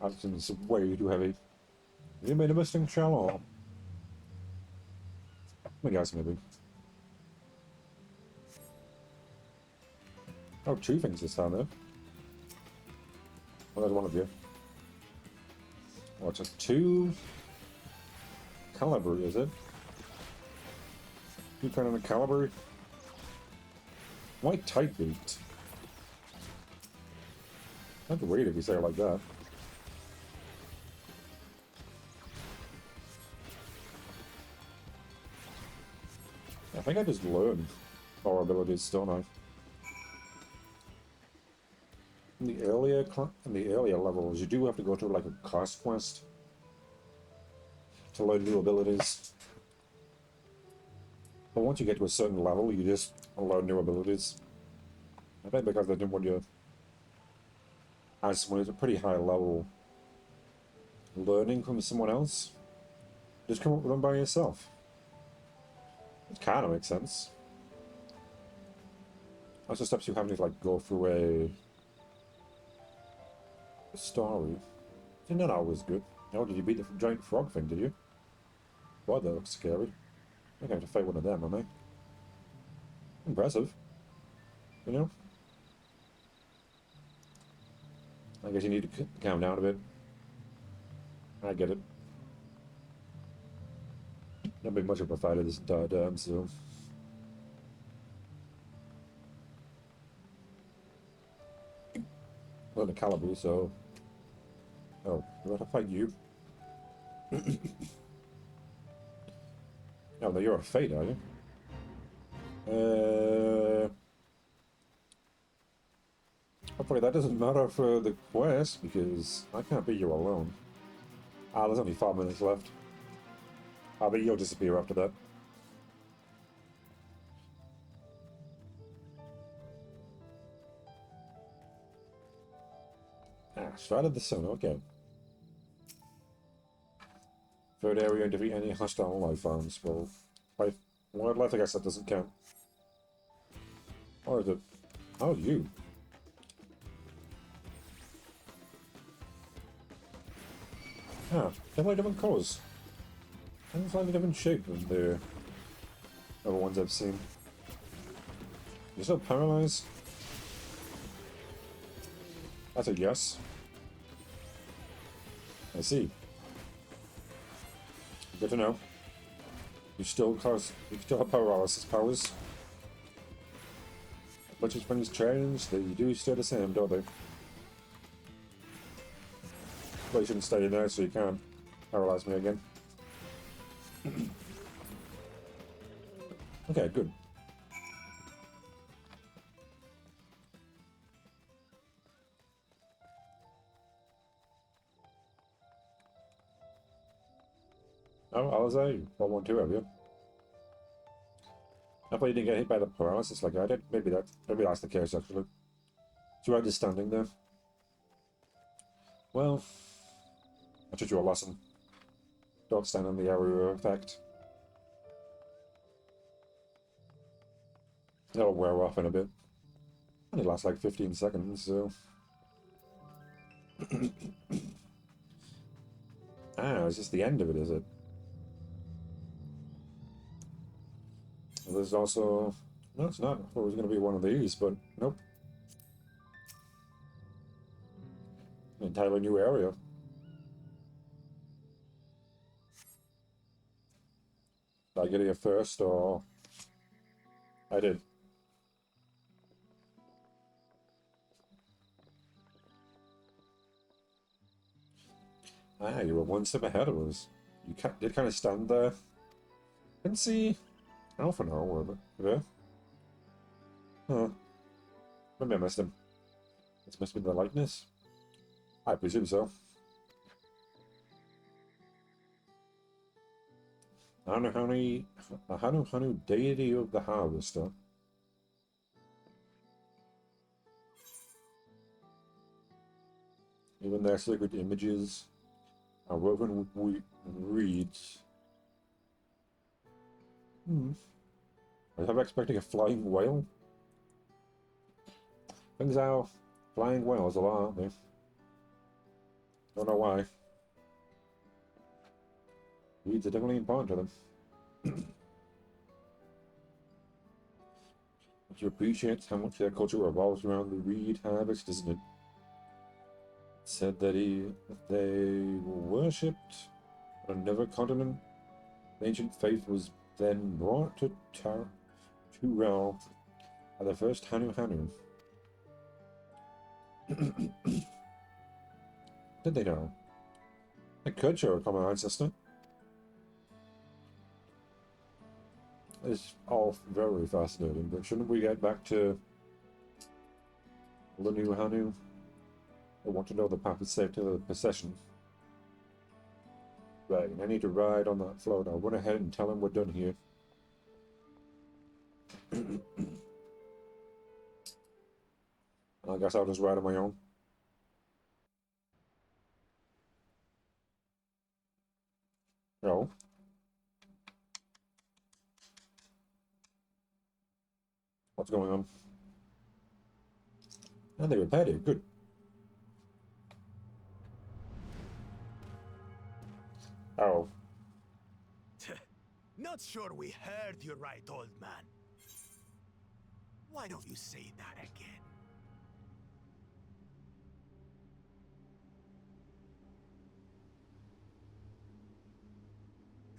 That's way too heavy. You made a missing shell or? Let me guess, maybe. Oh, two things this time, though. Well, there's one of you. Oh, it's a 2 caliber, is it? 2 kind of a caliber? Why type beat? That's weird if you say it like that. I think I just learned our abilities, don't I? In the earlier levels, you do have to go to like a class quest to learn new abilities. But once you get to a certain level, you just learn new abilities. I think because they didn't want you, as someone who's a pretty high level, learning from someone else, just come up with them by yourself. It kind of makes sense. Also stops you having to like go through a story. It's not always good. Oh, did you beat the giant frog thing, did you? Boy, that looks scary. I'm gonna have to fight one of them, am I? Impressive. You know? I guess you need to calm down a bit. I get it. Not been much of a fighter this entire time, so... Well, the caliber, so... Oh, do I have to fight you? Oh, no, you're a fate, are you? Hopefully that doesn't matter for the quest, because I can't beat you alone. Ah, there's only 5 minutes left. I bet you'll disappear after that. Ah, Stride of the Sun, okay. Third area, defeat any hostile life forms. Well, wildlife, I guess that doesn't count. Or is it? Oh, you. Ah, definitely different colours. And slightly different shape than the other ones I've seen. You're still paralyzed? That's a yes. I see. Good to know. You still have paralysis powers. But as things change, they do stay the same, don't they? Well, you shouldn't stay in there so you can't paralyze me again. Okay, good. Oh, Alizé, 112 have you? I thought you didn't get hit by the paralysis like I did. Maybe that's the case actually. So you're just standing there. Well, I taught you a lesson. Don't stand in the area of effect. It'll wear off in a bit. Only lasts like 15 seconds, so... Ah, it's just the end of it, is it? Well, there's also... No, it's not. I thought it was going to be one of these, but nope. An entirely new area. Did I get here first, or... I did. Ah, you were one step ahead of us. You did kind of stand there. Didn't see Alpha now, were there? Huh. Maybe I missed him. It's must be the likeness? I presume so. Hanu, deity of the harvester. Even their sacred images are woven with reeds. I was expecting a flying whale. Things are flying whales a lot, aren't they? Don't know why. Reeds are definitely important to them. She appreciates how much their culture revolves around the reed harvest, isn't it? It said that they were worshipped on another continent. The ancient faith was then brought to Tural by the first Hanu Hanu. Did they know? It could show a common ancestor. It's all very fascinating, but shouldn't we get back to the new Hanu? I want to know the path is safe to the procession. Right, I need to ride on that float. I'll run ahead and tell him we're done here. I guess I'll just ride on my own. No. What's going on? And they repaired it. Good. Oh. Not sure we heard you right, old man. Why don't you say that again?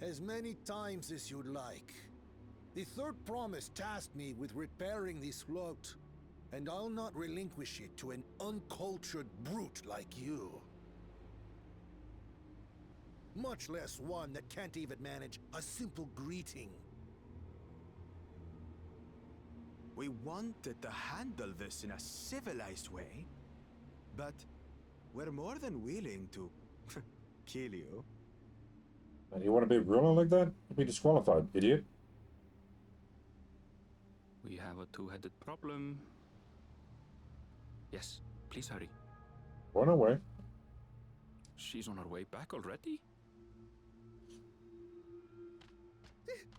As many times as you'd like. The third promise tasked me with repairing this float, and I'll not relinquish it to an uncultured brute like you. Much less one that can't even manage a simple greeting. We wanted to handle this in a civilized way, but we're more than willing to kill you. And you want to be ruler like that? You'll be disqualified, idiot. We have a two-headed problem. Yes, please hurry. Run away. She's on her way back already?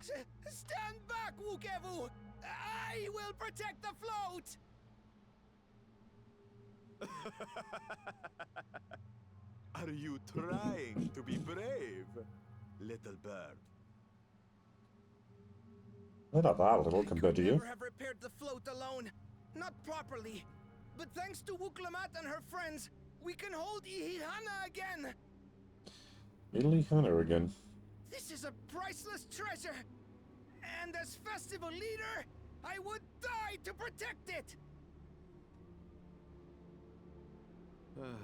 Stand back, Wukevu! I will protect the float! Are you trying to be brave, little bird? They're not that little compared to you. Never have repaired the float alone. Not properly. But thanks to Wuklamat and her friends, we can hold Ihihana again! Ihihana again. This is a priceless treasure! And as festival leader, I would die to protect it!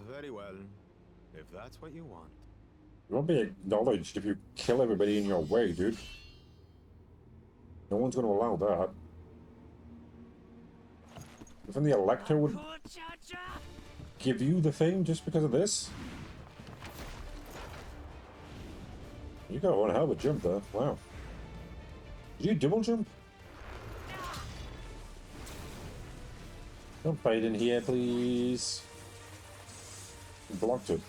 Very well, if that's what you want. You won't be acknowledged if you kill everybody in your way, dude. No one's going to allow that. Even the Elector would give you the fame just because of this? You got one hell of a jump there. Wow. Did you double jump? Don't fight in here, please. You blocked it.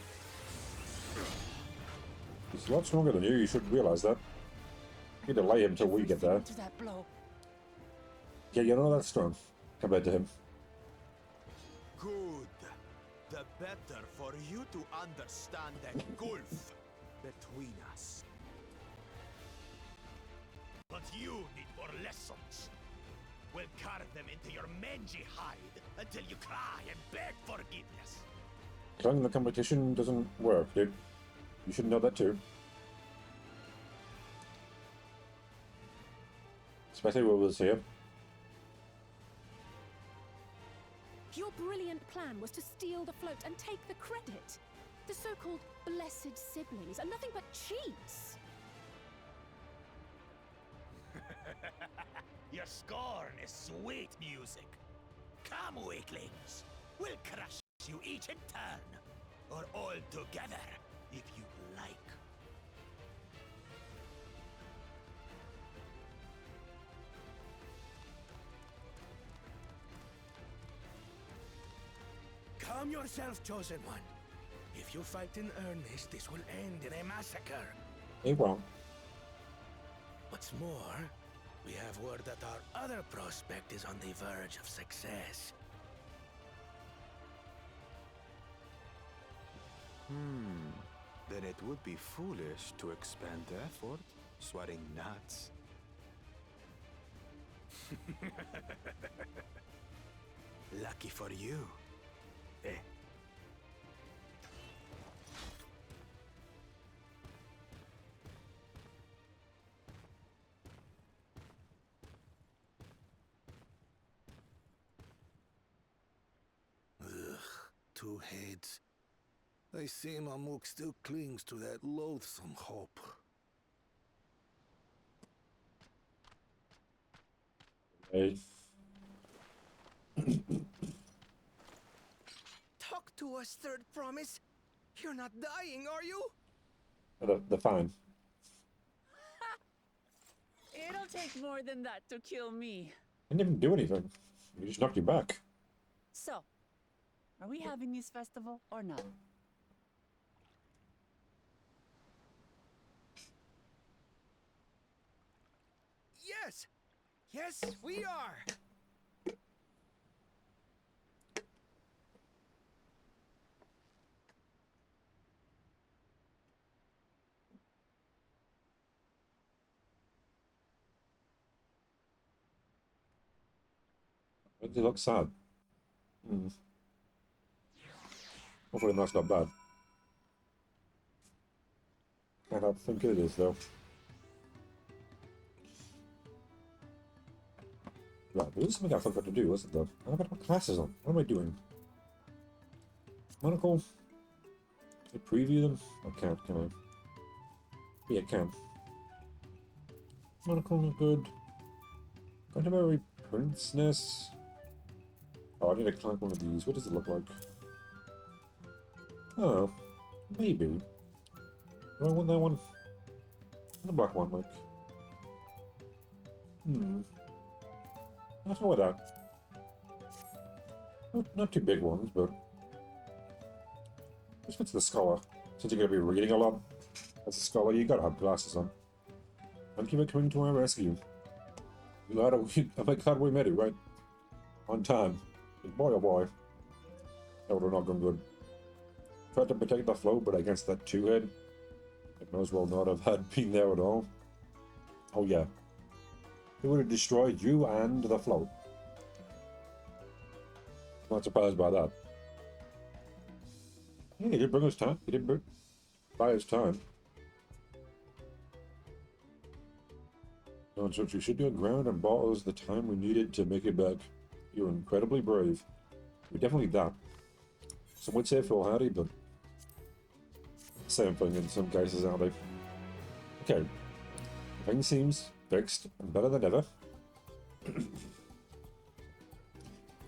He's a lot stronger than you. You should realize that. You delay him till we get there. Yeah, you're not that strong compared to him. Good. The better for you to understand that gulf between us. But you need more lessons. We'll carve them into your mangy hide until you cry and beg forgiveness. Crying in the competition doesn't work, dude. You should know that too. Especially with us here. Your brilliant plan was to steal the float and take the credit. The so-called blessed siblings are nothing but cheats. Your scorn is sweet music. Come, weaklings. We'll crush you each in turn, or all together, if you like. Calm yourself, Chosen One. If you fight in earnest, this will end in a massacre. It won't. What's more, we have word that our other prospect is on the verge of success. Then it would be foolish to expend effort sweating nuts. Lucky for you. Eh? Ugh, two heads. I see Mamuk still clings to that loathsome hope. Hey. Talk to us, third promise. You're not dying, are you? They're fine. It'll take more than that to kill me. I didn't even do anything. You just knocked you back. So, are we having this festival or not? Yes! Yes, we are! Why does he look sad? Hopefully that's not bad. I don't think it is, though. Right, there was something I forgot to do, wasn't there? I've got my glasses on. What am I doing? Monocle? Can I preview them? I can't, can I? Yeah, I can. Monocle not good. Canterbury Princess. Oh, I need to climb one of these. What does it look like? Oh, maybe. Do I want that one? The black one, like. Let's go with that. Not too big ones, but just fits the scholar. Since you're going to be reading a lot, as a scholar, you gotta have glasses on. Thank you for coming to our rescue. I'm glad we made it, right? On time. Boy, oh boy. That would have not gone good. Tried to protect the float, but against that two-head, it may as well not have had been there at all. Oh yeah. It would have destroyed you and the float. Not surprised by that. Yeah, he did bring us time. He did buy us time. So you should be on ground and bought us the time we needed to make it back. You're incredibly brave. You're definitely that. Some would say foolhardy, but same thing in some cases, aren't they? Okay. Everything seems fixed and better than ever.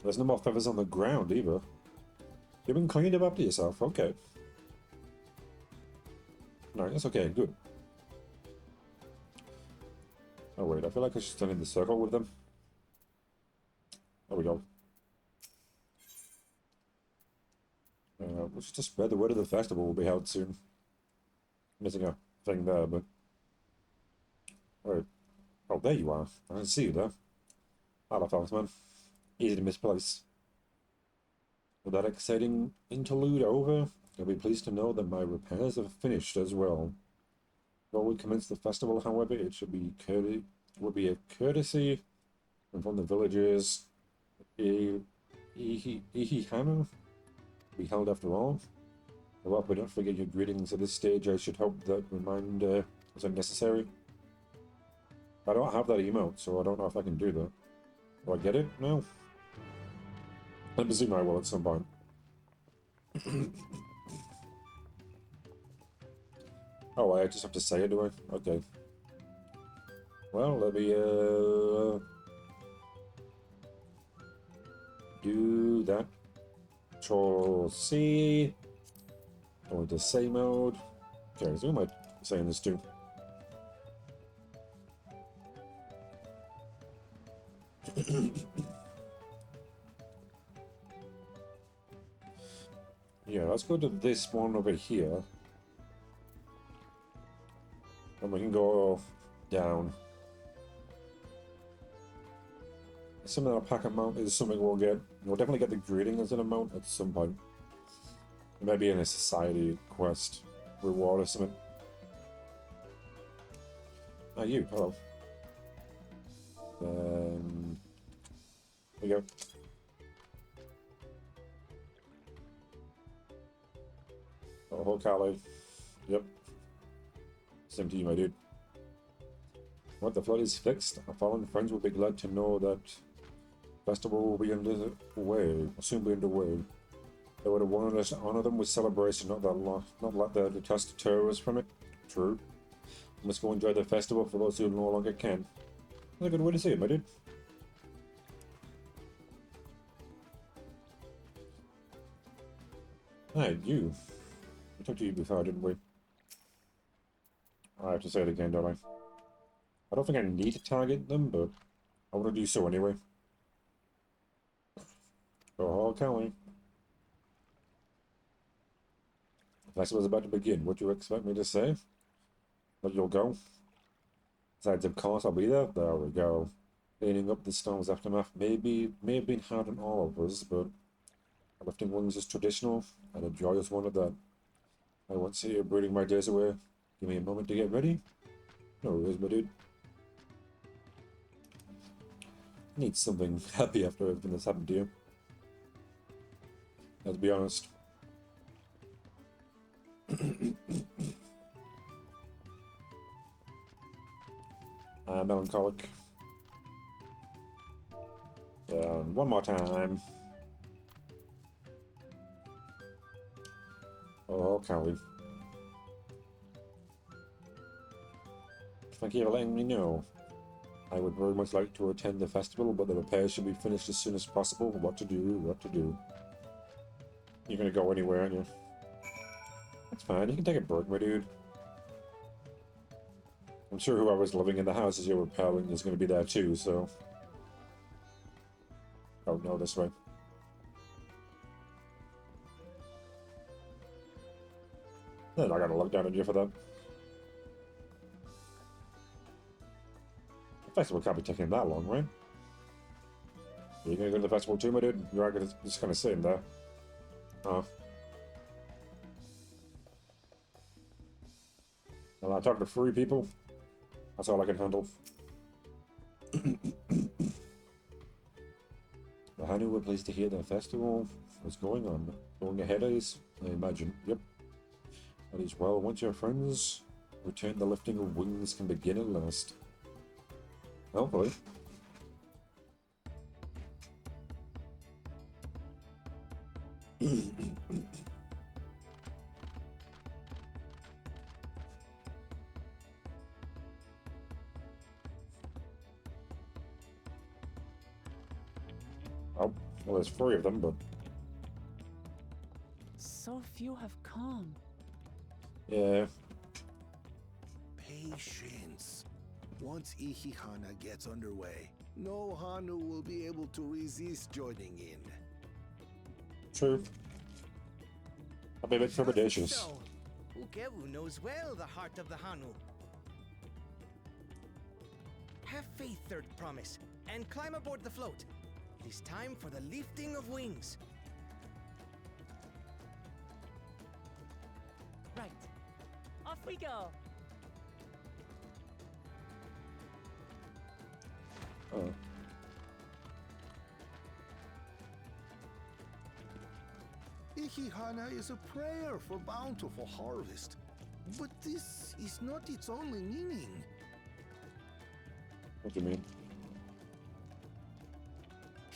There's no more feathers on the ground either. You've been cleaned up after yourself, okay. No, that's okay, good. Oh wait, I feel like I should stand in the circle with them. There we go. Let's just spread the word of the festival will be held soon. Missing a thing there, but... Alright. Oh, there you are. I didn't see you there. Hello, fellas, man. Easy to misplace. With that exciting interlude over, you'll be pleased to know that my repairs are finished as well. Before we commence the festival, however, it would be a courtesy from the villagers Ihihana be held after all. Well, but don't forget your greetings at this stage. I should hope that reminder is unnecessary. I don't have that emote, so I don't know if I can do that. Do I get it? No. I presume I will at some point. Oh, I just have to say it, do I? Okay. Well, let me, do that. Control C. Go into say mode. Okay, so who am I saying this to? Yeah, let's go to this one over here. And we can go down. Some of that pack amount is something we'll get. We'll definitely get the greeting as an amount at some point. Maybe in a society quest reward or something. Ah, you, hello. There you go. Oh, Kali. Yep. Same to you, my dude. What, the flood is fixed? Our fallen friends will be glad to know that festival will be underway, soon be underway. They would have wanted us to honor them with celebration, not let the detest deter us from it. True. We must go enjoy the festival for those who no longer can. That's a good way to see it, my dude. Hey, you. We talked to you before, didn't we? I have to say it again, don't I? I don't think I need to target them, but I want to do so anyway. Oh, Kelly. The festival's about to begin. What do you expect me to say? That you'll go? Besides, of course, I'll be there. There we go. Cleaning up the storm's aftermath may have been hard on all of us, but lifting wings is traditional, and a joyous one at that. I won't see you brooding my days away. Give me a moment to get ready. No worries, my dude. Need something happy after everything that's happened to you. Let's be honest. Melancholic. One more time. Oh, Callie. Thank you for letting me know. I would very much like to attend the festival, but the repairs should be finished as soon as possible. What to do. You're gonna go anywhere, aren't you? That's fine, you can take a break, my dude. I'm sure whoever's living in the houses you're repelling is gonna be there too, so... Oh, no, this way. Then I gotta look down on you for that. The festival can't be taking that long, right? Are you gonna go to the festival too, my dude? You're just kind of sitting there. Oh. Well, I talk to 3 people. That's all I can handle. The Hanu were pleased to hear the festival was going on. Going ahead, I imagine. Yep. That is well. Once your friends return, the lifting of wings can begin at last. Hopefully. Oh, well, there's 3 of them, but... So few have come. Yeah. Patience. Once Ihihana gets underway, no Hanu will be able to resist joining in. True. I'll be a bit trepidatious. So, Ukewu knows well the heart of the Hanu. Have faith, Third Promise, and climb aboard the float. It is time for the lifting of wings. Right. Off we go. Oh. Ihihana is a prayer for bountiful harvest. But this is not its only meaning. What do you mean?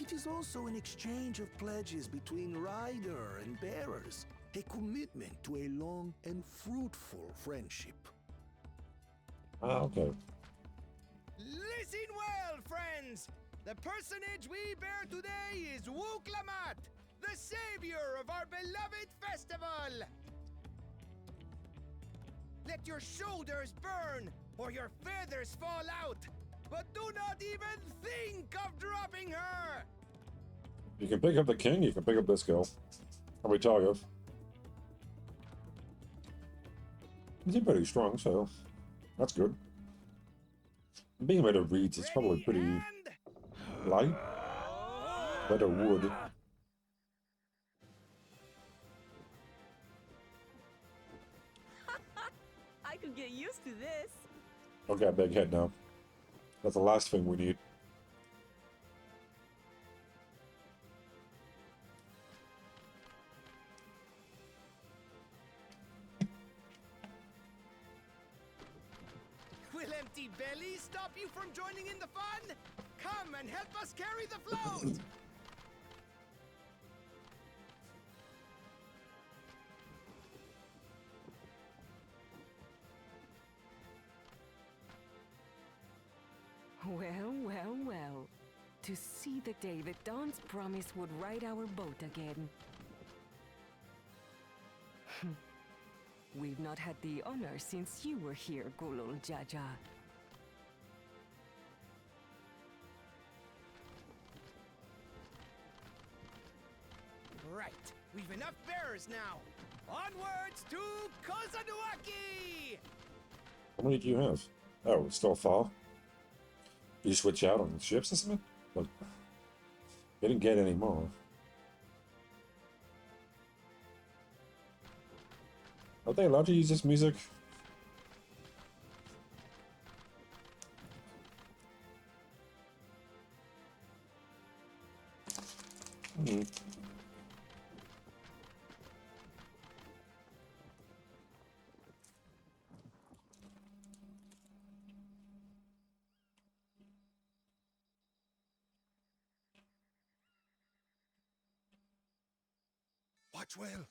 It is also an exchange of pledges between rider and bearers, a commitment to a long and fruitful friendship. Ah, okay. Listen well, friends! The personage we bear today is Wuklamat, the savior of our beloved festival! Let your shoulders burn, or your feathers fall out, but do not even think of dropping her! You can pick up the king, you can pick up this girl. How we tell you? He's pretty strong, so that's good. Being made of reeds is probably pretty light. Better wood. I could get used to this. Okay, big head now. That's the last thing we need. empty belly stop you from joining in the fun? Come and help us carry the float! Well, well, well. To see the day that Dawn's promise would ride our boat again. We've not had the honor since you were here, Gulul Jaja. Right, we've enough bearers now. Onwards to Kozanuaki! How many do you have? Oh, it's still far. You switch out on ships or something? Like, you didn't get any more. Are they allowed to use this music? Watch well,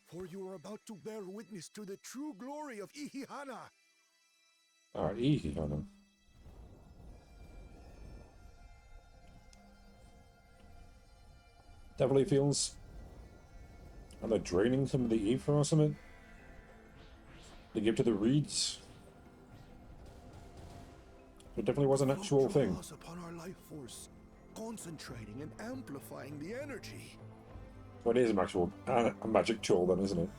for you are about to bear witness to the true glory of Ihihana. Alright, Ihihana. Definitely feels... Are they draining some of the ether or something? They give to the reeds? It definitely was an actual thing. Draws upon our life force, concentrating and amplifying the energy. So it is an actual a magic tool then, isn't it?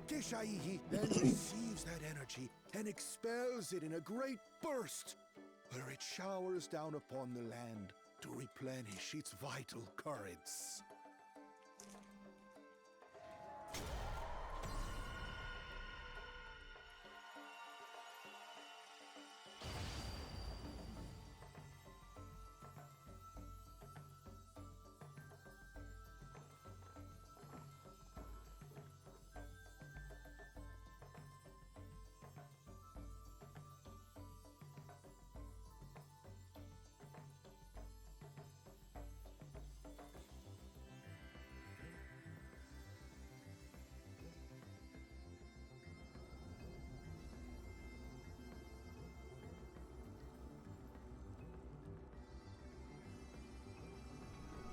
Keshaihi then receives that energy and expels it in a great burst, where it showers down upon the land to replenish its vital currents.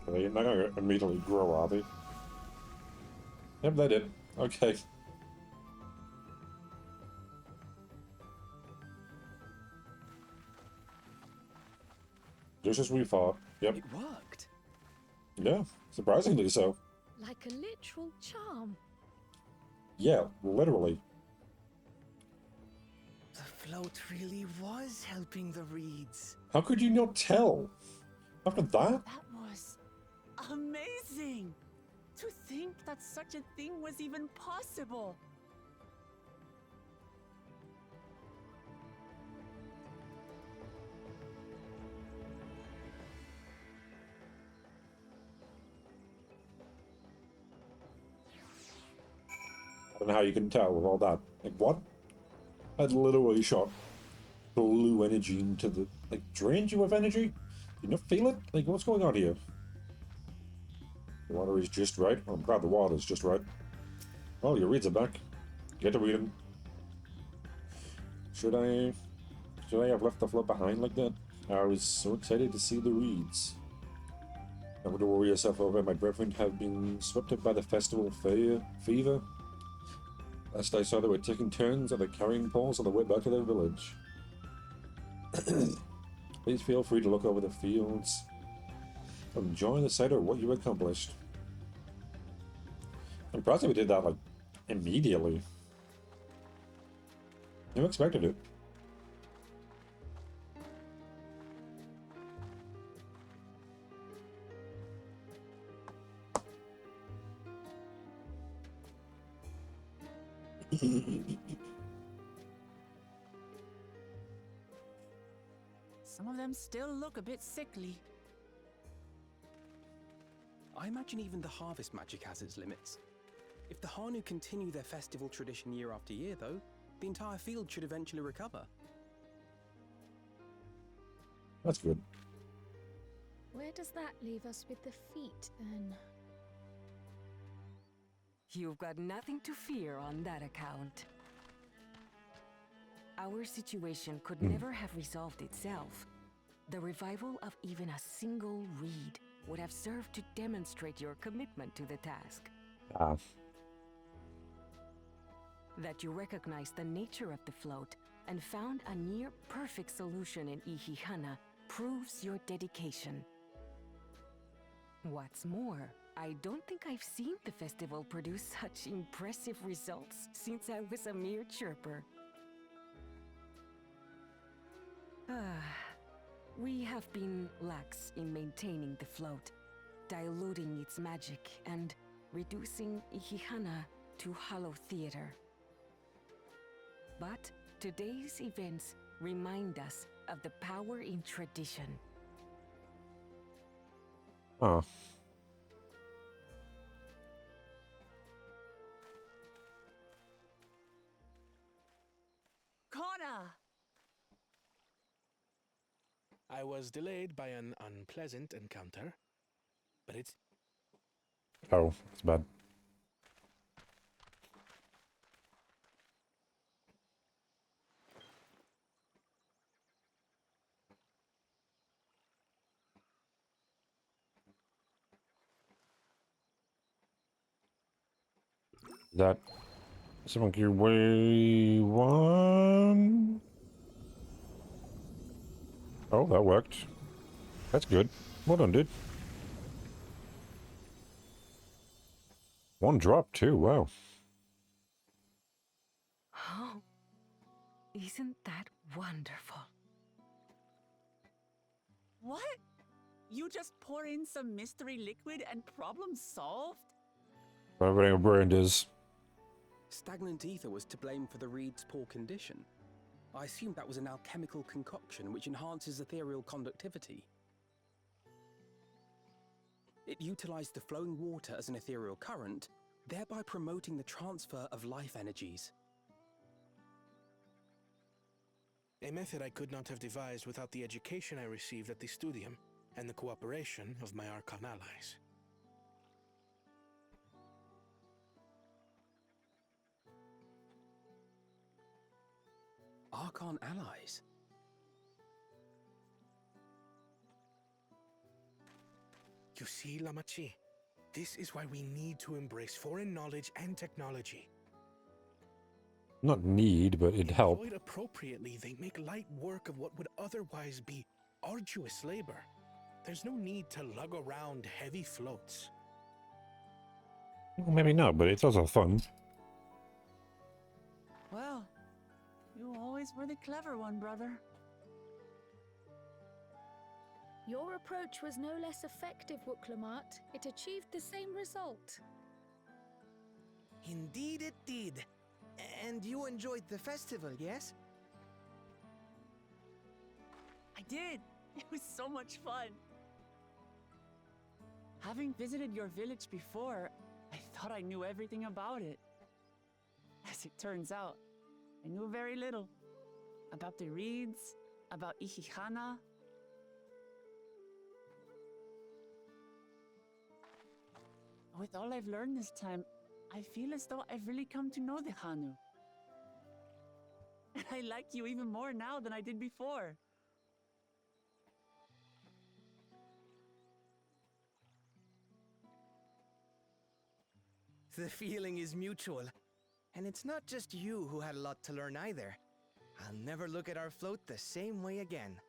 They're not going to immediately grow, are they? Yep, they did. Okay. Just as we thought. Yep. It worked. Yeah, surprisingly so. Like a literal charm. Yeah, literally. The float really was helping the reeds. How could you not tell? After that? That was amazing! To think that such a thing was even possible! I don't know how you can tell with all that. Like, what? I'd literally shot blue energy into the... Like, drained you of energy? You not feel it? Like, what's going on here? The water is just right. Oh, I'm glad the water's just right. Oh, your reeds are back. Get to reading. Should I have left the float behind like that? I was so excited to see the reeds. Never to worry yourself over. My brethren have been swept up by the festival fever. Last I saw, they were taking turns on the carrying poles on the way back to their village. Please feel free to look over the fields. Enjoy the sight of what you accomplished. I'm impressed we did that, like, immediately. Never expected it. Some of them still look a bit sickly. I imagine even the harvest magic has its limits. If the Hanu continue their festival tradition year after year, though, The entire field should eventually recover. That's good. Where does that leave us with the feet, then? You've got nothing to fear on that account. Our situation could never have resolved itself. The revival of even a single reed would have served to demonstrate your commitment to the task. That you recognize the nature of the float and found a near-perfect solution in Ihihana proves your dedication. What's more, I don't think I've seen the festival produce such impressive results since I was a mere chirper. We have been lax in maintaining the float, diluting its magic and reducing Ihihana to hollow theater. But today's events remind us of the power in tradition. Oh. Kona! I was delayed by an unpleasant encounter, but it's... Oh, it's bad. That monkey way one. Oh, that worked. That's good. Well done, dude. One drop too. Wow. Oh, isn't that wonderful? What? You just pour in some mystery liquid and problem solved? Whatever brand is. Stagnant ether was to blame for the reed's poor condition. I assumed that was an alchemical concoction which enhances ethereal conductivity. It utilized the flowing water as an ethereal current, thereby promoting the transfer of life energies. a method I could not have devised without the education I received at the studium and the cooperation of my Archon allies. Archon allies? You see, Lamachi, this is why we need to embrace foreign knowledge and technology. Not need, but it'd help. Employed appropriately, they make light work of what would otherwise be arduous labor. There's no need to lug around heavy floats. Well, maybe not, but it's also fun. Well, you always were the clever one, brother. Your approach was no less effective, Wuklamat. It achieved the same result. Indeed it did. And you enjoyed the festival, yes? I did. It was so much fun. Having visited your village before, I thought I knew everything about it. As it turns out, I knew very little. About the reeds, about Ihihana. With all I've learned this time, I feel as though I've really come to know the Hanu. And I like you even more now than I did before. The feeling is mutual. And it's not just you who had a lot to learn either. I'll never look at our float the same way again.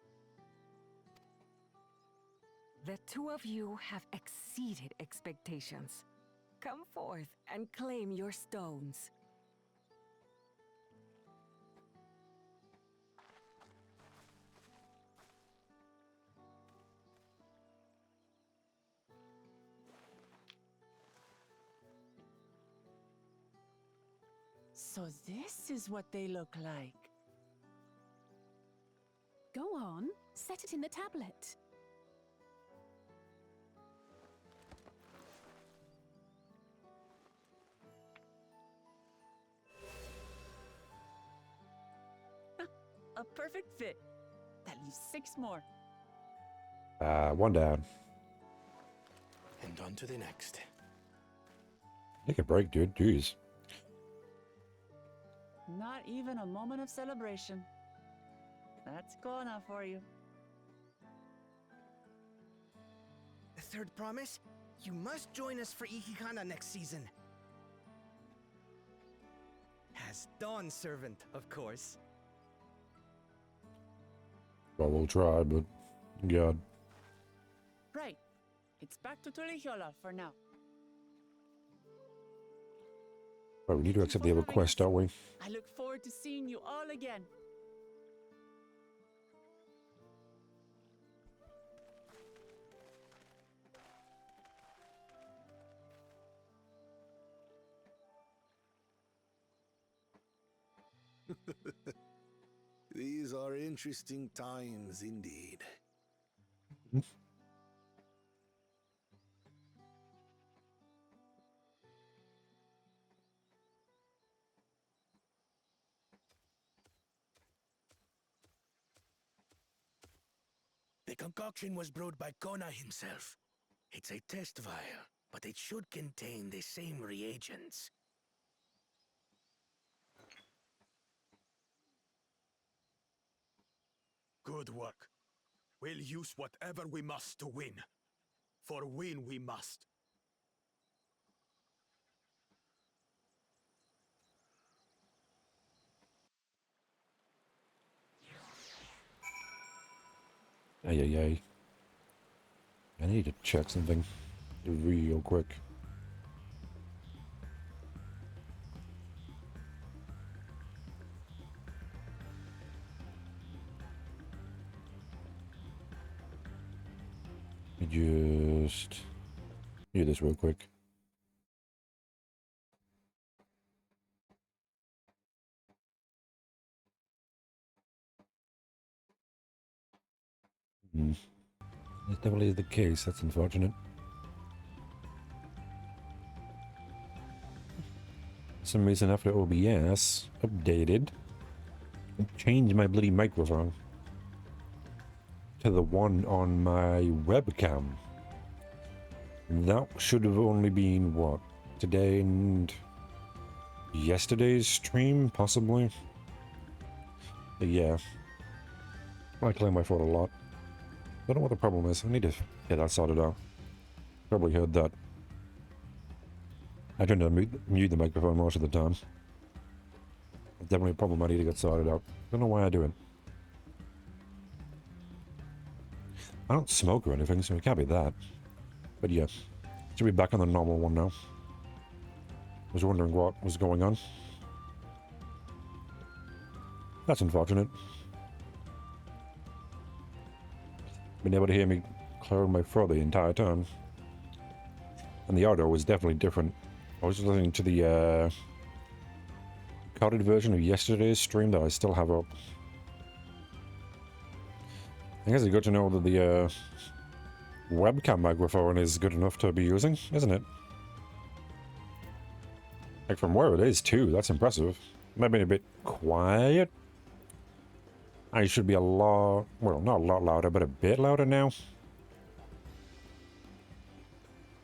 The two of you have exceeded expectations. Come forth and claim your stones. So this is what they look like. Go on, set it in the tablet. perfect fit. That leaves 6 more. One down. And on to the next. Take a break, dude. Jeez. Not even a moment of celebration. That's Kona for you. The third promise? You must join us for Ikikana next season. As Dawn servant, of course. Well, we'll try, but God. Right. It's back to Tulihiola for now. Well, we need to accept the other quest, don't we? I look forward to seeing you all again. These are interesting times indeed. The concoction was brewed by Kona himself. It's a test vial, but it should contain the same reagents. Good work. We'll use whatever we must to win. For win we must. Ay. I need to check something real quick. Let me just do this real quick. That definitely is the case. That's unfortunate. For some reason, after OBS updated, it changed my bloody microphone to the one on my webcam. That should have only been, what, today and yesterday's stream, possibly? But yeah. I claim my fault a lot. I don't know what the problem is. I need to get that sorted out. Probably heard that. I tend to mute the microphone most of the time. It's definitely a problem I need to get sorted out. Don't know why I do it. I don't smoke or anything, so it can't be that. But yeah, should be back on the normal one now. Was wondering what was going on. That's unfortunate. Been able to hear me clearing my throat the entire time. And the audio was definitely different. I was listening to the recorded version of yesterday's stream that I still have up. I guess it's good to know that the webcam microphone is good enough to be using, isn't it? Like from where it is too, that's impressive. Might be a bit quiet. I should be a lot, well, not a lot louder, but a bit louder now.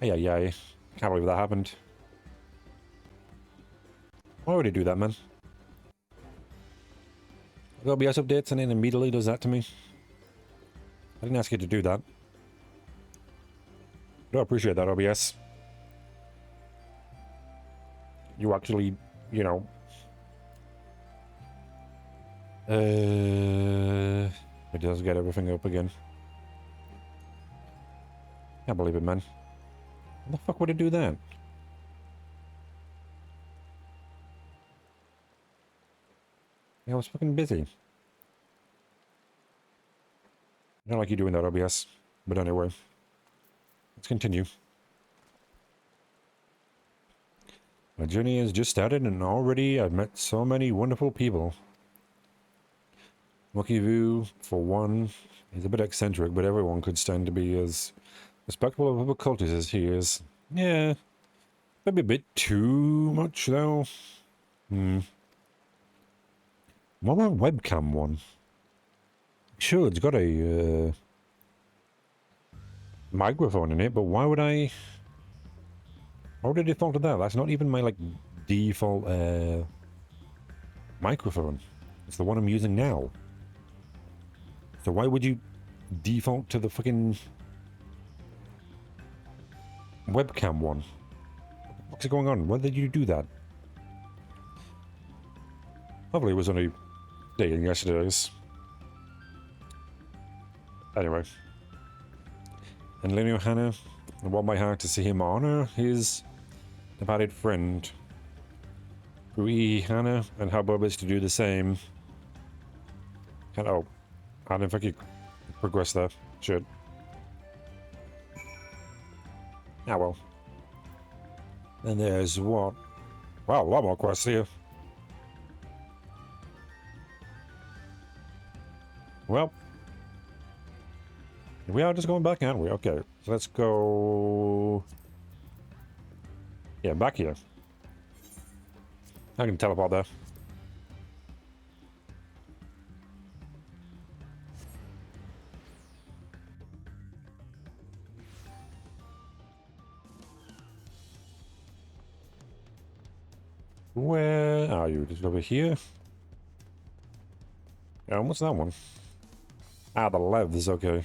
Ay. Can't believe that happened. Why would he do that, man? OBS updates and then immediately does that to me. I didn't ask you to do that. I do appreciate that, OBS. You actually, you know... it does get everything up again. Can't believe it, man. How the fuck would it do that? I was fucking busy. I don't like you doing that, OBS. But anyway. Let's continue. My journey has just started and already I've met so many wonderful people. Mokivu, for one, is a bit eccentric, but everyone could stand to be as respectful of other cultures as he is. Yeah, maybe a bit too much, though. What about webcam one? Sure, it's got a microphone in it, but why would I... How did I default to that? That's not even my, like, default microphone. It's the one I'm using now. So why would you default to the fucking webcam one? What's going on? Why did you do that? Hopefully it was only dating yesterday's. Anyway. And Lenny Hannah, I want my heart to see him honor his departed friend. Rui Hannah and how Bob is to do the same. And oh, I don't think you progress there. Should. Ah well. Then there's what? Wow, a lot more quests here. Well, we are just going back, aren't we? Okay, so let's go... Yeah, back here. I can teleport there. Where are you? Just over here? What's that one? Ah, the leathers, okay.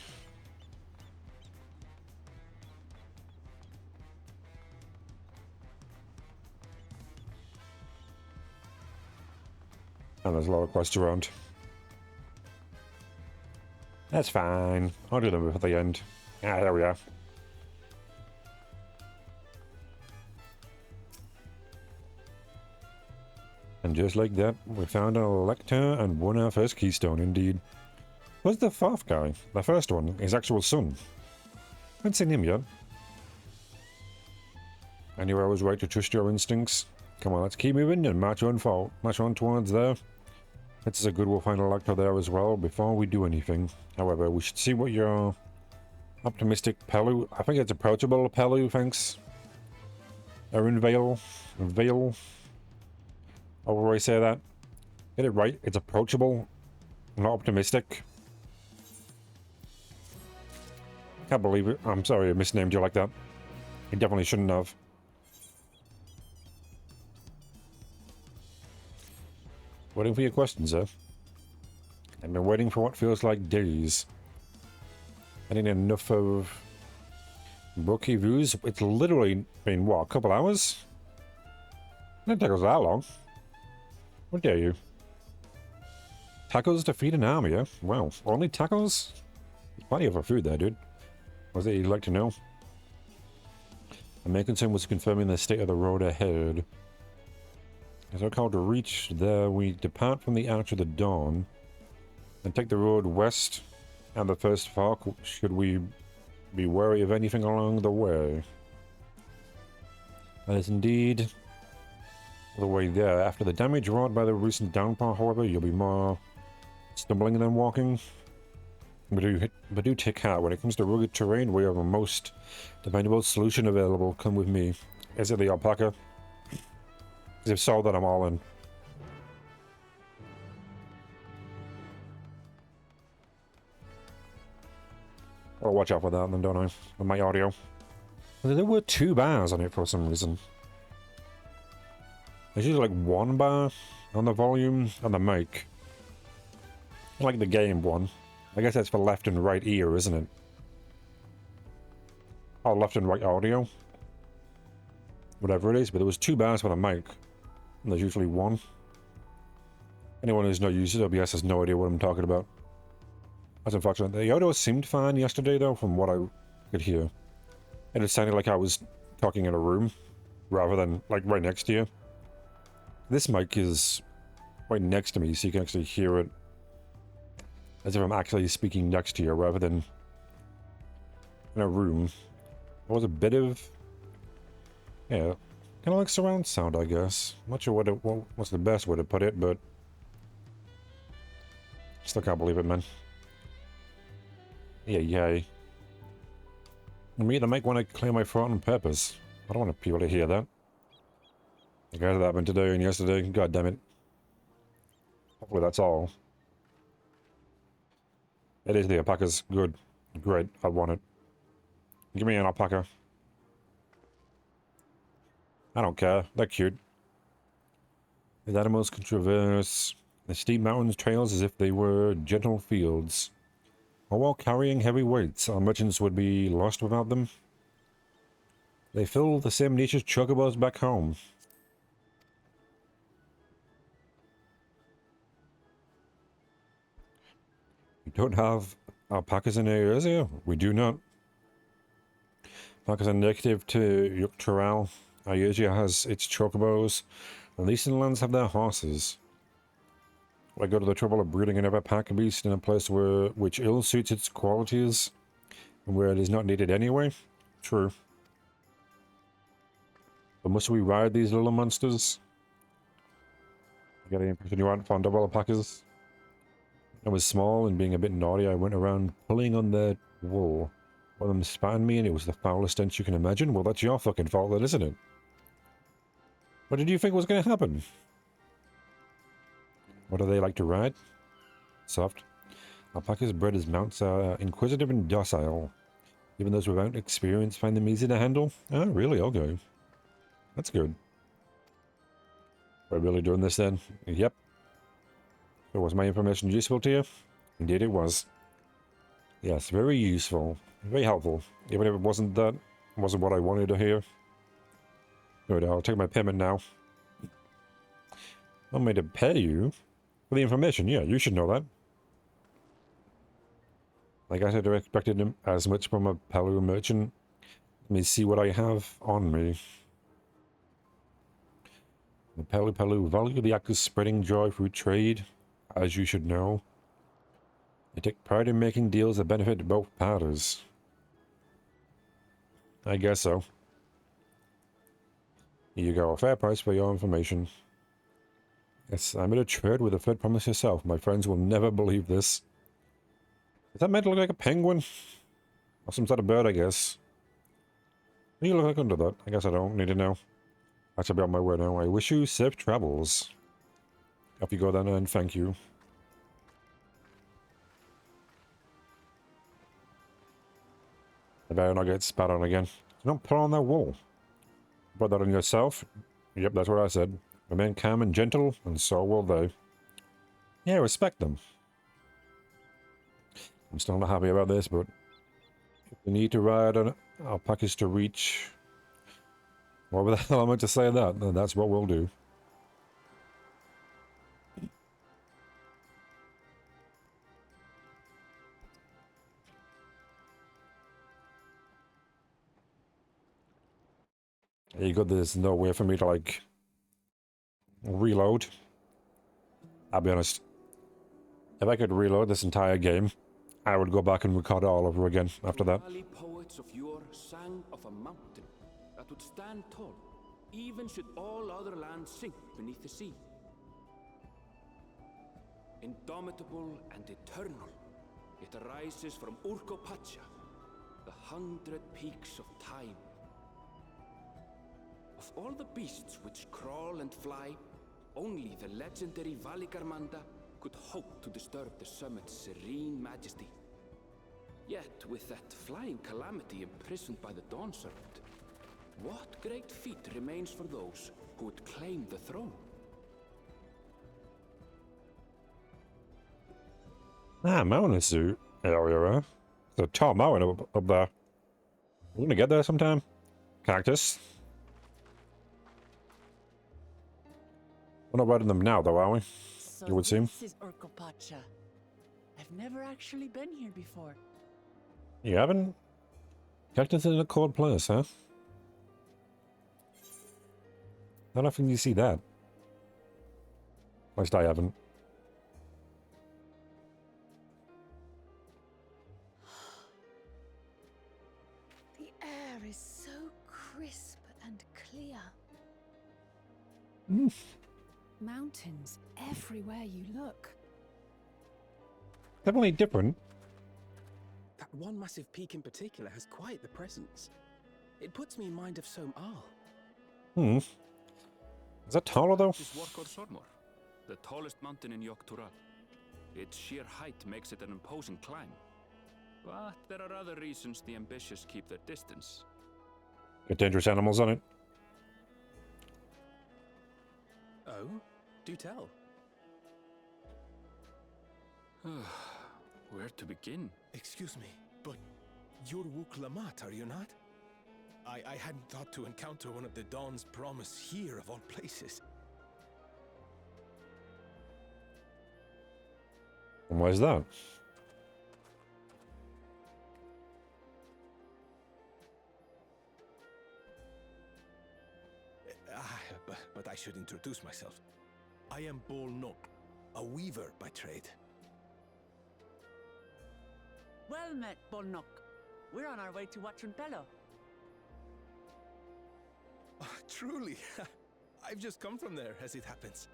And there's a lot of quests around. That's fine. I'll do them at the end. Ah, there we are. And just like that, we found an elector and won our first keystone, indeed. Where's the fourth guy? The first one, his actual son. I haven't seen him yet. And you're always right to trust your instincts. Come on, let's keep moving and march on towards there. This is a good, we'll find a elector there as well before we do anything. However, we should see what your optimistic Pelu, I think it's approachable Pelu, thanks. Erin Vale. How do I say that? Get it right, it's approachable, not optimistic. Can't believe it. I'm sorry I misnamed you like that. You definitely shouldn't have. Waiting for your questions, sir. I've been waiting for what feels like days. I need enough of Brookie views. It's literally been, what, a couple hours? It didn't take us that long. How dare you? Tacos defeat an army, yeah? Wow, only tacos? There's plenty of our food there, dude. What's it you'd like to know? My main concern was confirming the state of the road ahead. As I recall, to reach there, we depart from the Arch of the Dawn and take the road west and the first fork. Should we be wary of anything along the way? That is indeed the way there. After the damage wrought by the recent downpour, however, you'll be more stumbling than walking. But do take heart. When it comes to rugged terrain, we have the most dependable solution available. Come with me. Is it the alpaca? If so, then I'm all in. I'll watch out for that then, don't I? On my audio. There were 2 bars on it for some reason. There's usually like 1 bar on the volume on the mic. Like the game one. I guess that's for left and right ear, isn't it? Oh, left and right audio. Whatever it is, but there was 2 bars for the mic. And there's usually 1. Anyone who's not used to OBS has no idea what I'm talking about. That's unfortunate. The audio seemed fine yesterday, though, from what I could hear. And it sounded like I was talking in a room, rather than, like, right next to you. This mic is right next to me, so you can actually hear it as if I'm actually speaking next to you, rather than in a room. It was a bit of... yeah, kind of like surround sound, I guess. I'm not sure what's the best way to put it, but... still can't believe it, man. Yeah, yay. Me, the mic want to clear my throat on purpose. I don't want people to hear that. I guess that happened today and yesterday. God damn it. Hopefully that's all. It is the alpacas. Good. Great. I want it. Give me an alpaca. I don't care. They're cute. The animals can traverse the steep mountains trails as if they were gentle fields. Or while carrying heavy weights, our merchants would be lost without them. They fill the same niche as chocobos back home. We don't have alpacas in Asia. We do not. Alpacas are native to Dawntrail. Asia has its chocobos. The eastern lands have their horses. I go to the trouble of breeding an alpaca beast in a place which ill suits its qualities, and where it is not needed anyway. True. But must we ride these little monsters? I get the impression you aren't fond of alpacas. I was small and being a bit naughty, I went around pulling on their wool. One of them spat on me and it was the foulest stench you can imagine. Well, that's your fucking fault then, isn't it? What did you think was going to happen? What do they like to ride? Soft. Alpacas bred as mounts are inquisitive and docile. Even those without experience find them easy to handle. Oh, really? I'll go. That's good. We're really doing this then? Yep. So was my information useful to you? Indeed it was. Yes, very useful. Very helpful. Even if it wasn't what I wanted to hear. Good, I'll take my payment now. Want me to pay you for the information? Yeah, you should know that. I guess I'd have expected as much from a Palu merchant. Let me see what I have on me. The Palu value the act of spreading joy through trade, as you should know. They take pride in making deals that benefit both parties. I guess so. Here you go, a fair price for your information. Yes, I'm in a trade with a third promise yourself. My friends will never believe this. Is that meant to look like a penguin? Or some sort of bird, I guess. What do you look like under that? I guess I don't need to know. I should be on my way now. I wish you safe travels. Off you go then, and thank you. I better not get spat on again. Don't put on that wool. Put that on yourself. Yep, that's what I said. Remain calm and gentle, and so will they. Yeah, respect them. I'm still not happy about this, but if we need to ride an alpacas to reach... What the hell am I to say that? Then that's what we'll do. You got there's no way for me to, like, reload. I'll be honest. If I could reload this entire game, I would go back and record it all over again after that. Valley poets of yore sang of a mountain that would stand tall, even should all other lands sink beneath the sea. Indomitable and eternal, it arises from Urkopacha, the 100 peaks of time. Of all the beasts which crawl and fly, only the legendary Valigarmanda could hope to disturb the summit's serene majesty. Yet, with that flying calamity imprisoned by the Dawn Serpent, what great feat remains for those who would claim the throne? Ah, mountain suit area, huh? There's a tall mountain up there. We're gonna get there sometime. Cactus. We're not riding them now, though, are we? So It would seem. this is Urkopacha. I've never actually been here before. You haven't? Cactus is in a cold place, huh? Not often you see that. At least I haven't. The air is so crisp and clear. Mountains everywhere you look. Definitely different. That one massive peak in particular has quite the presence. It puts me in mind of Som Al. Is that taller, though? This Warkor Sormor, the tallest mountain in Yogg-Tural. Its sheer height makes it an imposing climb. But there are other reasons the ambitious keep their distance. Got dangerous animals on it. Oh, do tell. Where to begin? Excuse me, but you're Wuklamat, are you not? I hadn't thought to encounter one of the Dawn's promise here of all places. And why is that? But I should introduce myself. I am Bol Nok, a weaver by trade. Well met, Bolnok. We're on our way to Watranpello. Oh, truly. I've just come from there, as it happens.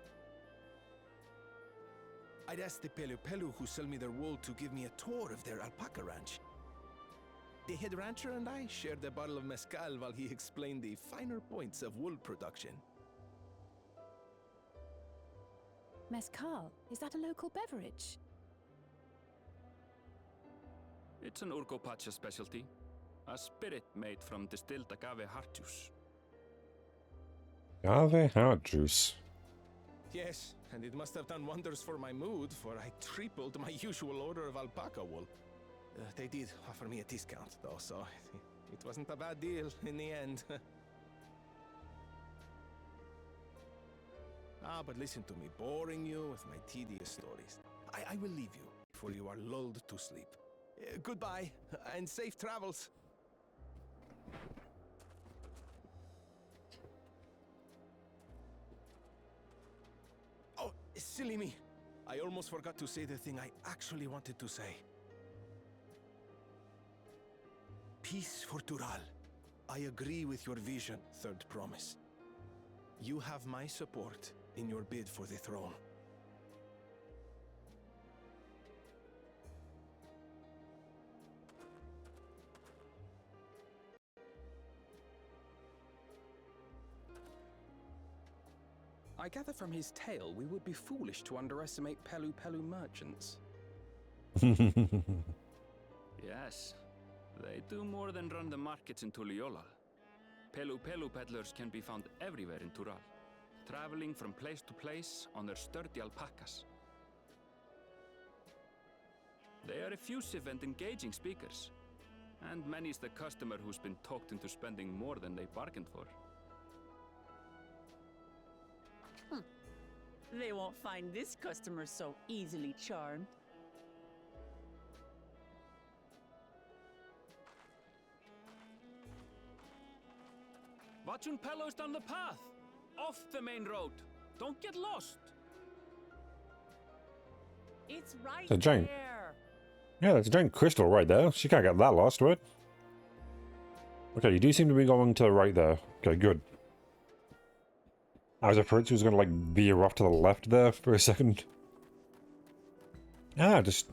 I'd asked the Pelu Pelu who sell me their wool to give me a tour of their alpaca ranch. The head rancher and I shared a bottle of mezcal while he explained the finer points of wool production. Mezcal, is that a local beverage? It's an Urgopacha specialty. A spirit made from distilled agave heart juice. Agave heart juice. Yes, and it must have done wonders for my mood, for I tripled my usual order of alpaca wool. They did offer me a discount, though, so it wasn't a bad deal in the end. But listen to me, boring you with my tedious stories. I will leave you before you are lulled to sleep. Goodbye, and safe travels. Oh, silly me. I almost forgot to say the thing I actually wanted to say. Peace for Tural. I agree with your vision, Third Promise. You have my support in your bid for the throne. I gather from his tale we would be foolish to underestimate Pelu Pelu merchants. Yes, they do more than run the markets in Tuliyollal. Pelu Pelu peddlers can be found everywhere in Tural, traveling from place to place on their sturdy alpacas. They are effusive and engaging speakers, and many's the customer who's been talked into spending more than they bargained for. They won't find this customer so easily charmed. Watranpello's down the path! Off the main road! Don't get lost! It's right It's a giant. there! Yeah, there's a giant crystal right there. She can't get that lost, right? Okay, you do seem to be going to the right there. Okay, good. I was afraid she was going to, like, veer off to the left there for a second. Ah, just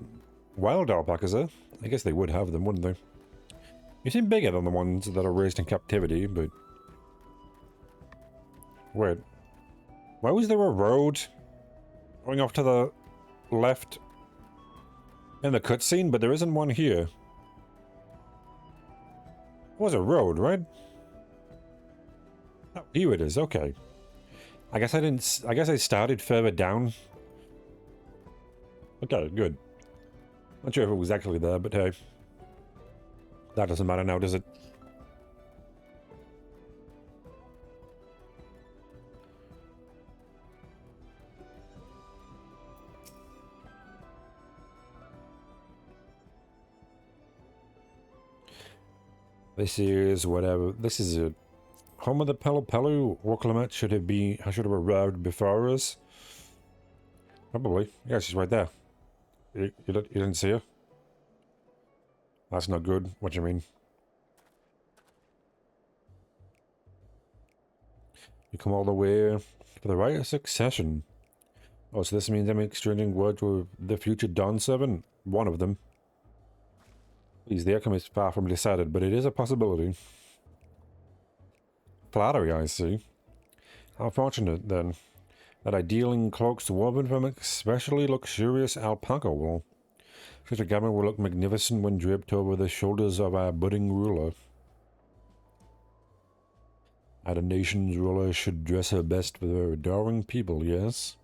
wild alpacas there. I guess they would have them, wouldn't they? You seem bigger than the ones that are raised in captivity, but... Wait. Why was there a road going off to the left in the cutscene, but there isn't one here? It was a road, right? Oh, here it is, okay. I guess I started further down. Okay, good. Not sure if it was actually there, but hey. That doesn't matter now, does it? This is whatever. This is it. Home of the Pelu Pelu. Wuklamat should have arrived before us. Probably. Yeah, she's right there. You didn't see her? That's not good. What do you mean? You come all the way for the right of succession. Oh, so this means I'm exchanging words with the future Dawn servant? One of them. Please, the outcome is far from decided, but it is a possibility. Flattery, I see. How fortunate, then, that ideal in cloaks woven from especially luxurious alpaca wool. Such a garment will look magnificent when draped over the shoulders of our budding ruler. Our nation's ruler should dress her best for her adoring people, yes?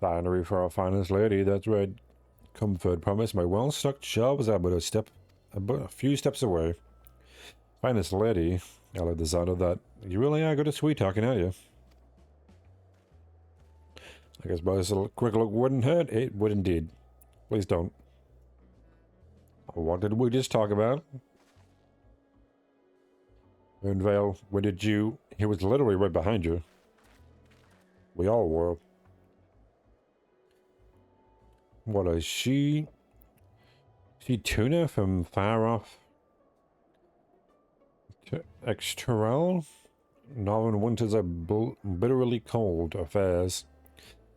Finery for our finest lady, that's right. Comfort promise, my well-stocked shelves are but a few steps away. Finest lady, I like the sound of that. You really are good at sweet-talking, aren't you? I guess by a quick look wouldn't hurt. It would indeed. Please don't. What did we just talk about? Moonvale, where did you... He was literally right behind you. We all were. What is she? She tuna from far off? Extral? Northern winters are bitterly cold affairs,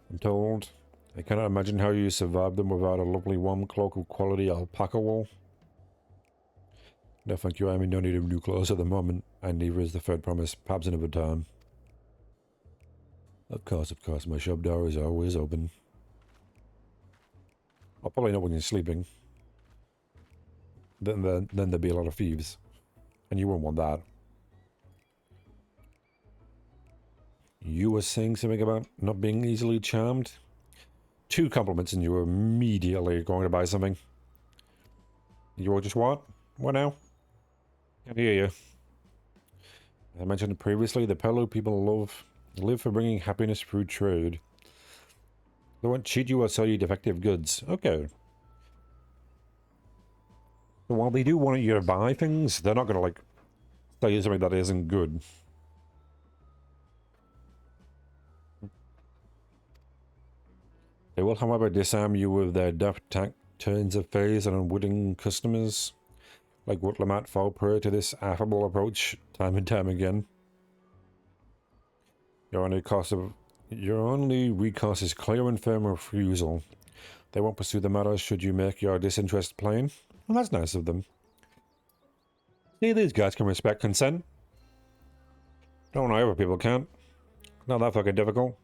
I'm told. I cannot imagine how you survived them without a lovely warm cloak of quality alpaca wool. No thank you, I'm in no need of new clothes at the moment, and neither is the third promise, perhaps another time. Of course, my shop door is always open. I'll probably not when you're sleeping. Then there'd be a lot of thieves. And you wouldn't want that. You were saying something about not being easily charmed? 2 compliments and you were immediately going to buy something. You were just what? What now? Can't hear you. As I mentioned previously, the Pelu people live for bringing happiness through trade. They won't cheat you or sell you defective goods. Okay. So while they do want you to buy things, they're not going to, like, sell you something that isn't good. They will, however, disarm you with their deft turns of face and unwitting customers. Like what Lamont fall prey to this affable approach time and time again. Your only recourse is clear and firm refusal. They won't pursue the matter should you make your disinterest plain. Well, that's nice of them. See, these guys can respect consent. Don't know other people can't. Not that fucking difficult.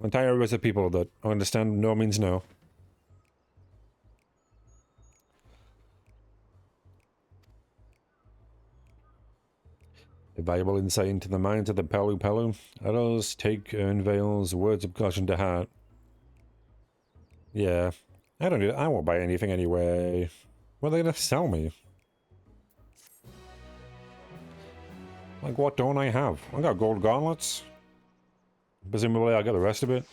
Entire race of people that understand no means no. A valuable insight into the minds of the Pelu. Others take Ernvale's words of caution to heart. Yeah, I won't buy anything anyway. What are they gonna sell me? Like, what don't I have? I got gold gauntlets. Presumably I'll get the rest of it.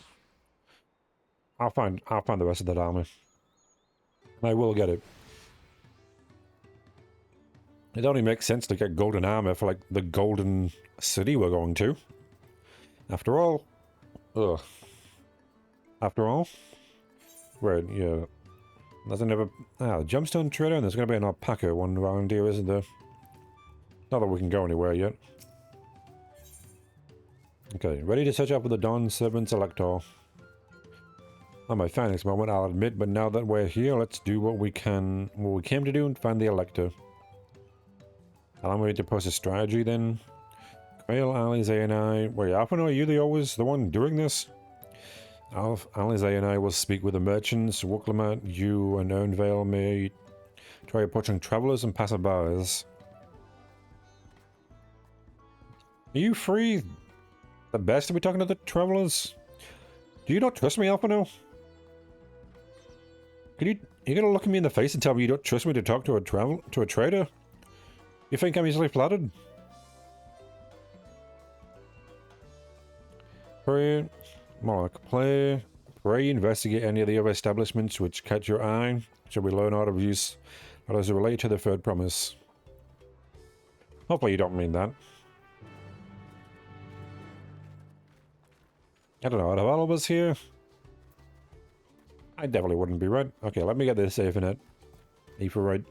I'll find the rest of that armor. I will get it. It only makes sense to get golden armor for, like, the golden city we're going to. After all... Ugh. After all... Right, yeah. There's another... Ah, gemstone trader, and there's going to be an alpaca one around here, isn't there? Not that we can go anywhere yet. Okay, ready to search out for the Dawn Servant's Elector. Not my finest moment, I'll admit, but now that we're here, let's do what we came to do and find the Elector. Allow me to post a strategy then. Quail, Alize, and I... Wait, Alpha, are you the one doing this? Alize and I will speak with the merchants. Wooklamat, you and Ernvale may try approaching travelers and passerbys. Are you free? The best to be talking to the travelers? Do you not trust me, Alpha? You gonna look at me in the face and tell me you don't trust me to talk to a trader? You think I'm easily flattered? Pray, more like play. Pray, investigate any of the other establishments which catch your eye. Shall we learn out of use as relate to the third promise? Hopefully you don't mean that. I don't know, out of all of us here? I definitely wouldn't be right. Okay, let me get this safe in it. Aether right.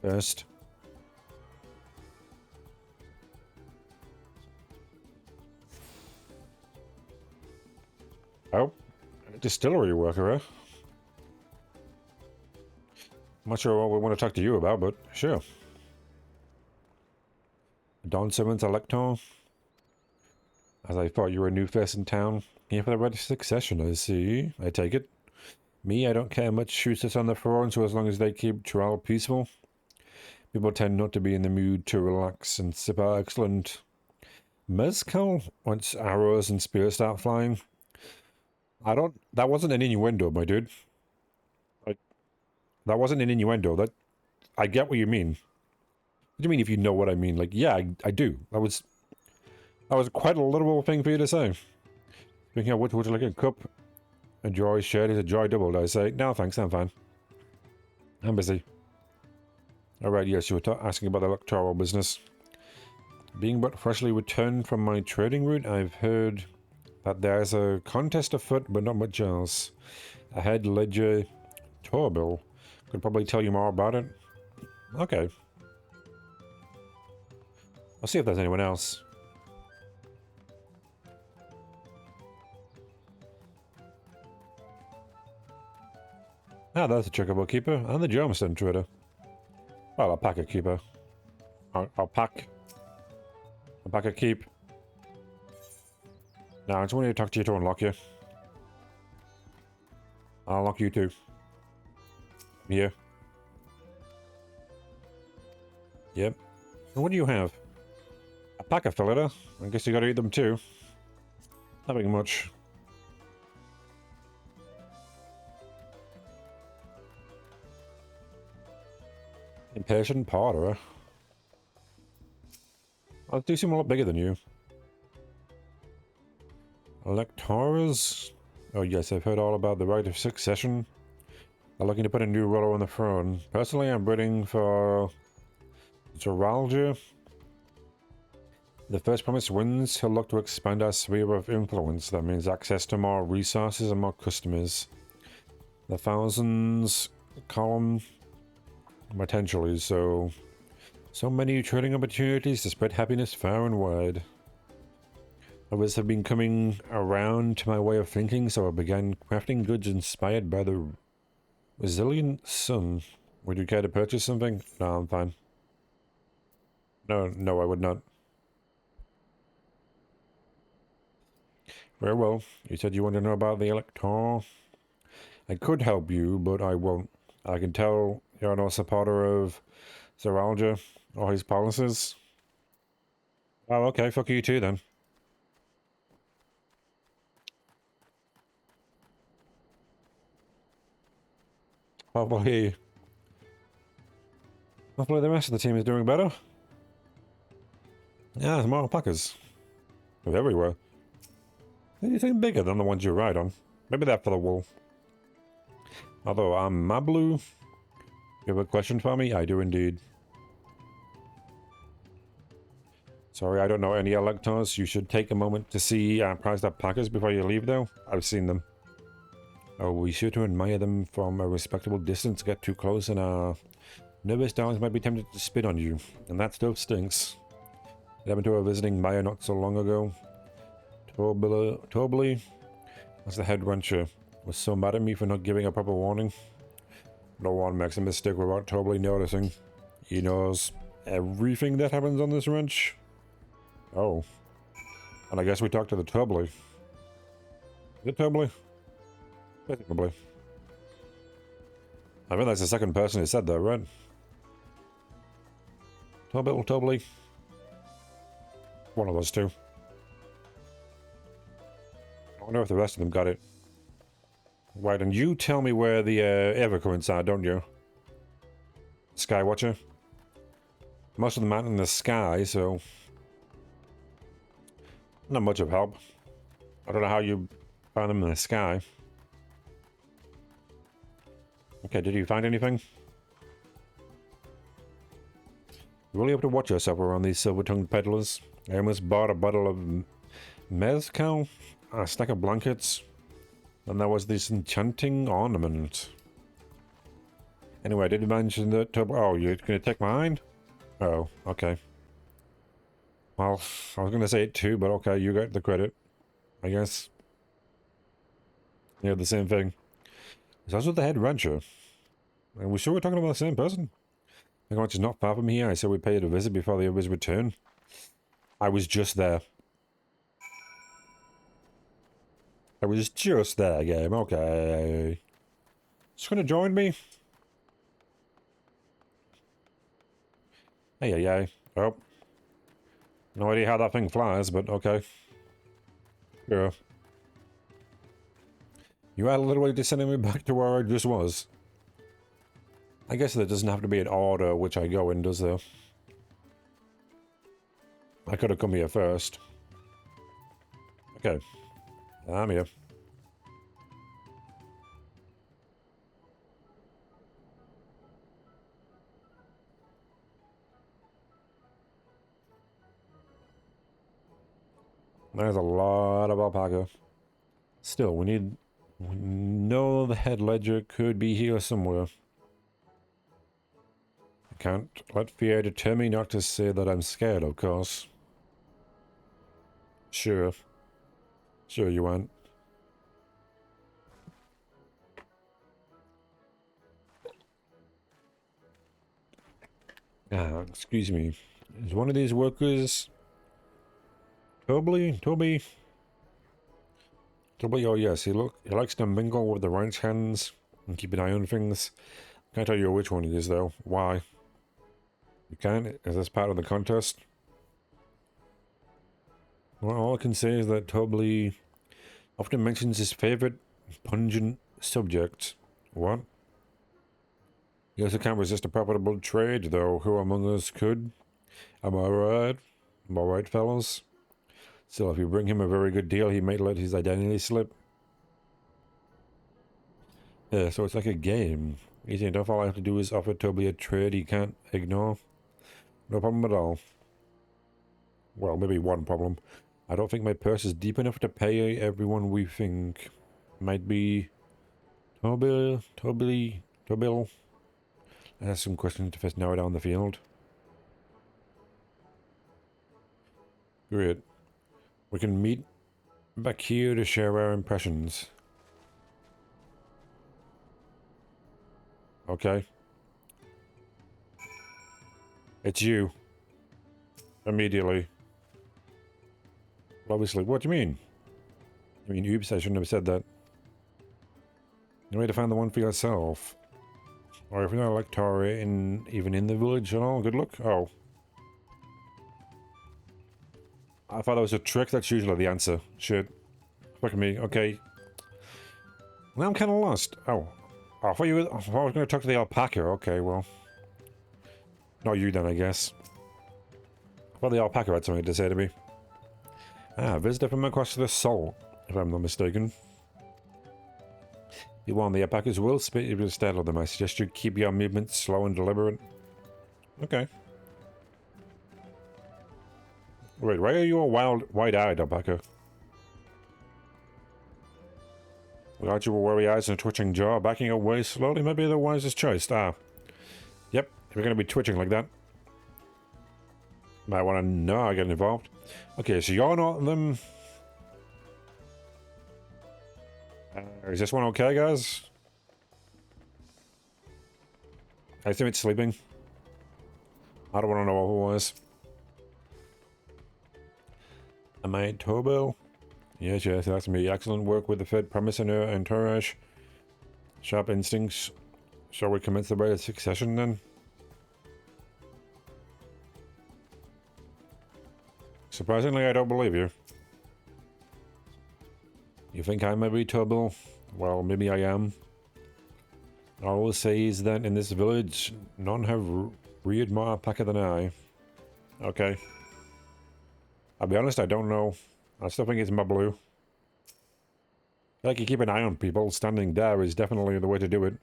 First. Oh, distillery worker, eh? I'm not sure what we want to talk to you about, but sure. Dawn Servant's Elector. As I thought you were a new face in town. Here for the right succession, I see. I take it. Me, I don't care much who sits on the throne, so as long as they keep trial peaceful. People tend not to be in the mood to relax and sip our excellent mezcal once arrows and spears start flying. That wasn't an innuendo, my dude. That wasn't an innuendo. I get what you mean. What do you mean if you know what I mean? Like, yeah, I do. That was quite a literal thing for you to say. Speaking of which, would you like a cup? A joy shared is a joy doubled, I say. No, thanks, I'm fine. I'm busy. Alright, yes, you were asking about the electoral business. Being but freshly returned from my trading route, I've heard that there's a contest afoot, but not much else. A head ledger Torbil could probably tell you more about it. Okay. I'll see if there's anyone else. Ah, that's the Chocobo Keeper and the Germstone Trader. Well, Alpaca Keeper. Alpaca Keep. Now, I just wanted to talk to you to unlock you. I'll unlock you too. Here. Yep. And what do you have? Alpaca fillet. I guess you gotta eat them too. Nothing much. Impatient Potter. I do seem a lot bigger than you. Electors? Oh yes, I've heard all about the right of succession. They're looking to put a new ruler on the throne. Personally, I'm rooting for Zoralja. The first promise wins. He'll look to expand our sphere of influence. That means access to more resources and more customers. The thousands column potentially, so many trading opportunities to spread happiness far and wide. Others have been coming around to my way of thinking, so I began crafting goods inspired by the resilient sun. Would you care to purchase something? No, I'm fine. No, I would not. Very well. You said you want to know about the Elector. I could help you, but I won't. I can tell you're no supporter of Zoralja or his policies. Oh, okay, fuck you too then. Hopefully the rest of the team is doing better. Yeah, there's more alpacas. They're everywhere. They seem bigger than the ones you ride on. Maybe they're for the wool. Although, Mablu, you have a question for me? I do indeed. Sorry, I don't know any electors. You should take a moment to see prized alpacas before you leave, though. I've seen them. Oh, we sure to admire them from a respectable distance. Get too close and our nervous dogs might be tempted to spit on you. And that stuff stinks. It happened to her visiting Maya not so long ago. Torbly, that's the head rancher, was so mad at me for not giving a proper warning. No one makes a mistake without Torbly noticing. He knows everything that happens on this ranch. Oh. And I guess we talked to the Torbly. Is it Torbly? Probably. I think that's the second person who said that, right? Torbly. One of those two. I wonder if the rest of them got it. Right, and you tell me where the Evercurrents are, don't you? Skywatcher? Most of them aren't in the sky, so... not much of help. I don't know how you found them in the sky. Okay, did you find anything? You really have to watch yourself around these silver-tongued peddlers. I almost bought a bottle of mezcal, a stack of blankets, and there was this enchanting ornament. Anyway, did you mention that... oh, you're going to take mine? Oh, okay. Well, I was going to say it too, but okay, you get the credit. I guess. Yeah, the same thing. It's also the head rancher. Are we sure we're talking about the same person? The ranch is not far from here. I said we'd pay it a visit before the others return. I was just there. I was just there, game. Okay. Just gonna join me? Hey. Oh. No idea how that thing flies, but okay. Yeah. You are literally just sending me back to where I just was. I guess there doesn't have to be an order which I go in, does there? I could have come here first. Okay. I'm here. There's a lot of alpaca. Still, we know the head ledger could be here somewhere. I can't let fear deter me not to say that I'm scared, of course. Sure. Sure you aren't. Excuse me. Is one of these workers... Toby, oh yes, he likes to mingle with the right hands and keep an eye on things. Can't tell you which one he is, though. Why? You can't? Is this part of the contest? Well, all I can say is that Toby often mentions his favorite pungent subject. What? He also can't resist a profitable trade, though. Who among us could? Am I right? Am I right, fellas? Still, if you bring him a very good deal, he might let his identity slip. Yeah, so it's like a game. Easy enough, all I have to do is offer Toby a trade he can't ignore. No problem at all. Well, maybe one problem. I don't think my purse is deep enough to pay everyone we think. Might be... Toby... I have some questions to first narrow down the field. Great. We can meet back here to share our impressions. Okay. It's you. Immediately. Obviously, what do you mean? I mean, oops, I shouldn't have said that. You need to find the one for yourself. Or if you're not like Tori even in the village at all, good luck. Oh. I thought that was a trick, that's usually the answer. Shit. Fuck me, okay. Now I'm kind of lost. Oh. I thought I was going to talk to the alpaca. Okay, well. Not you then, I guess. I thought the alpaca had something to say to me. Ah, visitor from across the salt, if I'm not mistaken. You warn the alpacas will spit you instead of them. I suggest you keep your movements slow and deliberate. Okay. Wait, why are you all wide-eyed, alpaca? Without your worry eyes and a twitching jaw, backing away slowly might be the wisest choice. Ah. Yep, if you're going to be twitching like that. Might want to know I get involved. Okay, so you're not them. Is this one okay, guys? I assume it's sleeping. I don't want to know otherwise. Am I Tobo? Yes, that's me. Excellent work with the Fed, promising her entourage. Sharp instincts. Shall we commence the right of succession then? Surprisingly, I don't believe you. You think I may be Tobo? Well, maybe I am. All I will say is that in this village, none have reared more alpaca than I. Okay. I'll be honest, I don't know. I still think it's my blue. Like you keep an eye on people, standing there is definitely the way to do it.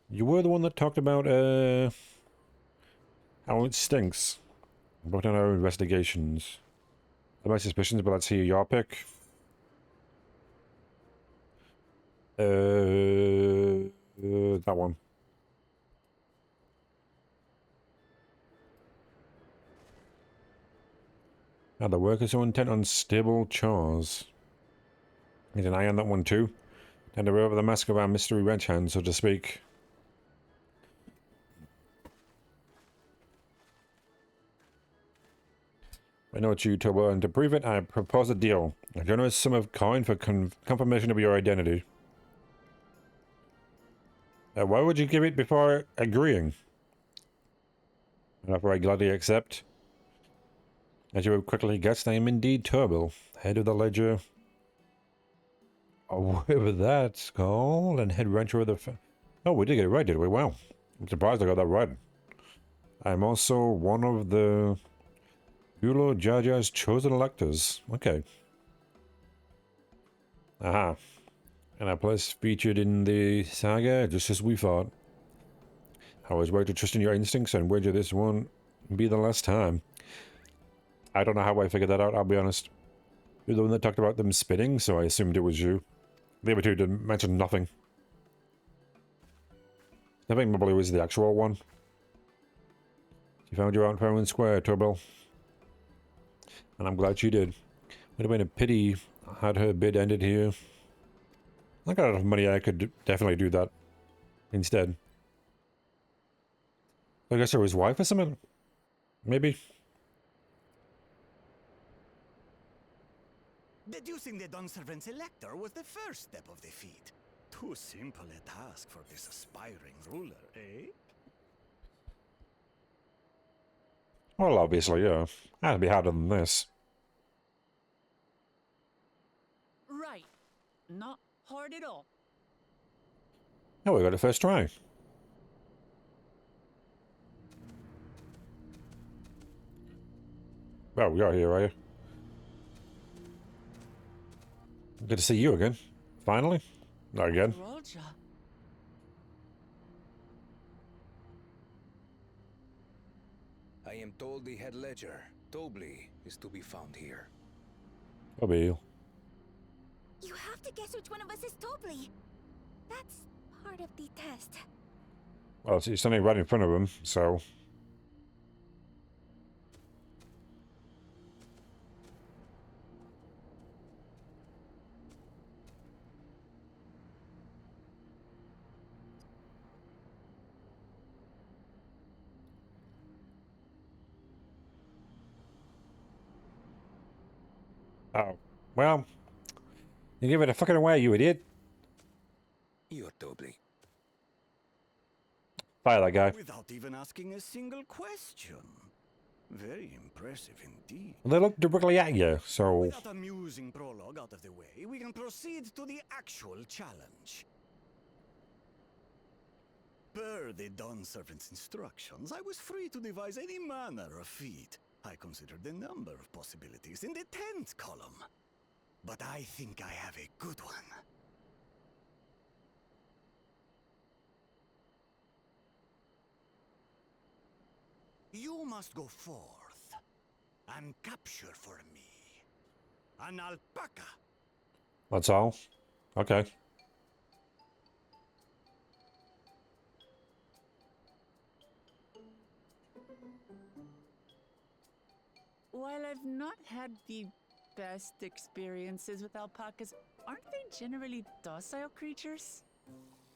You were the one that talked about, how it stinks. About on our investigations. I have my suspicions, but let's hear your pick. That one. Now the workers so intent on stable chores. Need an eye on that one too. Tend to wear over the mask of our mystery red hand, so to speak. I know it's you, Turbo, and to prove it, I propose a deal. A generous sum of coin for confirmation of your identity. Why would you give it before agreeing? And after I gladly accept. As you have quickly guessed, I am indeed Turbo, head of the ledger. With that, Skull, and head rancher of the... Oh, we did get it right, did we? Wow. I'm surprised I got that right. I'm also one of the Bulo Jaja's chosen electors. Okay. Aha. And our place featured in the saga, just as we thought. I was right to trust in your instincts and wager this won't be the last time. I don't know how I figured that out, I'll be honest. You're the one that talked about them spinning, so I assumed it was you. The other two didn't mention nothing. I think probably was the actual one. You found your Aunt Farron Square, Turbo. And I'm glad she did. Would have been a pity had her bid ended here. I got enough money, I could definitely do that instead. I guess her his wife or something? Maybe? Deducing the Dawnservant's elector was the first step of the feat. Too simple a task for this aspiring ruler, eh? Well, obviously, yeah. That'd be harder than this. Right. Not hard at all. Oh, we got a first try. Well, we are here, are you? Good to see you again. Finally? Not again. Roja. I am told the head ledger, Tobli, is to be found here. Toby. You have to guess which one of us is Tobli. That's part of the test. Well, it's standing right in front of him, so... Oh. Well... You give it a fucking away, you idiot. You're Tobli. Fire that guy. Without even asking a single question. Very impressive indeed. Well, they look directly at you, so... With that amusing prologue out of the way, we can proceed to the actual challenge. Per the Dawnservant's instructions, I was free to devise any manner of feat. I considered the number of possibilities in the 10th column. But I think I have a good one. You must go forth and capture for me an alpaca. That's all? Okay. While I've not had the best experiences with alpacas, aren't they generally docile creatures?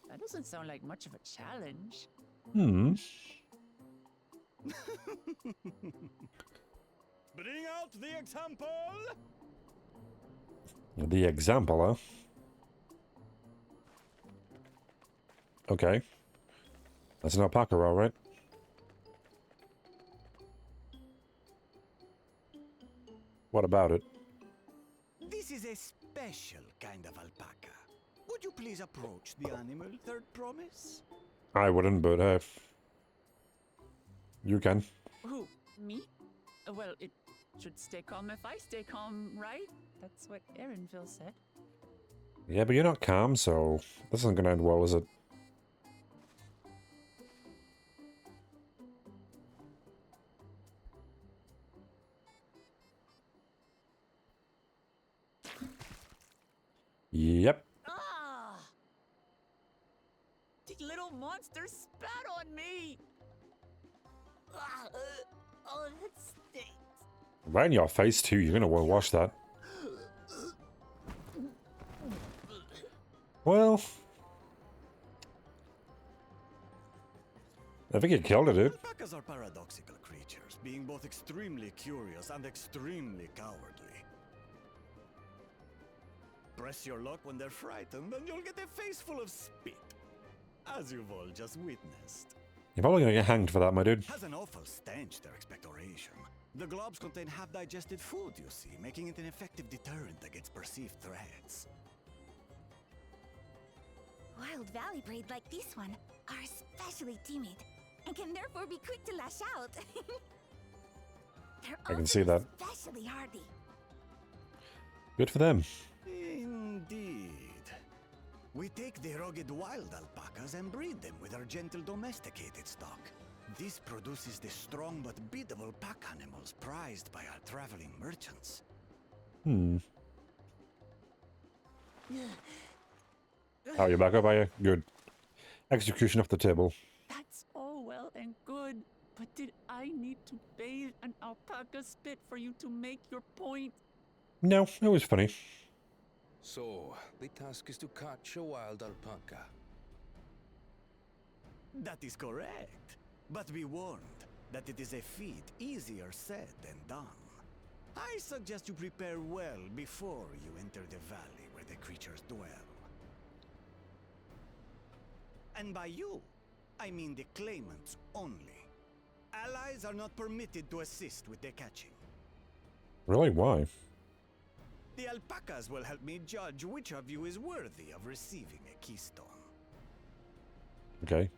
That doesn't sound like much of a challenge. Hmm. Bring out the example! The example, huh? Okay. That's an alpaca, all right. What about it? This is a special kind of alpaca. Would you please approach the animal, Third Promise? I wouldn't, but you can. Who? Me? Well, it should stay calm if I stay calm, right? That's what Erinville said. Yeah, but you're not calm, so this isn't gonna end well, is it? Yep. Ah! The little monster spat on me! Oh, that stinks. Right in your face, too. You're gonna want to wash that. Well... I think you killed it, dude. Alpacas are paradoxical creatures, being both extremely curious and extremely cowardly. Press your luck when they're frightened, and you'll get a face full of spit, as you've all just witnessed. You're probably gonna get hanged for that, my dude. Has an awful stench, their expectoration. The globs contain half-digested food, you see, making it an effective deterrent against perceived threats. Wild Valley Braid like this one are especially timid and can therefore be quick to lash out. They're I can see that. especially hardy. Good for them. Indeed. We take the rugged wild alpacas and breed them with our gentle domesticated stock. This produces the strong but biddable pack animals prized by our traveling merchants. Oh, you're back up, are you? Good. Execution off the table. That's all well and good, but did I need to bathe an alpaca spit for you to make your point? No, it was funny. So, the task is to catch a wild alpaca. That is correct. But be warned that it is a feat easier said than done. I suggest you prepare well before you enter the valley where the creatures dwell. And by you, I mean the claimants only. Allies are not permitted to assist with the catching. Really? Why? The alpacas will help me judge which of you is worthy of receiving a keystone. Okay.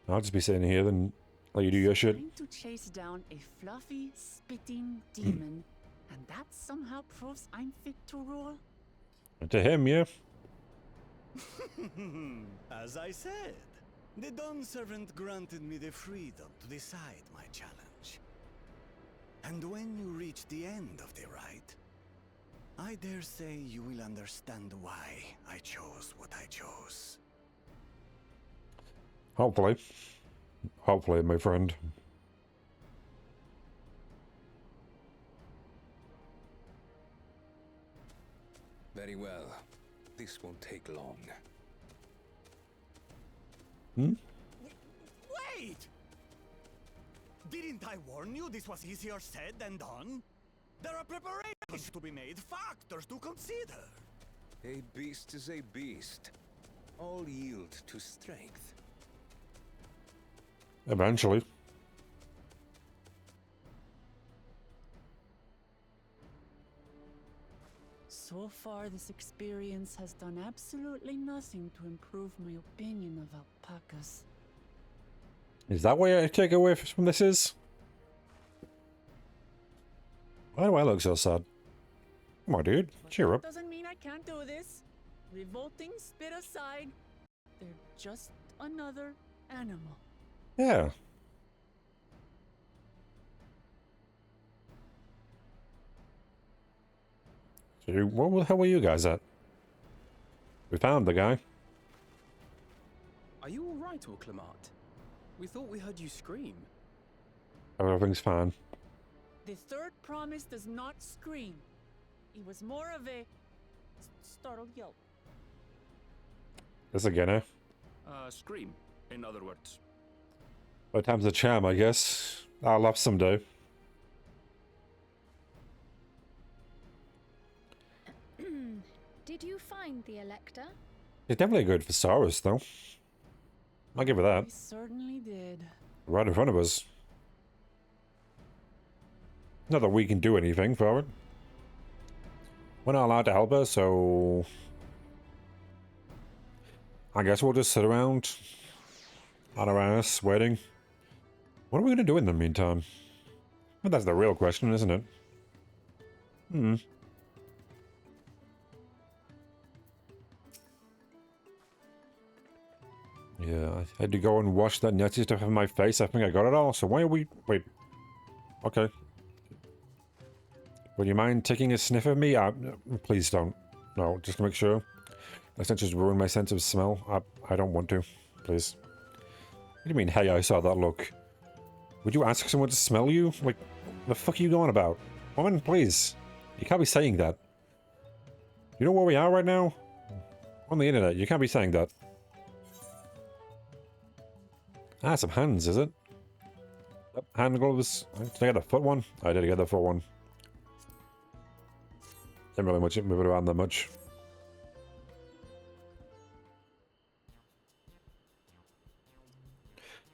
I'll just be sitting here then let you do your shit. Trying to chase down a fluffy, spitting demon, and that somehow proves I'm fit to rule? To him, yeah. As I said, the Dawn Servant granted me the freedom to decide my challenge. And when you reach the end of the rite, I dare say you will understand why I chose what I chose. Hopefully. Hopefully, my friend. Very well. This won't take long. Wait! Didn't I warn you this was easier said than done? There are preparations to be made, factors to consider. A beast is a beast. All yield to strength. Eventually. So far, this experience has done absolutely nothing to improve my opinion of alpacas. Is that what your takeaway from this is? Why do I look so sad? Come on, dude. Cheer up. Doesn't mean I can't do this. Revolting spit aside, they're just another animal. Yeah. So, where the hell were you guys at? We found the guy. Are you all right, Orclamat? We thought we heard you scream. Everything's fine. The third promise does not scream. It was more of a startled yelp. This again, eh? Scream, in other words. By time's a charm, I guess. I'll laugh someday. Did you find the Elector? It's definitely good for Saurus, though. I'll give her that. We certainly did. Right in front of us. Not that we can do anything for it. We're not allowed to help her, so... I guess we'll just sit around on our ass, waiting. What are we going to do in the meantime? Well, that's the real question, isn't it? Yeah, I had to go and wash that nasty stuff from my face. I think I got it all. So why are we... Wait. Okay. Would you mind taking a sniff of me? Please don't. No, just to make sure. Let's not just ruin my sense of smell. I don't want to. Please. What do you mean, hey, I saw that look? Would you ask someone to smell you? Like, the fuck are you going about? Woman, please. You can't be saying that. You know where we are right now? On the internet. You can't be saying that. Ah, some hands, is it? Yep, hand gloves. Did I get the foot one? I did get the foot one. Didn't really move it around that much.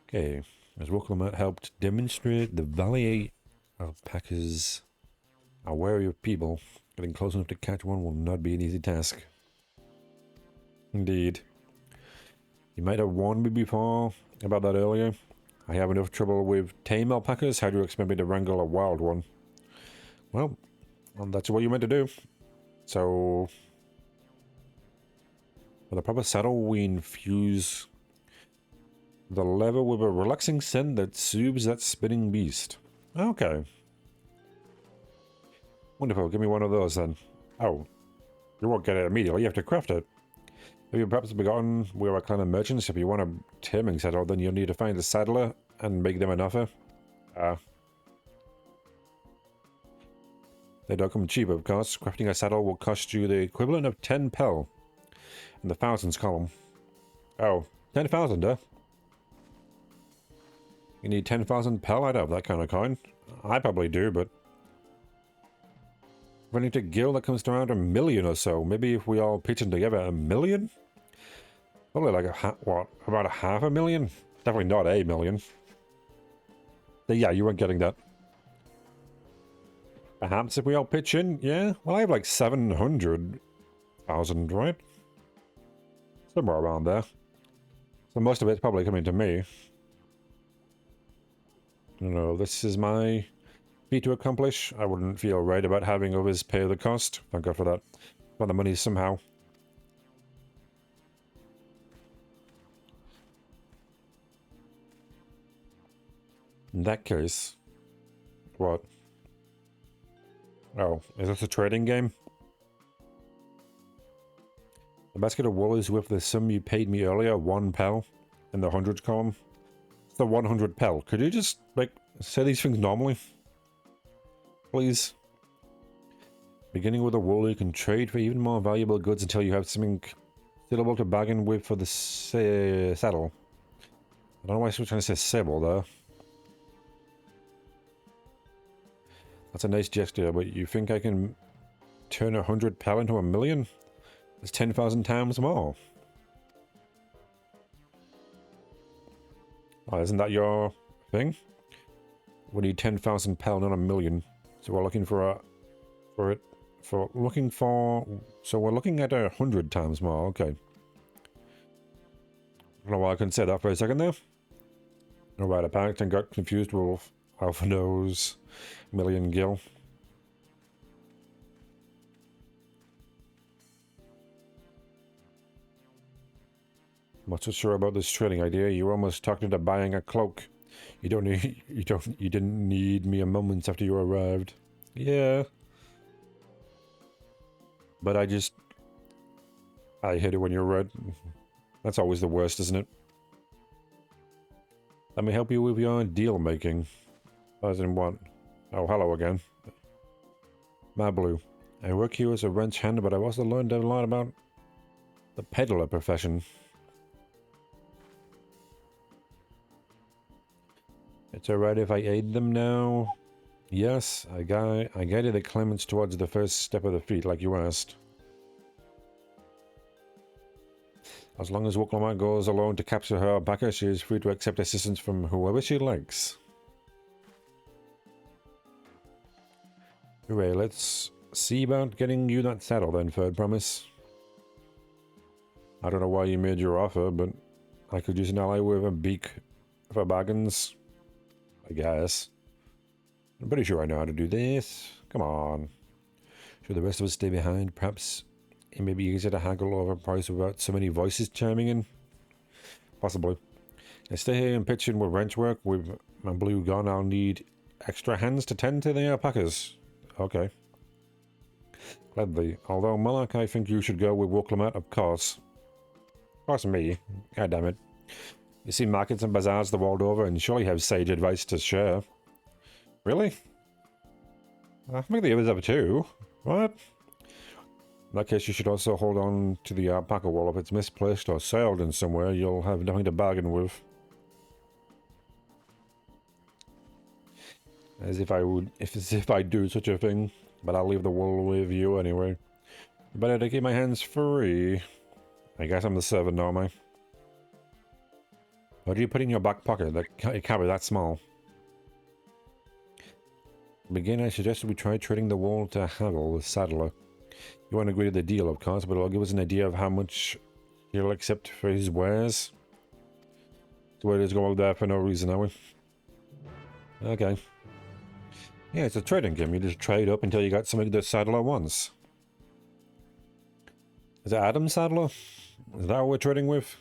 Okay, as Woklamat helped demonstrate, the Valley alpacas are wary of people. Getting close enough to catch one will not be an easy task. Indeed. You might have warned me before about that earlier. I have enough trouble with tame alpacas. How do you expect me to wrangle a wild one? Well, that's what you meant to do. So, with a proper saddle, we infuse the leather with a relaxing scent that soothes that spinning beast. Okay. Wonderful. Give me one of those then. Oh, you won't get it immediately. You have to craft it. Have you perhaps begotten we are a clan of merchants? If you want a taming saddle, then you'll need to find a saddler and make them an offer. They don't come cheap, of course. Crafting a saddle will cost you the equivalent of 10 pel in the thousands column. Oh, 10,000, huh? You need 10,000 pel? I don't have that kind of coin. I probably do, but... running to guild, that comes to around 1 million or so. Maybe if we all pitch in together, 1 million? Probably like about 500,000? Definitely not 1 million. But yeah, you weren't getting that. Perhaps if we all pitch in, yeah? Well, I have like 700,000, right? Somewhere around there. So most of it's probably coming to me. No, this is my feat to accomplish. I wouldn't feel right about having others pay the cost. Thank God for that. Got the money somehow. In that case... what? Oh, is this a trading game? The basket of wool is with the sum you paid me earlier, 1 pel, in the hundreds column. It's the 100 pel. Could you just, like, say these things normally? Please. Beginning with the wool, you can trade for even more valuable goods until you have something suitable to bargain with for the saddle. I don't know why I was trying to say sable there. That's a nice gesture, but you think I can turn 100 pel into 1 million? It's 10,000 times more. Oh, isn't that your thing? We need 10,000 pel, not 1 million. So we're looking so we're looking at 100 times more, okay. I don't know why I couldn't say that for a second there. Alright, I panicked and got confused with Alpha Nose, Million Gil. I'm not so sure about this trading idea. You were almost talked into buying a cloak. You didn't need me a moment after you arrived. Yeah. But I hate it when you're red. That's always the worst, isn't it? Let me help you with your deal making. As in what? Oh, hello again. My Blue. I work here as a wrench hand, but I've also learned a lot about the peddler profession. It's alright if I aid them now? Yes, I guided the claimants towards the first step of the feat, like you asked. As long as Woklama goes alone to capture her alpaca, she is free to accept assistance from whoever she likes. Hooray, let's see about getting you that saddle then, Third Promise. I don't know why you made your offer, but I could use an ally with a beak for bargains. I guess. I'm pretty sure I know how to do this. Come on. Should the rest of us stay behind? Perhaps it may be easier to haggle over a price without so many voices chiming in? Possibly. I stay here and pitch in with wrench work. With my blue gone, I'll need extra hands to tend to the alpacas. Okay. Gladly. Although, Malak, I think you should go with Woklamat, of course. Of course me. God damn it. You see markets and bazaars the world over and surely have sage advice to share. Really? I think the others have too. What? In that case, you should also hold on to the alpaca wool. If it's misplaced or soiled in somewhere, you'll have nothing to bargain with. As if I would, as if I do such a thing. But I'll leave the wool with you anyway. Better to keep my hands free. I guess I'm the servant, aren't I? What do you put in your back pocket? It can't be that small. To begin, I suggested we try trading the wool to Haggle, the saddler. You won't agree to the deal, of course, but it'll give us an idea of how much he'll accept for his wares. So we're just going there for no reason, are we? Okay. Yeah, it's a trading game. You just trade up until you got something the saddler wants. Is it Adam Saddler? Is that what we're trading with?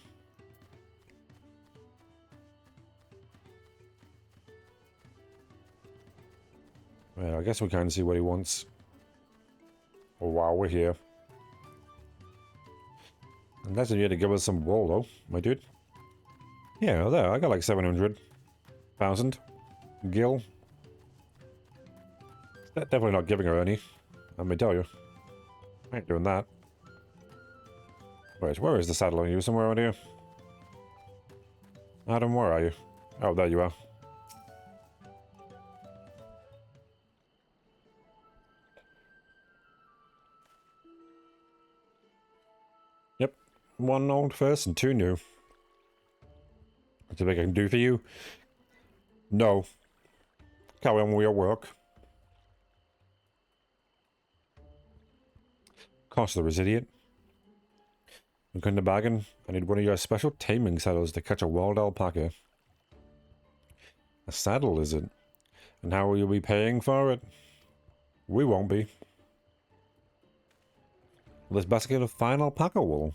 Well, I guess we can see what he wants. Oh, while we're here. And that's here to give us some wool, though, my dude. Yeah, there, I got like 700,000 gil. Definitely not giving her any, let me tell you. I ain't doing that. Wait, where is the saddler? Are you somewhere around here? Adam, where are you? Oh, there you are. Yep, one old first and two new. What's it I can do for you? No. Carry on with your work. Cost the idiot. Look in the bargain. I need one of your special taming saddles to catch a wild alpaca. A saddle, is it? And how will you be paying for it? We won't be. This basket of fine alpaca wool.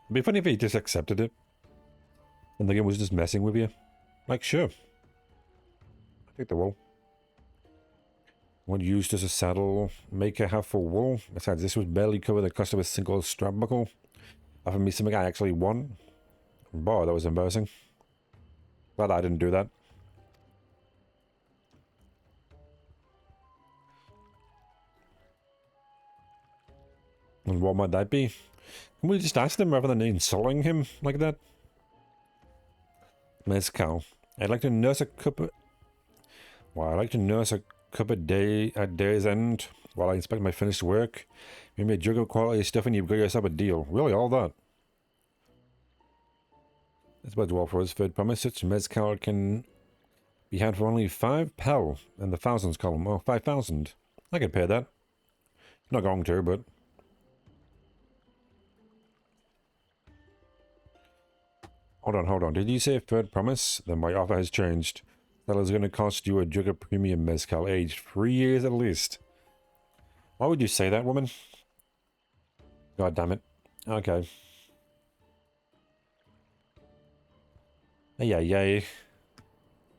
It'd be funny if he just accepted it. And the game was just messing with you. Like, sure. I take the wool. What use does a saddle maker have for wool? Besides, this would barely cover the cost of a single strap buckle. Offer me something I actually want. Boy, that was embarrassing. Glad I didn't do that. And what might that be? Can we just ask them rather than insulting him like that? Mezcal. I'd like to nurse a cup of... Well, I'd like to nurse a cup a day at day's end while I inspect my finished work. Maybe a jug of quality stuff and you've got yourself a deal. Really, all that? This bodes well for us. Third promise, such mezcal can be had for only 5 pel in the thousands column. Oh, 5,000. I could pay that. Not going to, but... Hold on. Did you say third promise? Then my offer has changed. That is going to cost you a jug of premium mezcal, aged 3 years at least. Why would you say that, woman? God damn it. Okay. Yay.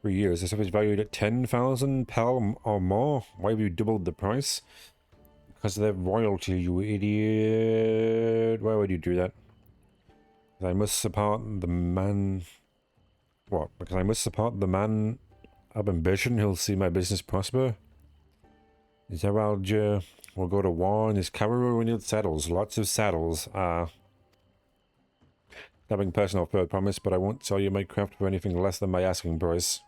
3 years. This stuff is valued at 10,000 pel or more. Why have you doubled the price? Because of their royalty, you idiot. Why would you do that? I must support the man... What? Because I must support the man of ambition who'll see my business prosper? Zeralja will go to war and his cavalry will need saddles. Lots of saddles. Having personal third promise, but I won't sell you my craft for anything less than my asking price.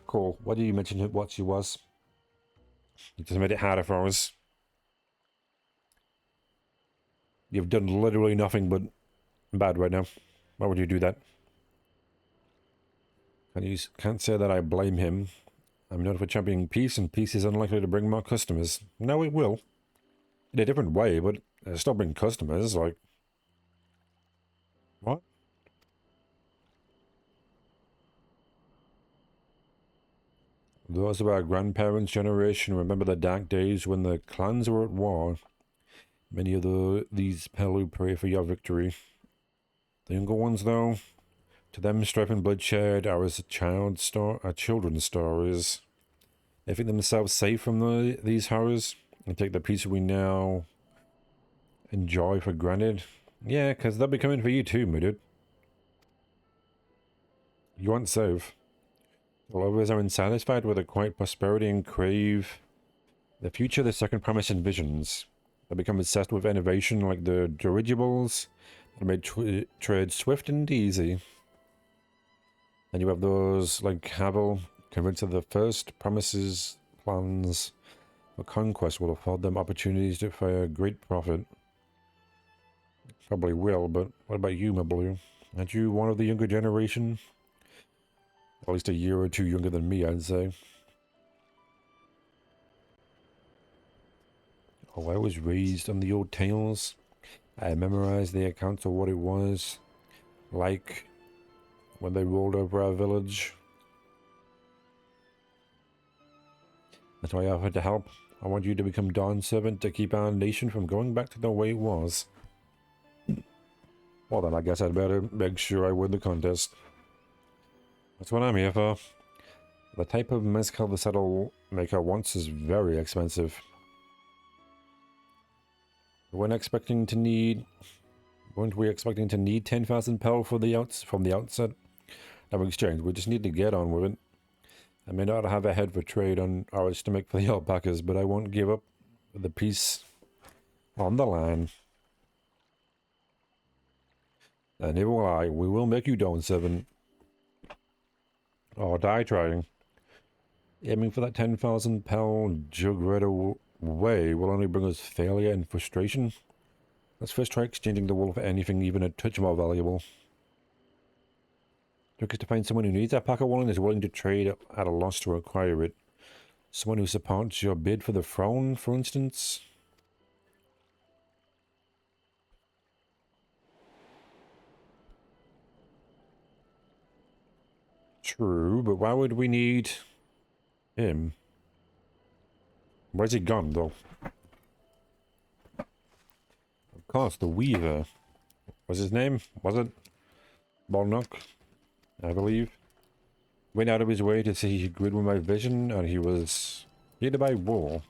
Cool. What did you mention what she was? You just made it harder for us. You've done literally nothing but bad right now. Why would you do that? And you can't say that I blame him. I'm known for championing peace, and peace is unlikely to bring more customers. No, it will. In a different way, but it'll still bring customers, like... What? Those of our grandparents' generation remember the dark days when the clans were at war. Many of these Pelu pray for your victory. The younger ones, though, to them strife and bloodshed are as children's stories. They think themselves safe from these horrors and take the peace we now enjoy for granted. Yeah, because they'll be coming for you too, my dude. You aren't safe. All others are unsatisfied with a quiet prosperity and crave the future the second promise envisions. They become obsessed with innovation like the dirigibles that made trade swift and easy. And you have those like Havel convinced that the first promises, plans for conquest will afford them opportunities for a great profit. Probably will, but what about you, my blue? Aren't you one of the younger generation? At least a year or two younger than me, I'd say. Oh, I was raised on the old tales. I memorized the accounts of what it was like when they rolled over our village. That's why I offered to help. I want you to become Dawn's servant to keep our nation from going back to the way it was. Well then, I guess I'd better make sure I win the contest. That's what I'm here for. The type of mezcal the saddle maker wants is very expensive. Weren't we expecting to need 10,000 pel from the outset? No exchange, we just need to get on with it. I may not have a head for trade on our stomach for the alpacas, but I won't give up the peace on the line. And neither will I. We will make you Dawn servant. Or die trying. Aiming for that 10,000 pel jug right away will only bring us failure and frustration. Let's first try exchanging the wool for anything even a touch more valuable. Trick is to find someone who needs alpaca wool and is willing to trade at a loss to acquire it. Someone who supports your bid for the throne, for instance. True, but why would we need him? Where's he gone, though? Of course, the Weaver. What's his name? Was it? Bolnock, I believe. Went out of his way to see he agreed with my vision, and he was here to buy wool.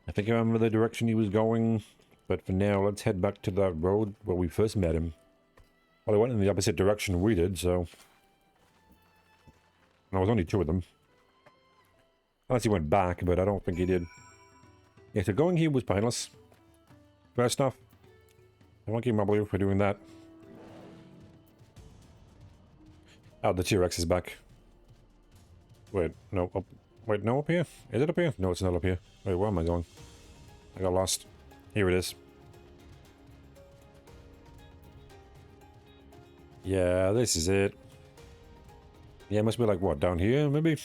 I think I remember the direction he was going, but for now, let's head back to that road where we first met him. Well, he went in the opposite direction we did, so... There was only two of them. Unless he went back, but I don't think he did. Yeah, so going here was painless. First off, I won't give my blue for doing that. Oh, the T-Rex is back. Wait, no, up, wait, no, up here? Is it up here? No, it's not up here. Wait, where am I going? I got lost. Here it is. Yeah, this is it. Yeah, it must be like, what, down here, maybe?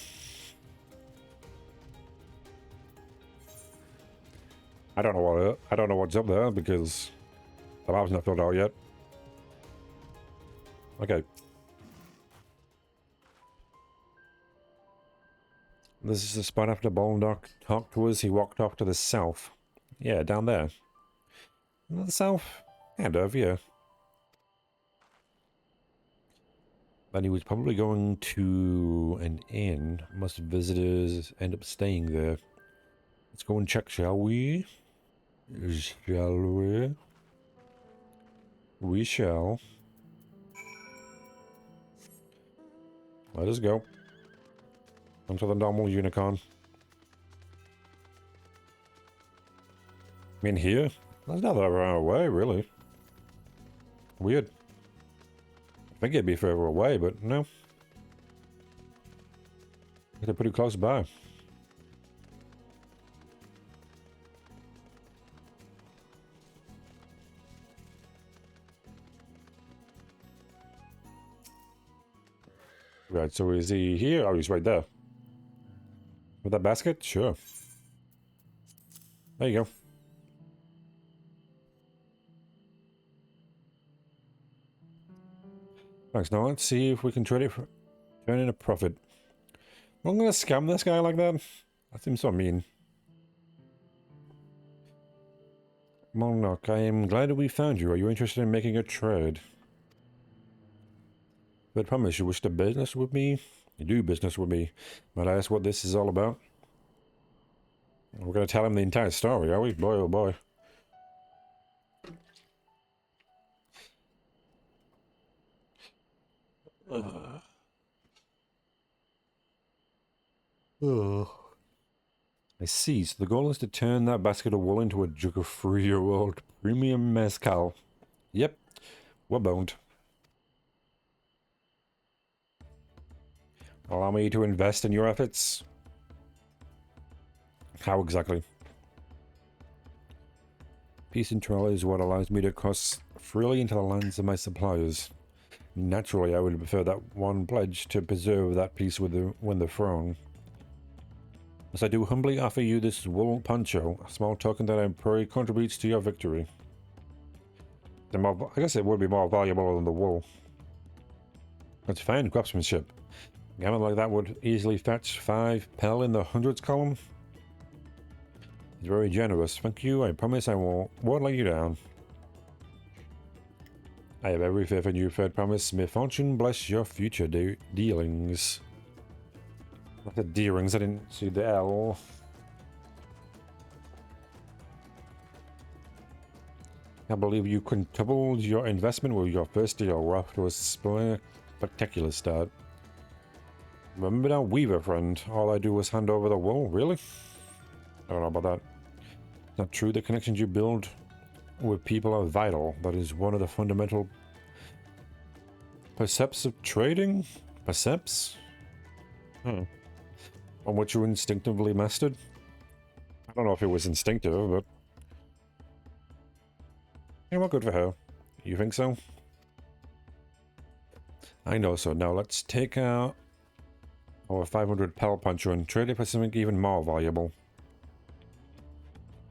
I don't know what's up there, because the map's not filled out yet. Okay. This is the spot after Bolnock talked to us. He walked off to the south. Yeah, down there. The south? Kind of, yeah. And he was probably going to an inn. Most visitors end up staying there. Let's go and check, shall we? Shall we? We shall. Let us go. Onto the normal unicorn. I mean, here? That's not that far away, really. Weird. I think it'd be further away, but no. They're pretty close by. Right, so is he here? Oh, he's right there. With that basket? Sure. There you go. Thanks. Now let's see if we can trade it for turn in a profit. I'm gonna scam this guy like that. That seems so mean. Monarch, I am glad that we found you. Are you interested in making a trade? But I promise you wish to business with me? You do business with me. Might I ask what this is all about? We're gonna tell him the entire story, are we? Boy, oh boy. I see. So the goal is to turn that basket of wool into a jug of 3-year-old premium mezcal. Yep, we're boned. Allow me to invest in your efforts? How exactly? Peace and travel is what allows me to cross freely into the lands of my suppliers. Naturally, I would prefer that one pledge to preserve that peace with the throne. As I do humbly offer you this wool poncho, a small token that I pray contributes to your victory. I guess it would be more valuable than the wool. It's fine craftsmanship. A garment like that would easily fetch 5 pel in the hundreds column. It's very generous. Thank you. I promise I won't let you down. I have every faith in you, Fred. Promise. May fortune bless your future dealings. Not the dealings, I didn't see the L. I believe you quintupled your investment with your first deal. We're off to a spectacular start. Remember that Weaver, friend? All I do was hand over the wool? Really? I don't know about that. It's not true. The connections you build with people are vital. That is one of the fundamental percepts of trading? Percepts? On which you instinctively mastered? I don't know if it was instinctive, but... yeah, well, good for her. You think so? I know so. Now let's take out our 500 pel puncher and trade it for something even more valuable.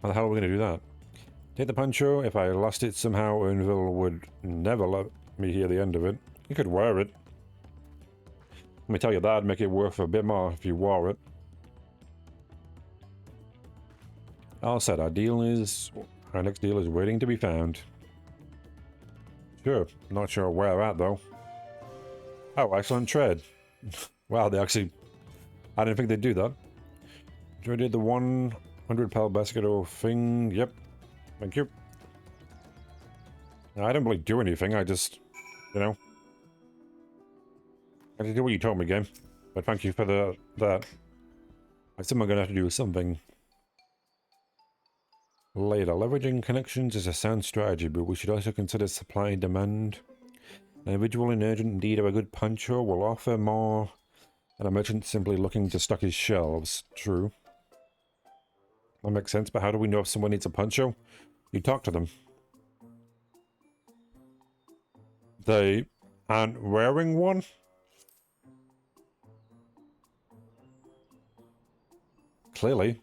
How the hell are we going to do that? Take the poncho. If I lost it somehow, Urnville would never let me hear the end of it. You could wear it. Let me tell you, that'd make it worth a bit more if you wore it. All said, our next deal is waiting to be found. Sure, not sure where at though. Oh, excellent trade. Wow, they actually... I didn't think they'd do that. Traded the 100 pel basket or thing. Yep. Thank you. I didn't really do anything, I just... you know... I did what you told me, game. But thank you for that. I assume I'm gonna have to do something later. Leveraging connections is a sound strategy, but we should also consider supply and demand. An individual in urgent need of a good poncho will offer more than a merchant simply looking to stock his shelves. True. That makes sense, but how do we know if someone needs a poncho? You talk to them. They aren't wearing one? Clearly.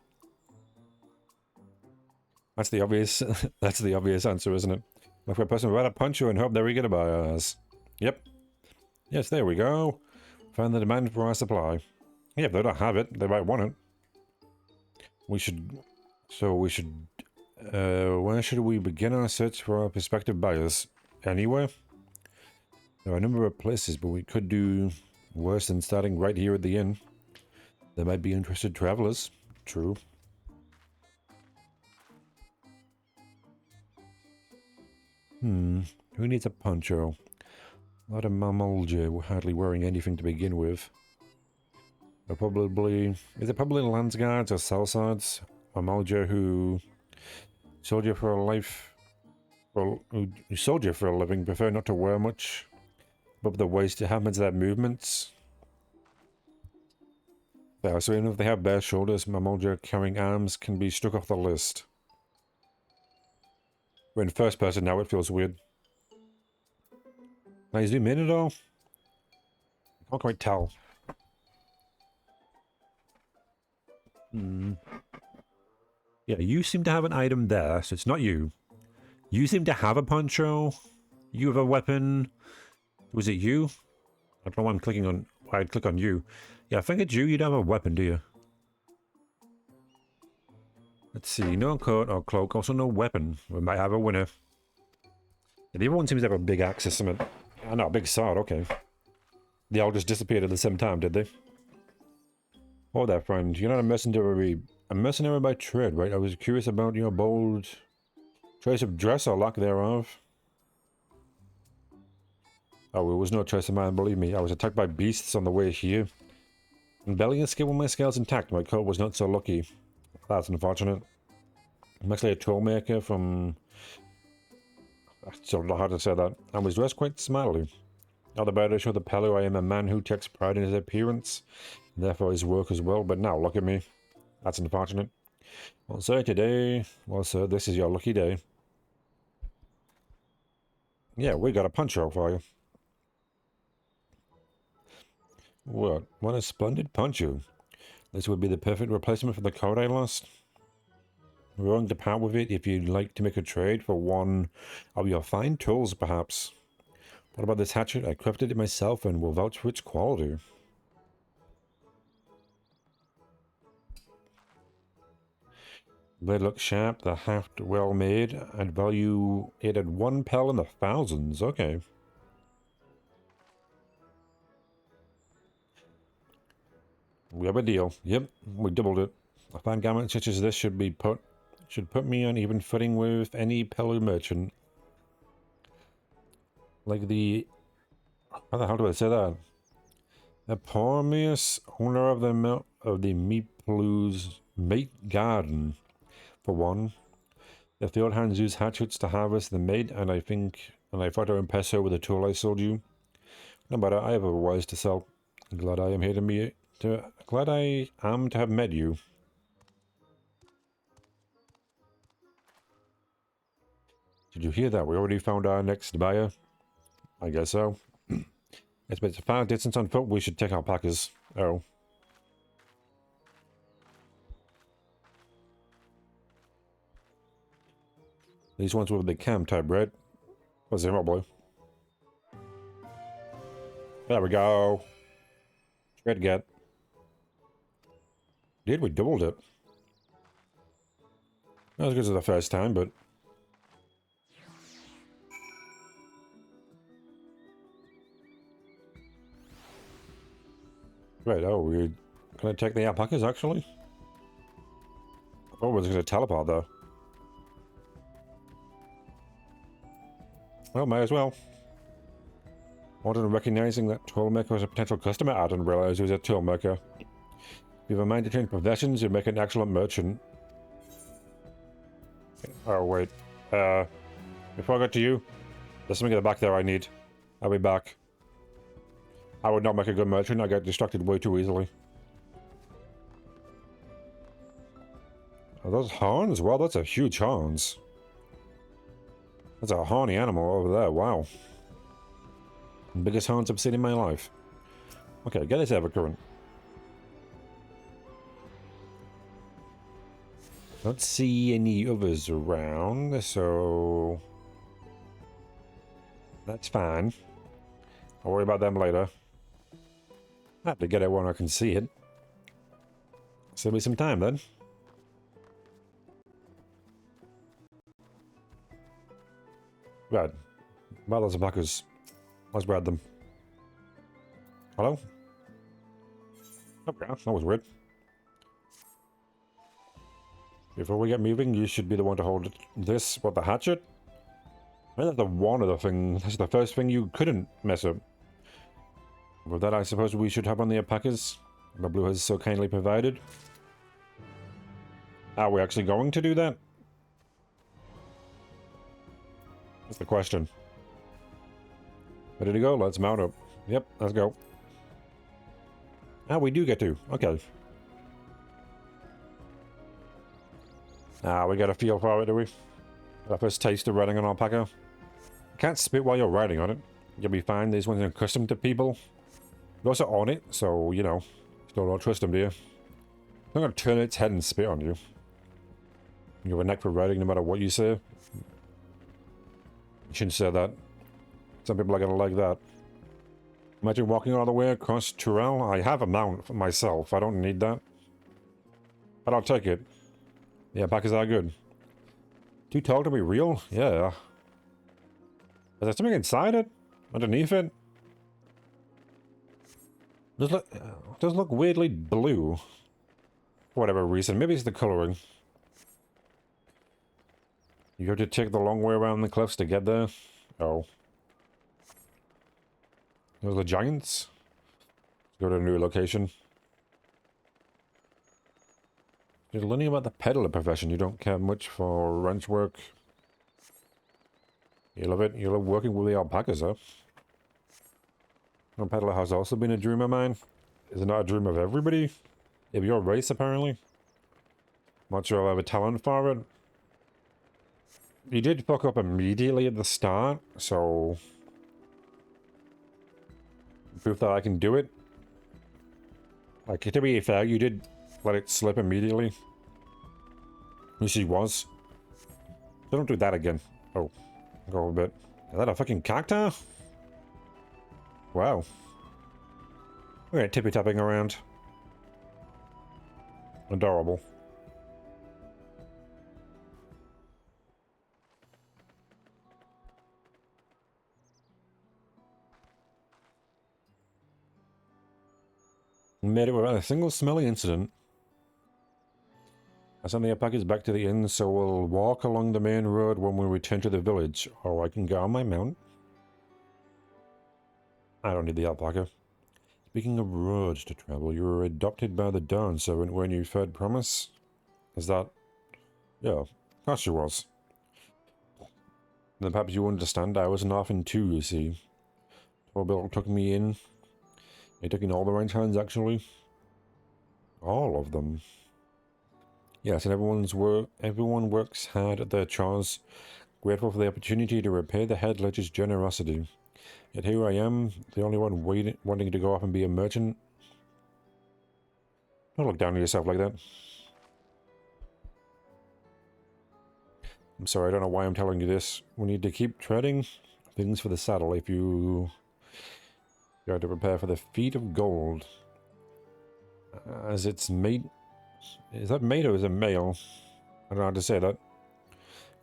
That's the obvious that's the obvious answer, isn't it? Look for a person without a poncho and hope they're eager to buy ours. Yep. Yes, there we go. Find the demand for our supply. Yeah, if they don't have it, they might want it. Where should we begin our search for our prospective buyers? Anywhere? There are a number of places, but we could do worse than starting right here at the inn. There might be interested travelers. True. Who needs a poncho? A lot of Mamulja hardly wearing anything to begin with. They're probably... is it probably Landsguards or Salsards? Mamulja who soldier for a life... well, who soldier for a living prefer not to wear much above the waist. It happens that movements. Yeah, so even if they have bare shoulders, Mamulja carrying arms can be struck off the list. We're in first person now, it feels weird. Can I zoom in at all? I can't quite tell. Yeah, you seem to have an item there, so it's not you. You seem to have a poncho. You have a weapon. Was it you? I don't know why I'm clicking on... why I'd click on you. Yeah, I think it's you. You don't have a weapon, do you? Let's see. No coat or cloak. Also no weapon. We might have a winner. Yeah, the other one seems to have a big axe or something. Oh, no, a big sword. Okay. They all just disappeared at the same time, did they? Oh, there, friend. You're not a mercenary by trade, right? I was curious about your bold choice of dress or lack thereof. Oh, it was no choice of mine, believe me. I was attacked by beasts on the way here. And belly and skin with my scales intact. My coat was not so lucky. That's unfortunate. I'm actually a toolmaker from... I still don't know how to say that. I was dressed quite smartly. All the better to show the Pelu I am a man who takes pride in his appearance, and therefore his work as well. But now, look at me. That's unfortunate. Well, sir, today... Well, sir, this is your lucky day. Yeah, we got a poncho for you. What a splendid poncho. This would be the perfect replacement for the coat I lost. We're willing to part with it if you'd like to make a trade for one of your fine tools, perhaps. What about this hatchet? I crafted it myself and will vouch for its quality. Blade looks sharp, the haft well made. I'd value it at 1 pel in the thousands. Okay. We have a deal. Yep, we doubled it. A fine garment such as this should put me on even footing with any Pelu merchant. Like the... How the hell do I say that? Eponymous owner of the Meeplu's mate garden, for one. If the old hands use hatchets to harvest the mate, and I thought to impress her with the tool I sold you. No matter, I have otherwise to sell. Glad I am here glad I am to have met you. Did you hear that? We already found our next buyer. I guess so. It's been a far distance on foot. We should take alpacas. Oh. These ones with the cam type, right? What's it, blue? There we go. Red get. Did we doubled it? Not as good as the first time, but right, oh, we're gonna take the alpacas, actually? I thought we was gonna teleport, though. Well, might as well. Modern recognizing that toolmaker was a potential customer, I didn't realize he was a toolmaker. If you have a mind to change professions, you make an excellent merchant. Oh, wait. Before I get to you, there's something at the back there I need. I'll be back. I would not make a good merchant. I get distracted way too easily. Are those horns? Well, that's a huge horns. That's a horny animal over there. Wow. Biggest horns I've seen in my life. Okay, get this Evercurrent. Don't see any others around, so that's fine. I'll worry about them later. I have to get it when I can see it. Save me some time then. Right. Well, those alpacas. Let's grab them. Hello? Okay, that was weird. Before we get moving, you should be the one to hold this. What, the hatchet? I think that's one of the things. That's the first thing you couldn't mess up. With that, I suppose we should have on the alpacas. The blue has so kindly provided. Are we actually going to do that? That's the question. Ready to go? Let's mount up. Yep, let's go. Ah, we do get to. Okay. Ah, we got a feel for it, do we? Our first taste of riding an alpaca. Can't spit while you're riding on it. You'll be fine. These ones are accustomed to people. You also own it, so, you know. Still don't trust them, do you? I'm gonna turn its head and spit on you. You have a neck for riding no matter what you say. You shouldn't say that. Some people are gonna like that. Imagine walking all the way across Dawntrail. I have a mount for myself. I don't need that. But I'll take it. The alpacas are good. Too tall to be real? Yeah. Is there something inside it? Underneath it? Does look weirdly blue. For whatever reason. Maybe it's the coloring. You have to take the long way around the cliffs to get there? Oh. Those are the giants? Let's go to a new location. You're learning about the peddler profession. You don't care much for ranch work. You love it. You love working with the alpacas, huh? No, Peddler has also been a dream of mine. Is it not a dream of everybody? Of your race, apparently. Not sure I have a talent for it. You did fuck up immediately at the start, so... proof that I can do it. Like, to be fair, you did let it slip immediately. Yes, she was. So don't do that again. Oh, go a bit. Is that a fucking cacti? Wow. We're gonna tippy-tapping around. Adorable. Made it without a single smelly incident. I sent the package back to the inn, so we'll walk along the main road when we return to the village. Or I can get on my mount. I don't need the alpaca. Speaking of roads to travel, you were adopted by the Dawn Servant when you third promise? Is that... yeah, of course she was. Then perhaps you understand I was an orphan too, you see. Torbill took me in. He took in all the right hands, actually. All of them. Yes, and everyone works hard at their chores, grateful for the opportunity to repay the head ledger's generosity. Yet here I am, the only one wanting to go off and be a merchant. Don't look down on yourself like that. I'm sorry, I don't know why I'm telling you this. We need to keep treading things for the saddle if you have to prepare for the feat of gold. As its mate... is that mate or is it male? I don't know how to say that.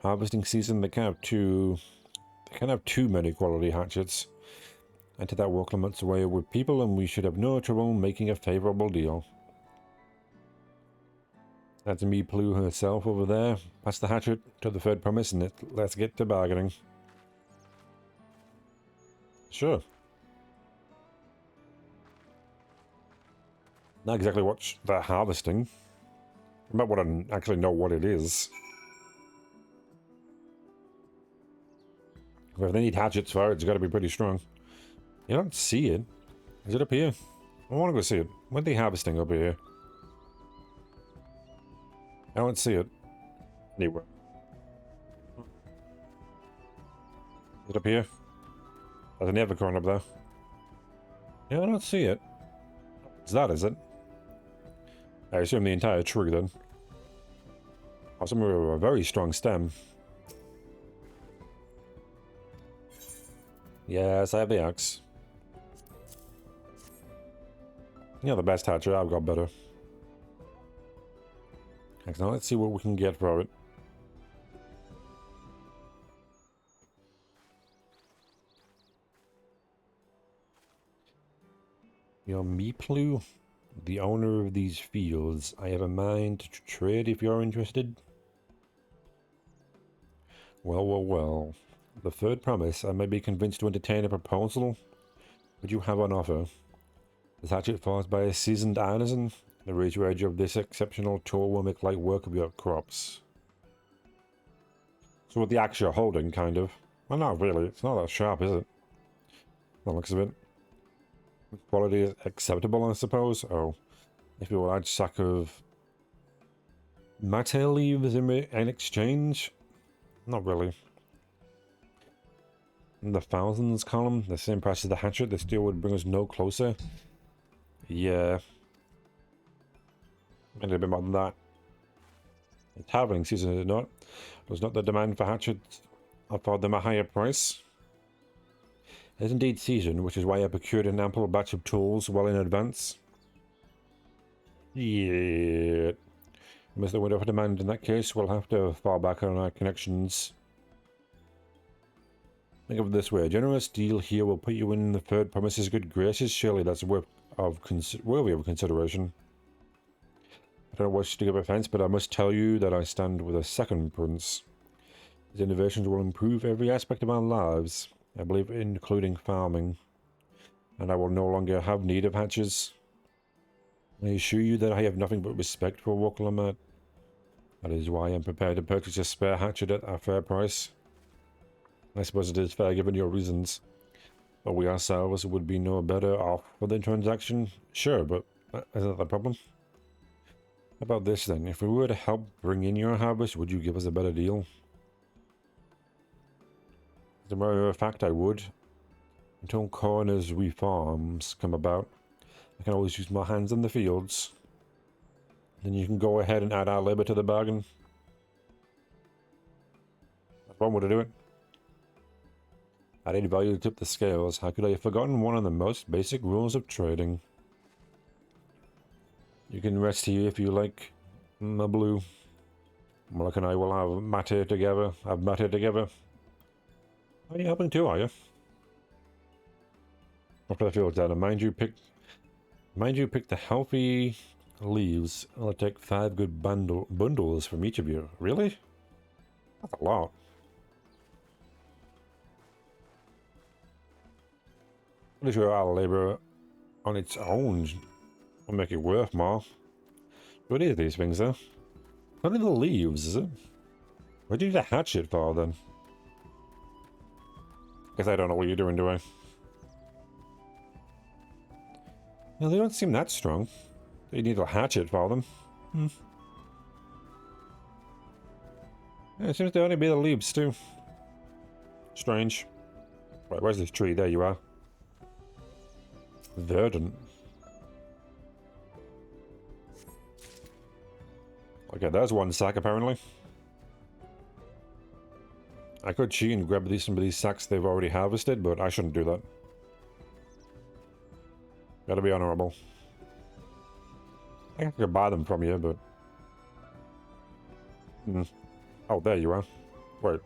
Harvesting season, they can have too many quality hatchets. Enter that Woklamat's way with people and we should have no trouble making a favourable deal. That's me Plu herself over there. Pass the hatchet to the third promise and let's get to bargaining. Sure. Not exactly what they're harvesting. I might want to actually know what it is. But if they need hatchets for it, it's got to be pretty strong. You don't see it. Is it up here? I want to go see it. What are they harvesting up here? I don't see it. Anywhere. Is it up here? There's an Evercorn up there. Yeah, I don't see it. Is that, is it? I assume the entire tree then. Or some with a very strong stem. Yes, I have the axe. You're the best hatcher, I've got better. Now let's see what we can get for it. You're Meeplu, the owner of these fields. I have a mind to trade if you're interested. Well, well, well. The third promise, I may be convinced to entertain a proposal. Would you have on offer? This hatchet forged by a seasoned artisan. The razor edge of this exceptional tool will make light work of your crops. So with the axe you're holding, kind of. Well, not really. It's not that sharp, is it? That looks a bit. Quality is acceptable, I suppose. Oh. If you will add sack of mate leaves in exchange? Not really. In the thousands column, the same price as the hatchet, the steel would bring us no closer. Yeah. A little bit more than that. It's harvesting season, is it not? Does not the demand for hatchets offer them a higher price? It is indeed season, which is why I procured an ample batch of tools well in advance. Yeah. Miss the window for demand. In that case, we'll have to fall back on our connections. Think of it this way: a generous deal here will put you in the third promise's good graces. Surely that's worthy of consideration. I don't wish to give offense, but I must tell you that I stand with a second prince. His innovations will improve every aspect of our lives, I believe, including farming. And I will no longer have need of hatches. I assure you that I have nothing but respect for Woklamat. That is why I am prepared to purchase a spare hatchet at a fair price. I suppose it is fair given your reasons. But we ourselves would be no better off for the transaction? Sure, but is that the problem? How about this then? If we were to help bring in your harvest, would you give us a better deal? As a matter of fact, I would. Until Coroner's reforms come about, I can always use my hands in the fields. Then you can go ahead and add our labor to the bargain. That's one way to do it. Added value to tip the scales. How could I have forgotten one of the most basic rules of trading? You can rest here if you like, my blue. Moloch and I will have matter together. Are you helping too, are you? After the field down, mind you pick the healthy leaves. I'll take 5 good bundles from each of you. Really? That's a lot. Pretty sure our labor on its own will make it worth more. What is these things though? What are the leaves, is it? What do you need a hatchet for then? Guess I don't know what you're doing, do I? No, they don't seem that strong. You need a hatchet for them. Yeah, it seems to only be the leaves too. Strange. Right, where's this tree? There you are. Verdant. Okay, there's one sack apparently. I could cheat and grab some of these sacks they've already harvested, but I shouldn't do that. Gotta be honorable. I could buy them from you, but... Oh, there you are. Wait.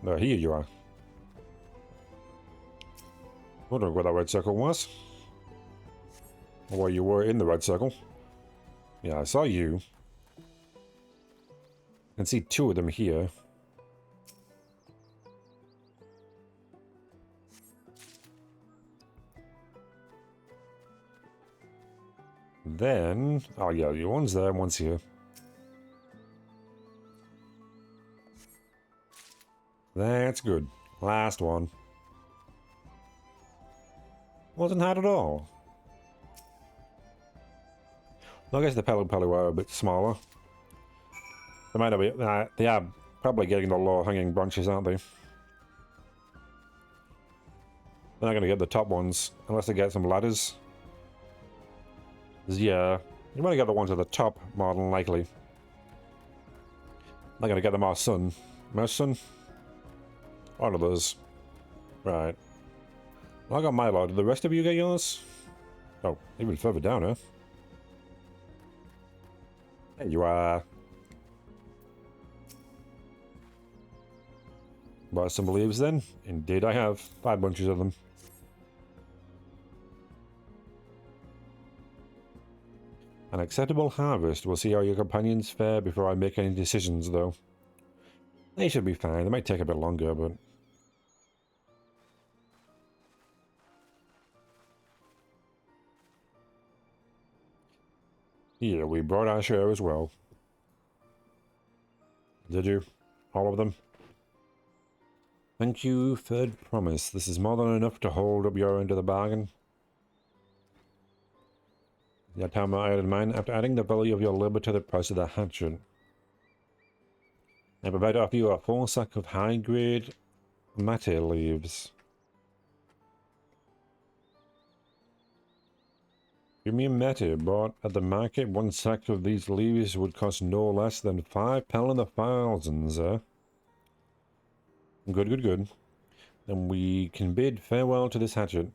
No, here you are. Wondering where that red circle was. Or where you were in the red circle. Yeah, I saw you. I can see 2 of them here. Then... Oh yeah, one's there, one's here. That's good. Last one. Wasn't hard at all. I guess the Pelu are a bit smaller. They might not be... they are probably getting the low-hanging branches, aren't they? They're not going to get the top ones, unless they get some ladders. Yeah, you want to get the ones at the top, more than likely. Not going to get them our sun. Mouse sun? One of those. Right. Well, I got my lot. Did the rest of you get yours? Oh, even further down, huh? There you are. Buy some leaves then? Indeed I have. 5 bunches of them. An acceptable harvest. We'll see how your companions fare before I make any decisions, though. They should be fine. They might take a bit longer, but... Yeah, we brought our share as well. Did you? All of them? Thank you, third promise. This is more than enough to hold up your end of the bargain. The time I added mine after adding the value of your labor to the price of the hatchet. I'm about to offer you a full sack of high-grade mate leaves. Give me a mate, bought at the market. 1 sack of these leaves would cost no less than £5 in the thousands, eh? Good, good, good. Then we can bid farewell to this hatchet.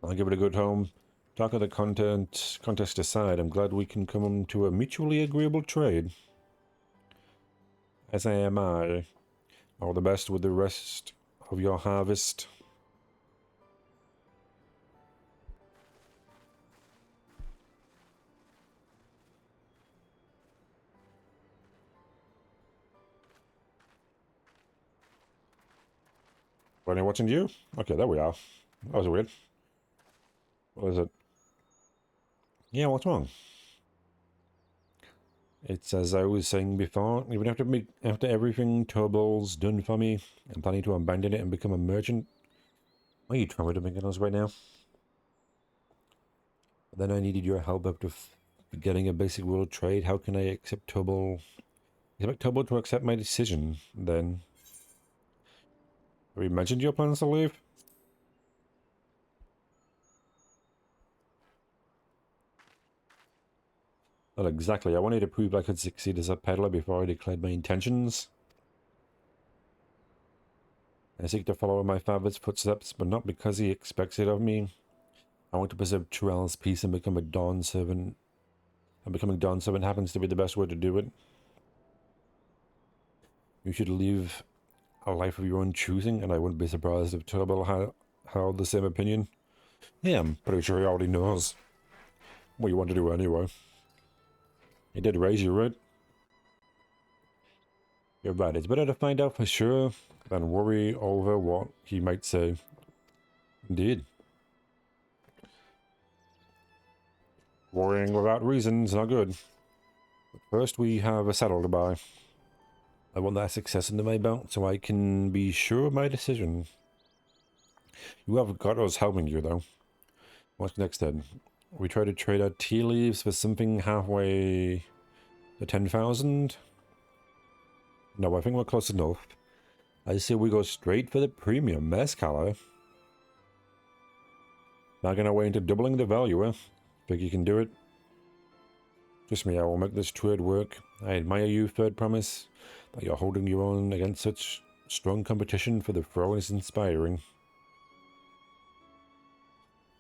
I'll give it a good home. Talk of the contest aside, I'm glad we can come to a mutually agreeable trade. As am I. All the best with the rest of your harvest. Are watching you? Okay, there we are. That was weird. What is it? Yeah, what's wrong? It's as I was saying before, even after everything Turbo's done for me, I'm planning to abandon it and become a merchant. Why are you trying to make us right now? But then I needed your help after getting a basic world trade. How can I expect Turbo to accept my decision, then? Have you mentioned your plans to leave? Not exactly. I wanted to prove I could succeed as a peddler before I declared my intentions. I seek to follow in my father's footsteps, but not because he expects it of me. I want to preserve Tyrell's peace and become a Dawn servant. And becoming Dawn servant happens to be the best way to do it. You should live a life of your own choosing, and I wouldn't be surprised if Turbo held the same opinion. Yeah, I'm pretty sure he already knows what you want to do anyway. He did raise you, right? You're right, it's better to find out for sure than worry over what he might say. Indeed. Worrying without reason is not good. But first we have a saddle to buy. I want that success under my belt so I can be sure of my decision. You have got us helping you, though. What's next then? We try to trade our tea leaves for something halfway to 10,000? No, I think we're close enough. I say we go straight for the premium mezcal. Bagging our way into doubling the value, eh? Think you can do it? Trust me, I will make this trade work. I admire you, Third Promise, but you're holding your own against such strong competition for the throne is inspiring.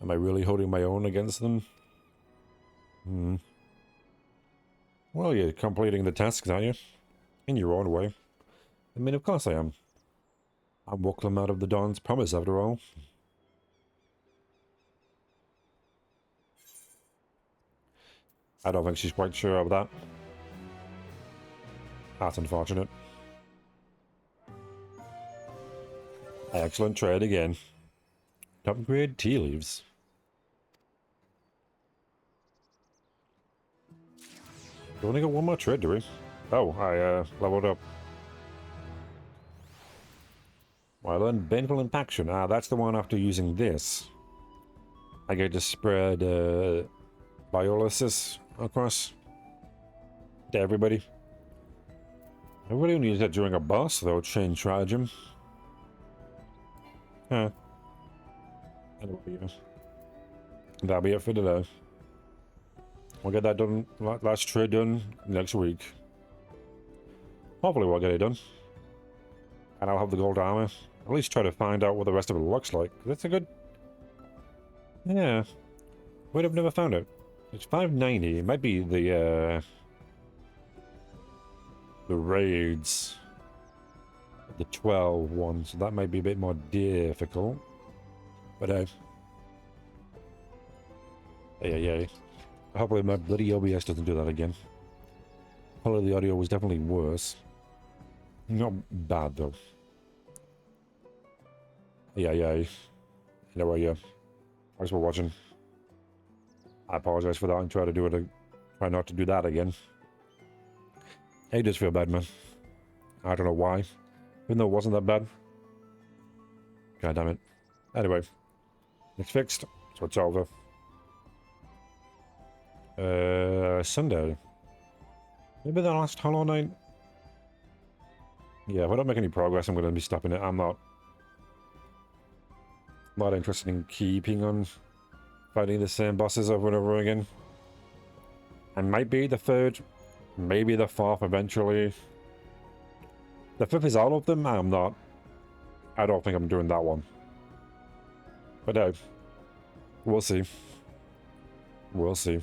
Am I really holding my own against them? Well, you're completing the tasks, aren't you? In your own way. I mean, of course I am. I'm walking them out of the Dawn's Promise, after all. I don't think she's quite sure of that. That's unfortunate. Excellent trade again. Top grade tea leaves. We only got one more trade, do we? Oh, I leveled up. Well, I learned Baneful Impaction. Ah, that's the one after using this. I get to spread biolysis across to everybody. Everybody who needs that during a boss, though, change stratagem. Huh. That'll be it for today. We'll get that done, last trade done next week. Hopefully we'll get it done. And I'll have the gold armor. At least try to find out what the rest of it looks like. That's a good... Yeah. Wait, I've never found it. It's 590. It might be the raids. The 12 one, so that might be a bit more difficult. But yeah. Hopefully my bloody OBS doesn't do that again. Hopefully the audio was definitely worse. Not bad though. Yeah. Anyway, thanks for watching. I apologize for that and try not to do that again. It does feel bad, man. I don't know why. Even though it wasn't that bad. God damn it. Anyway. It's fixed, so it's over. Sunday. Maybe the last Hollow Knight? Yeah, if I don't make any progress, I'm going to be stopping it. I'm not interested in keeping on fighting the same bosses over and over again. I might be the third, maybe the fourth eventually. The fifth is all of them. I don't think I'm doing that one. But we'll see. We'll see.